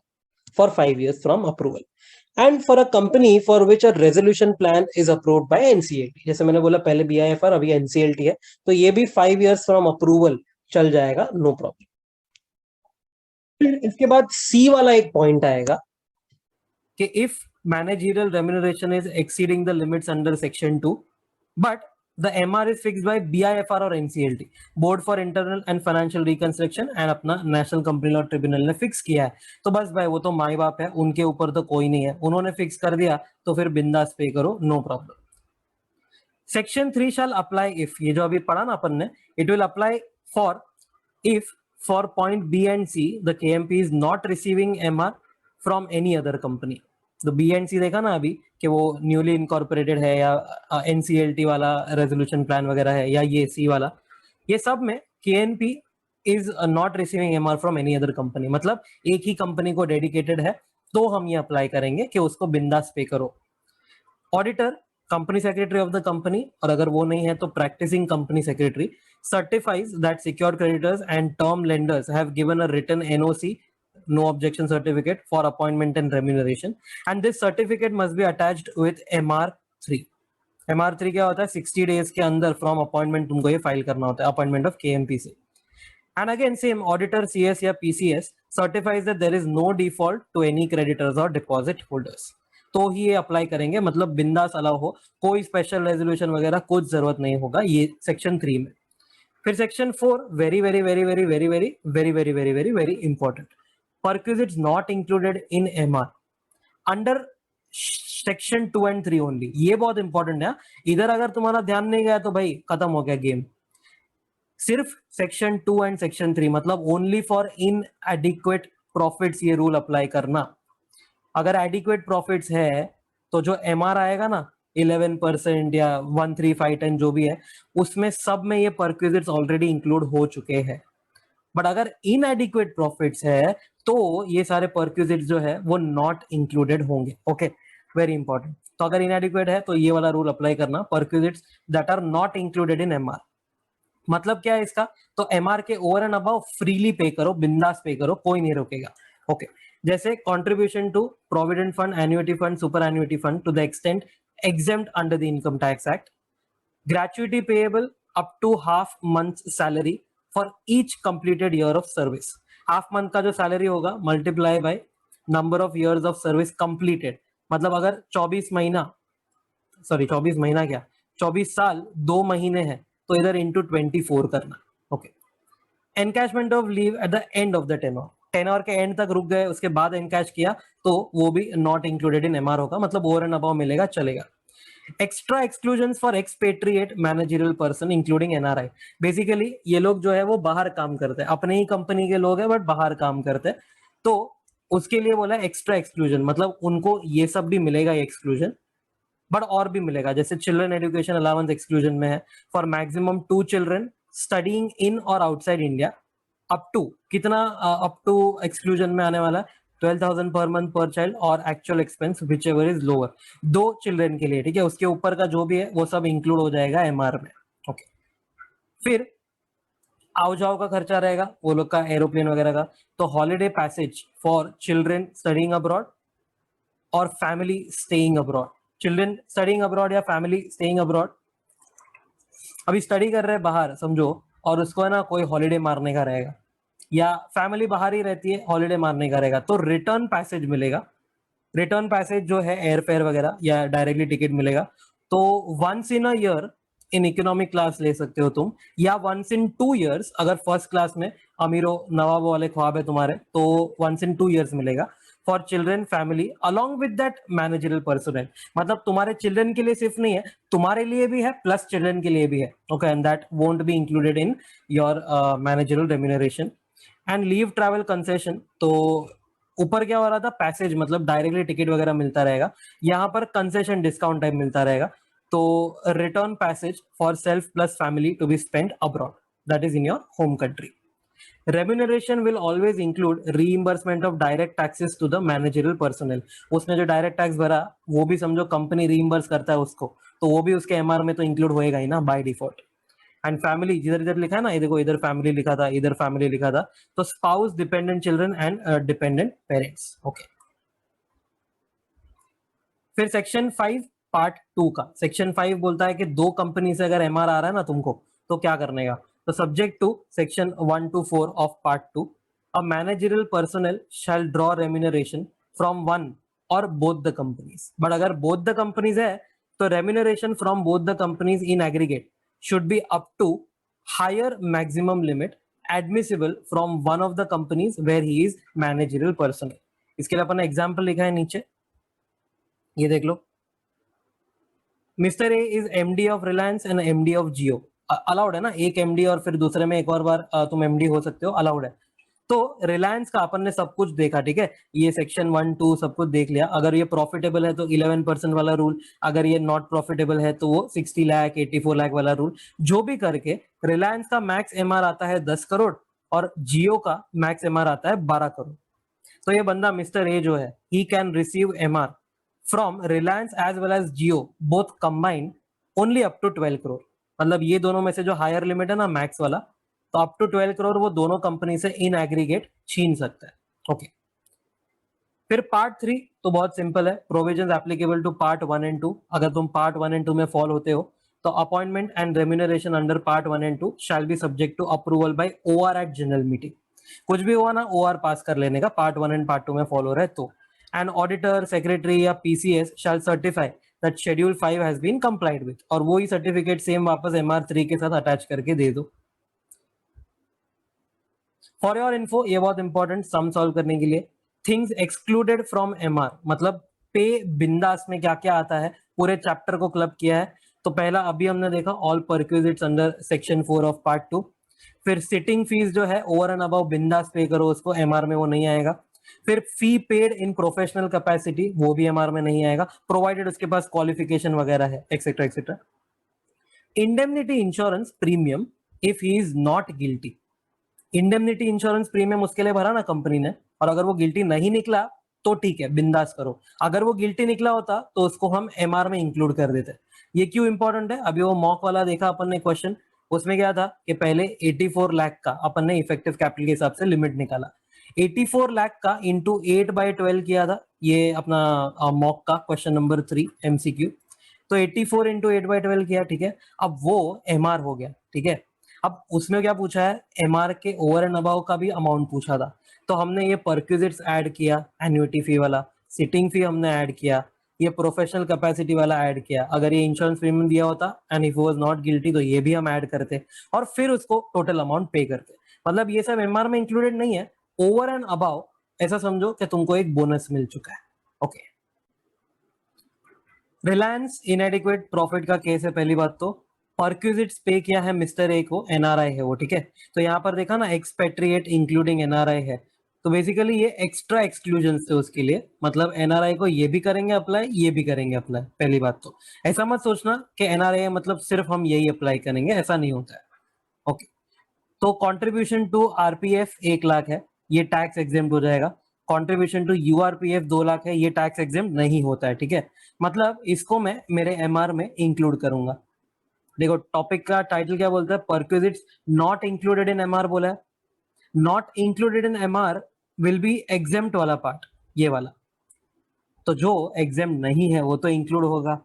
for 5 years from approval। and for a company for which a resolution plan is approved by NCLT, जैसे मैंने बोला पहले BIFR अभी NCLT है, तो ये भी 5 years from approval चल जाएगा, नो प्रॉब्लम। इसके बाद सी वाला एक पॉइंट आएगा कि if managerial remuneration is exceeding the limits under section 2 but the MR is fixed by BIFR or NCLT, board for internal and financial reconstruction, and अपना national company law tribunal ने fix किया है, तो बस भाई वो तो माई बाप है, उनके ऊपर तो कोई नहीं है, उन्होंने फिक्स कर दिया तो फिर बिंदास पे करो, no problem. Section 3 shall apply if, ये जो अभी पढ़ा ना अपन ने, it will apply for if for point B and C the KMP is not receiving MR from any other company. तो बी एंड सी देखा ना अभी कि वो न्यूली इनकॉर्पोरेटेड है या एनसीएलटी वाला रेजोल्यूशन प्लान वगैरह है, या ये सी वाला, ये सब में KNP is not receiving MR from any other company, मतलब एक ही कंपनी को डेडिकेटेड है, तो हम ये अप्लाई करेंगे कि उसको बिंदास पे करो। Auditor, company secretary of the company, और अगर वो नहीं है तो practising company secretary, certifies that secured creditors and term lenders have given a written NOC, no objection certificate, for appointment and remuneration, and this certificate must be attached with MR3। MR3 क्या होता है, 60 days के अंदर from appointment तुमको ये file करना होता है अपॉइंटमेंट ऑफ केएमपी से। And again same, auditor CS या PCS certifies that there is no default to any creditors or deposit holders, तो ही ये अप्लाई करेंगे, मतलब बिंदास अलाउ हो, कोई स्पेशल रेजोल्यूशन वगैरह कुछ जरूरत नहीं होगा ये सेक्शन 3 में। फिर section 4 very very very very very very very very very very very important, perquisites not included in MR under section 2 and 3 only, ये बहुत इंपॉर्टेंट है, इधर अगर तुम्हारा ध्यान नहीं गया तो भाई खत्म हो गया गेम। सिर्फ सेक्शन 2 एंड सेक्शन 3, मतलब only for in adequate profits ये रूल अप्लाई करना। अगर एडिक्वेट प्रॉफिट्स है तो जो एमआर आएगा ना 11% या 13510 जो भी है, उसमें सब में ये परक्विजिट्स ऑलरेडी इंक्लूड हो चुके हैं। बट अगर इनएडिक्वेट प्रॉफिट्स है तो ये सारे परक्विजिट्स जो है वो नॉट इंक्लूडेड होंगे। Okay, very important. तो अगर इनएडिक्वेट है तो ये वाला रूल अप्लाई करना, perquisites that are not included in MR. मतलब क्या है इसका? तो एमआर के ओवर एंड अबव फ्रीली पे करो, बिंदास पे करो, कोई नहीं रोकेगा। ओके, जैसे contribution to provident fund, annuity fund, super annuity fund to the extent exempt under the income tax act, gratuity payable up to half month's salary for each completed year of service। Half month का जो salary होगा multiply by number of years of service completed, मतलब अगर 24 महीना, sorry 24 महीना क्या, 24 साल 2 महीने हैं तो इधर इंटू 24 करना। Okay, encashment of leave at the end of the tenure, tenure के एंड तक रुक गए उसके बाद एनकैश किया तो वो भी नॉट इंक्लूडेड इन एमआर होगा, मतलब ओवर एंड अबव मिलेगा, चलेगा। Extra exclusion for expatriate managerial person including NRI. Basically ये लोग जो है वो बाहर काम करते हैं, अपने ही कंपनी के लोग हैं बट बाहर काम करते हैं, तो उसके लिए बोला एक्स्ट्रा एक्सक्लूजन, मतलब उनको ये सब भी मिलेगा ये एक्सक्लूजन, बट और भी मिलेगा। जैसे चिल्ड्रन एजुकेशन अलाउंस एक्सक्लूजन में है for maximum 2 children studying in और आउटसाइड इंडिया, अप टू कितना, अप टू एक्सक्लूजन में आने वाला 12,000 पर मंथ पर चाइल्ड और actual expense which ever is lower, 2 children के लिए, ठीक है। उसके ऊपर का जो भी है वो सब इंक्लूड हो जाएगा एमआर में। ओके, फिर आओ जाओ का खर्चा रहेगा वो लोग का, एरोप्लेन वगैरह का, तो holiday passage for children studying abroad और family staying abroad. Children studying abroad या फैमिली स्टेइंग अब्रॉड, अभी स्टडी कर रहे हैं बाहर समझो, और उसको है ना कोई हॉलीडे मारने का रहेगा, या फैमिली बाहर ही रहती है हॉलीडे मारने का रहेगा, तो रिटर्न पैसेज मिलेगा। रिटर्न पैसेज जो है एयर फेयर वगैरह या डायरेक्टली टिकट मिलेगा, तो once in a year in economic class ले सकते हो तुम, या वंस इन 2 इयर्स, अगर फर्स्ट क्लास में अमीरो नवाबों वाले ख्वाब है तुम्हारे तो वंस इन 2 इयर्स मिलेगा for children family along with that managerial personnel. मतलब तुम्हारे चिल्ड्रन के लिए सिर्फ नहीं है, तुम्हारे लिए भी है प्लस चिल्ड्रन के लिए भी है। Okay, and that won't be included in your managerial remuneration. And leave travel concession, तो ऊपर क्या हो रहा था, पैसेज मतलब डायरेक्टली टिकट वगैरह मिलता रहेगा, यहाँ पर कंसेशन डिस्काउंट टाइप मिलता रहेगा। तो return passage for self plus family to be spend abroad, that is in your home country. Remuneration will always include reimbursement of direct taxes to the managerial personnel. उसने जो direct tax भरा वो भी समझो company reimburse करता है उसको, तो वो भी उसके एमआर में तो इंक्लूड होएगा ही ना बाय डिफॉल्ट। एंड फैमिली जिधर इधर लिखा है ना, ये देखो इधर फैमिली लिखा था, इधर फैमिली लिखा था, तो spouse, dependent children and dependent parents. Okay, फिर सेक्शन 5 पार्ट 2 का, सेक्शन 5 बोलता है कि 2 कंपनी से अगर एमआर आ रहा है ना तुमको तो क्या करने का। तो subject to section 1 to 4 of part 2, a managerial personnel shall draw remuneration from one और बोथ द कंपनीज। बट अगर बोथ द कंपनीज है तो remuneration from both the companies in aggregate should be up to higher maximum limit admissible from one of the companies where he is managerial personnel। इसके लिए अपन ने example लिखा है नीचे, ये देख लो। Mister A is MD of Reliance and MD of Jio, allowed है ना, एक एमडी और फिर दूसरे में एक और बार तुम एमडी हो सकते हो, अलाउड है। तो रिलायंस का अपन ने सब कुछ देखा, ठीक है, ये सेक्शन 1 2 सब कुछ देख लिया। अगर ये प्रॉफिटेबल है तो 11% वाला रूल, अगर ये नॉट प्रॉफिटेबल है तो वो 60 लाख 84 लाख वाला रूल, जो भी करके रिलायंस का मैक्स एमआर आता है 10 करोड़ और जियो का मैक्स एमआर आता है 12 करोड़। तो ये बंदा मिस्टर ए जो है, he can receive MR from Reliance as well as Jio both combined only up to 12 crore. मतलब ये दोनों में से जो हायर लिमिट है ना मैक्स वाला, तो अप टू 12 करोड़ वो दोनों कंपनी से इन एग्रीगेट छीन सकता है। ओके, फिर पार्ट 3 तो बहुत सिंपल है, provisions applicable to part 1 and 2। अगर तुम पार्ट 1 एंड 2 में फॉल होते हो तो appointment and remuneration under part 1 and 2 shall be subject to approval by or at general meeting. कुछ भी हुआ ना ओआर पास कर लेने का, पार्ट 1 एंड पार्ट 2 में फॉलो रहे तो। एंड ऑडिटर, सेक्रेटरी या PCS shall certify that schedule 5 has been complied with, और वो ही सर्टिफिकेट सेम वापस एमआर 3 के साथ अटैच करके दे दो। फॉर योर इन्फो, ये बहुत इंपॉर्टेंट, सम सॉल्व करने के लिए, थिंग्स एक्सक्लूडेड फ्रॉम एमआर, मतलब पे बिंदास में क्या क्या आता है, पूरे चैप्टर को क्लब किया है। तो पहला अभी हमने देखा all perquisites under section 4 of part 2। फिर सिटिंग फीस जो है ओवर एंड अबव बिंदास पे करो उसको, एमआर में वो नहीं आएगा। फिर fee paid in professional capacity, वो भी एमआर में नहीं आएगा, प्रोवाइडेड उसके पास क्वालिफिकेशन वगैरह है, etcetera etcetera. Indemnity insurance premium if he is not guilty, indemnity insurance premium उसके लिए भरा ना कंपनी ने, और अगर वो गिल्टी नहीं निकला तो ठीक है, बिंदास करो। अगर वो गिल्टी निकला होता तो उसको हम एमआर में इंक्लूड कर देते। ये क्यों इंपॉर्टेंट है? अभी वो मॉक वाला देखा अपन ने क्वेश्चन, उसमें क्या था कि पहले 84 लाख का अपन ने इफेक्टिव कैपिटल के हिसाब से लिमिट निकाला, 84 लाख का इंटू 8/12 किया था, ये अपना मॉक का क्वेश्चन नंबर 3 एमसीक्यू। तो 84 इंटू 8/12 किया, ठीक है। अब वो एमआर हो गया, ठीक है। अब उसमें क्या पूछा है, एमआर के ओवर एंड अबाउ का भी अमाउंट पूछा था, तो हमने ये परक्विजिट्स ऐड किया, एन्युटी फी वाला, सिटिंग फी हमने ऐड किया, ये प्रोफेशनल कैपेसिटी वाला ऐड किया। अगर ये इंश्योरेंस प्रीमियम दिया होता and if was not guilty तो ये भी हम ऐड करते और फिर उसको टोटल अमाउंट पे करते। मतलब ये सब एमआर में इंक्लूडेड नहीं है, ओवर एंड अबाउ ऐसा समझो कि तुमको एक बोनस मिल चुका है। ओके, रिलायंस इनएडिक्वेट प्रॉफिट का केस है। पहली बात तो परक्विजिट्स पे किया है मिस्टर ए को, एनआरआई है वो, ठीक है। तो यहाँ पर देखा ना, एक्सपेट्रिएट इंक्लूडिंग एनआरआई है, तो बेसिकली ये एक्स्ट्रा एक्सक्लूजन थे उसके लिए, मतलब एनआरआई को ये भी करेंगे अप्लाई, ये भी करेंगे अप्लाई। पहली बात तो ऐसा मत सोचना कि एनआरआई मतलब सिर्फ हम यही अप्लाई करेंगे, ऐसा नहीं होता है। ओके, तो कंट्रीब्यूशन टू आरपीएफ 1 लाख है, ये टैक्स एग्जेम्प्ट हो जाएगा। कंट्रीब्यूशन टू यूआरपीएफ 2 लाख है, ये टैक्स एग्जेम्प्ट नहीं होता है, ठीक है। मतलब इसको मैं मेरे एमआर में इंक्लूड करूंगा। देखो टॉपिक का टाइटल क्या बोलता है, perquisites not included in MR बोला है। Not included in MR will be exempt वाला पार्ट, ये वाला। तो जो एग्जेम्प्ट नहीं है वो तो इंक्लूड होगा।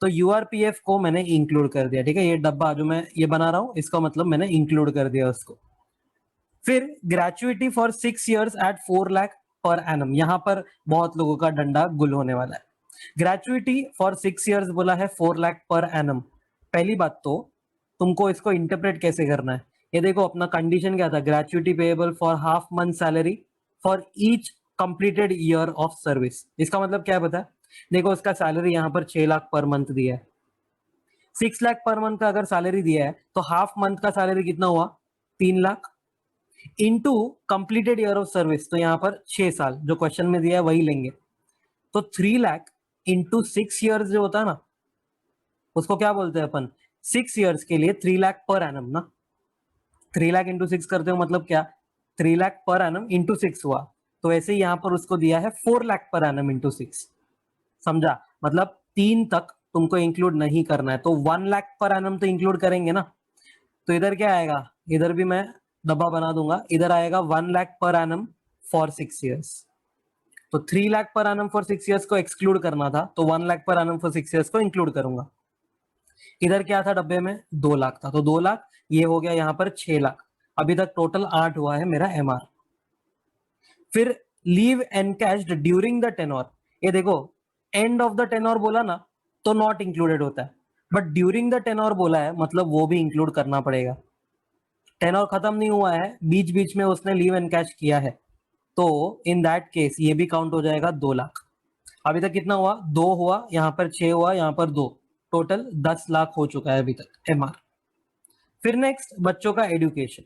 तो यूआरपीएफ को मैंने इंक्लूड कर दिया, ठीक है। ये डब्बा जो मैं ये बना रहा हूं, इसका मतलब मैंने इंक्लूड कर दिया उसको। फिर gratuity for 6 years at 4 lakh per annum, यहां पर बहुत लोगों का डंडा गुल होने वाला है। ग्रेचुइटी फॉर 6 इयर्स बोला है 4 लाख पर एनम। पहली बात तो तुमको इसको इंटरप्रेट कैसे करना है, ये देखो अपना कंडीशन क्या था, gratuity payable for half month salary for each completed year of service. इसका मतलब क्या है पता है? देखो उसका सैलरी यहाँ पर 6 लाख पर मंथ दिया है, 6 लाख पर मंथ का अगर सैलरी दिया है तो हाफ मंथ का सैलरी कितना हुआ, 3 lakh into completed year of service, तो यहाँ पर 6 साल जो क्वेश्चन में दिया है वही लेंगे। तो 3 लाख इंटू 6 ईयर्स जो होता है ना, उसको क्या बोलते हैं अपन, 6 ईयर्स के लिए 3 लाख पर एनम ना। 3 लाख इंटू 6 करते हो मतलब क्या, 3 लाख पर एनम इंटू 6 हुआ। तो ऐसे ही यहाँ पर उसको दिया है 4 लाख पर एनम इंटू 6, समझा? मतलब 3 तक तुमको इंक्लूड नहीं करना है, तो 1 लाख पर एनम तो इंक्लूड करेंगे ना। तो इधर क्या आएगा, इधर भी मैं डब्बा बना दूंगा, इधर आएगा 1 lakh per annum for 6 years. तो 3 lakh per annum for 6 years को एक्सक्लूड करना था, तो 1 lakh per annum for 6 years को इंक्लूड करूंगा। इधर क्या था डब्बे में, 2 लाख था, तो 2 लाख ये हो गया यहाँ पर 6 लाख। अभी तक टोटल 8 हुआ है मेरा एमआर। फिर लीव एनकैश्ड ड्यूरिंग द टेनोर, ये देखो एंड ऑफ द टेनोर बोला ना तो नॉट इंक्लूडेड होता है, बट ड्यूरिंग द टेनोर बोला है मतलब वो भी इंक्लूड करना पड़ेगा। टेनोर खत्म नहीं हुआ है, बीच बीच में उसने लीव एनकैश किया है, तो इन दैट केस ये भी काउंट हो जाएगा 2 लाख। अभी तक कितना हुआ, 2 हुआ, यहाँ पर 6 हुआ, यहाँ पर 2, टोटल 10 लाख हो चुका है अभी तक एमआर। फिर नेक्स्ट बच्चों का एजुकेशन,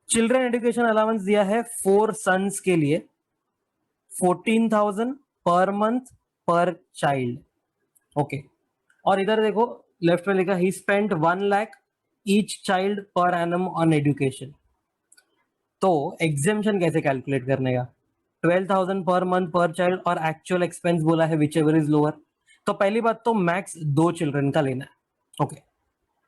चिल्ड्रन एजुकेशन अलाउंस दिया है 4 सन्स के लिए 14,000 पर मंथ पर चाइल्ड। ओके, और इधर देखो लेफ्ट में लिखा ही spent 1 lakh each child per annum on education. तो एग्जेम्पशन कैसे कैलकुलेट करने का, 12,000 पर मंथ पर चाइल्ड और एक्चुअल एक्सपेंस बोला है विच एवर इज लोअर। तो पहली बात तो मैक्स 2 चिल्ड्रन का लेना है। ओके,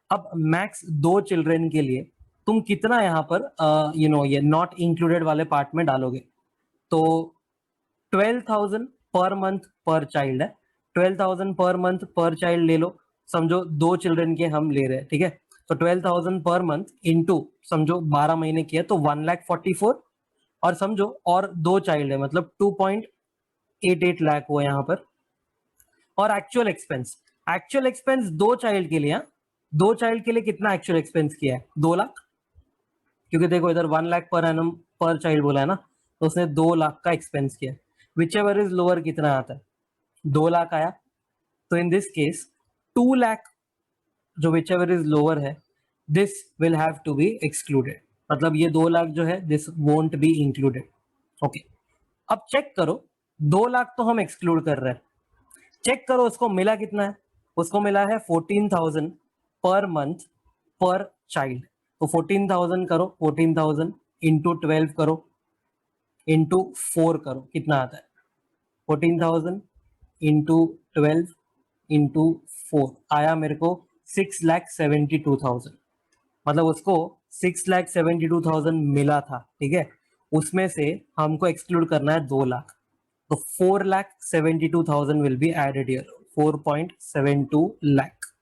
अब मैक्स 2 चिल्ड्रन के लिए तुम कितना यहाँ पर ये नॉट इंक्लूडेड वाले पार्ट में डालोगे, तो 12,000 पर मंथ पर चाइल्ड है, 12,000 पर मंथ पर चाइल्ड ले लो, समझो 2 चिल्ड्रन के हम ले रहे हैं, ठीक है। तो 12,000 पर मंथ इंटू समझो 12 महीने किया तो 1,44,000, और समझो और 2 चाइल्ड है मतलब 2.88 लाख हुआ यहाँ पर। और एक्चुअल एक्सपेंस 2 चाइल्ड के लिए, 2 चाइल्ड के लिए कितना एक्चुअल एक्सपेंस किया है, 2 लाख, क्योंकि देखो इधर 1 लाख पर एनम पर चाइल्ड बोला है ना, तो उसने 2 लाख का एक्सपेंस किया। विच एवर इज लोअर कितना आता है, 2 लाख आया। तो इन दिस केस 2 लाख जो विच एवर इज लोअर है, this will have to be excluded, मतलब ये 2 लाख जो है this won't be included. Okay, अब चेक करो 2 लाख तो हम एक्सक्लूड कर रहे हैं, चेक करो उसको मिला कितना है, उसको मिला है 14,000 पर मंथ पर चाइल्ड। तो 14,000 करो, 14,000 इंटू 12 करो, इंटू 4 करो, कितना आता है 14,000 इंटू 12 इंटू 4 आया मेरे को 6,72,000। मतलब उसको 6,72,000 मिला था, ठीक है, उसमें से हमको एक्सक्लूड करना है 2 लाख, तो 4,72,000 will be added here, 4.72 lakh.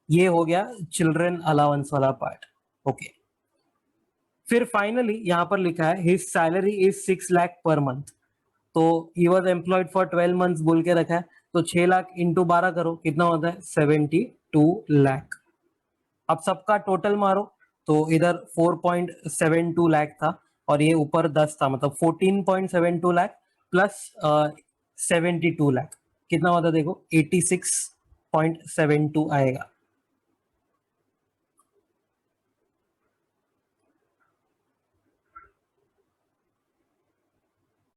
ये हो गया चिल्ड्रन अलाउंस वाला पार्ट। ओके, फिर फाइनली यहां पर लिखा है his salary is 6 lakh per month, तो he was employed for 12 months बोल के रखा है, तो 6 लाख इंटू 12 करो, कितना होता है 72 लाख। अब सबका टोटल मारो, तो इधर 4.72 लाख था और ये ऊपर 10 था, मतलब 14.72 लाख प्लस 72 लाख, कितना होता है देखो 86.72 आएगा।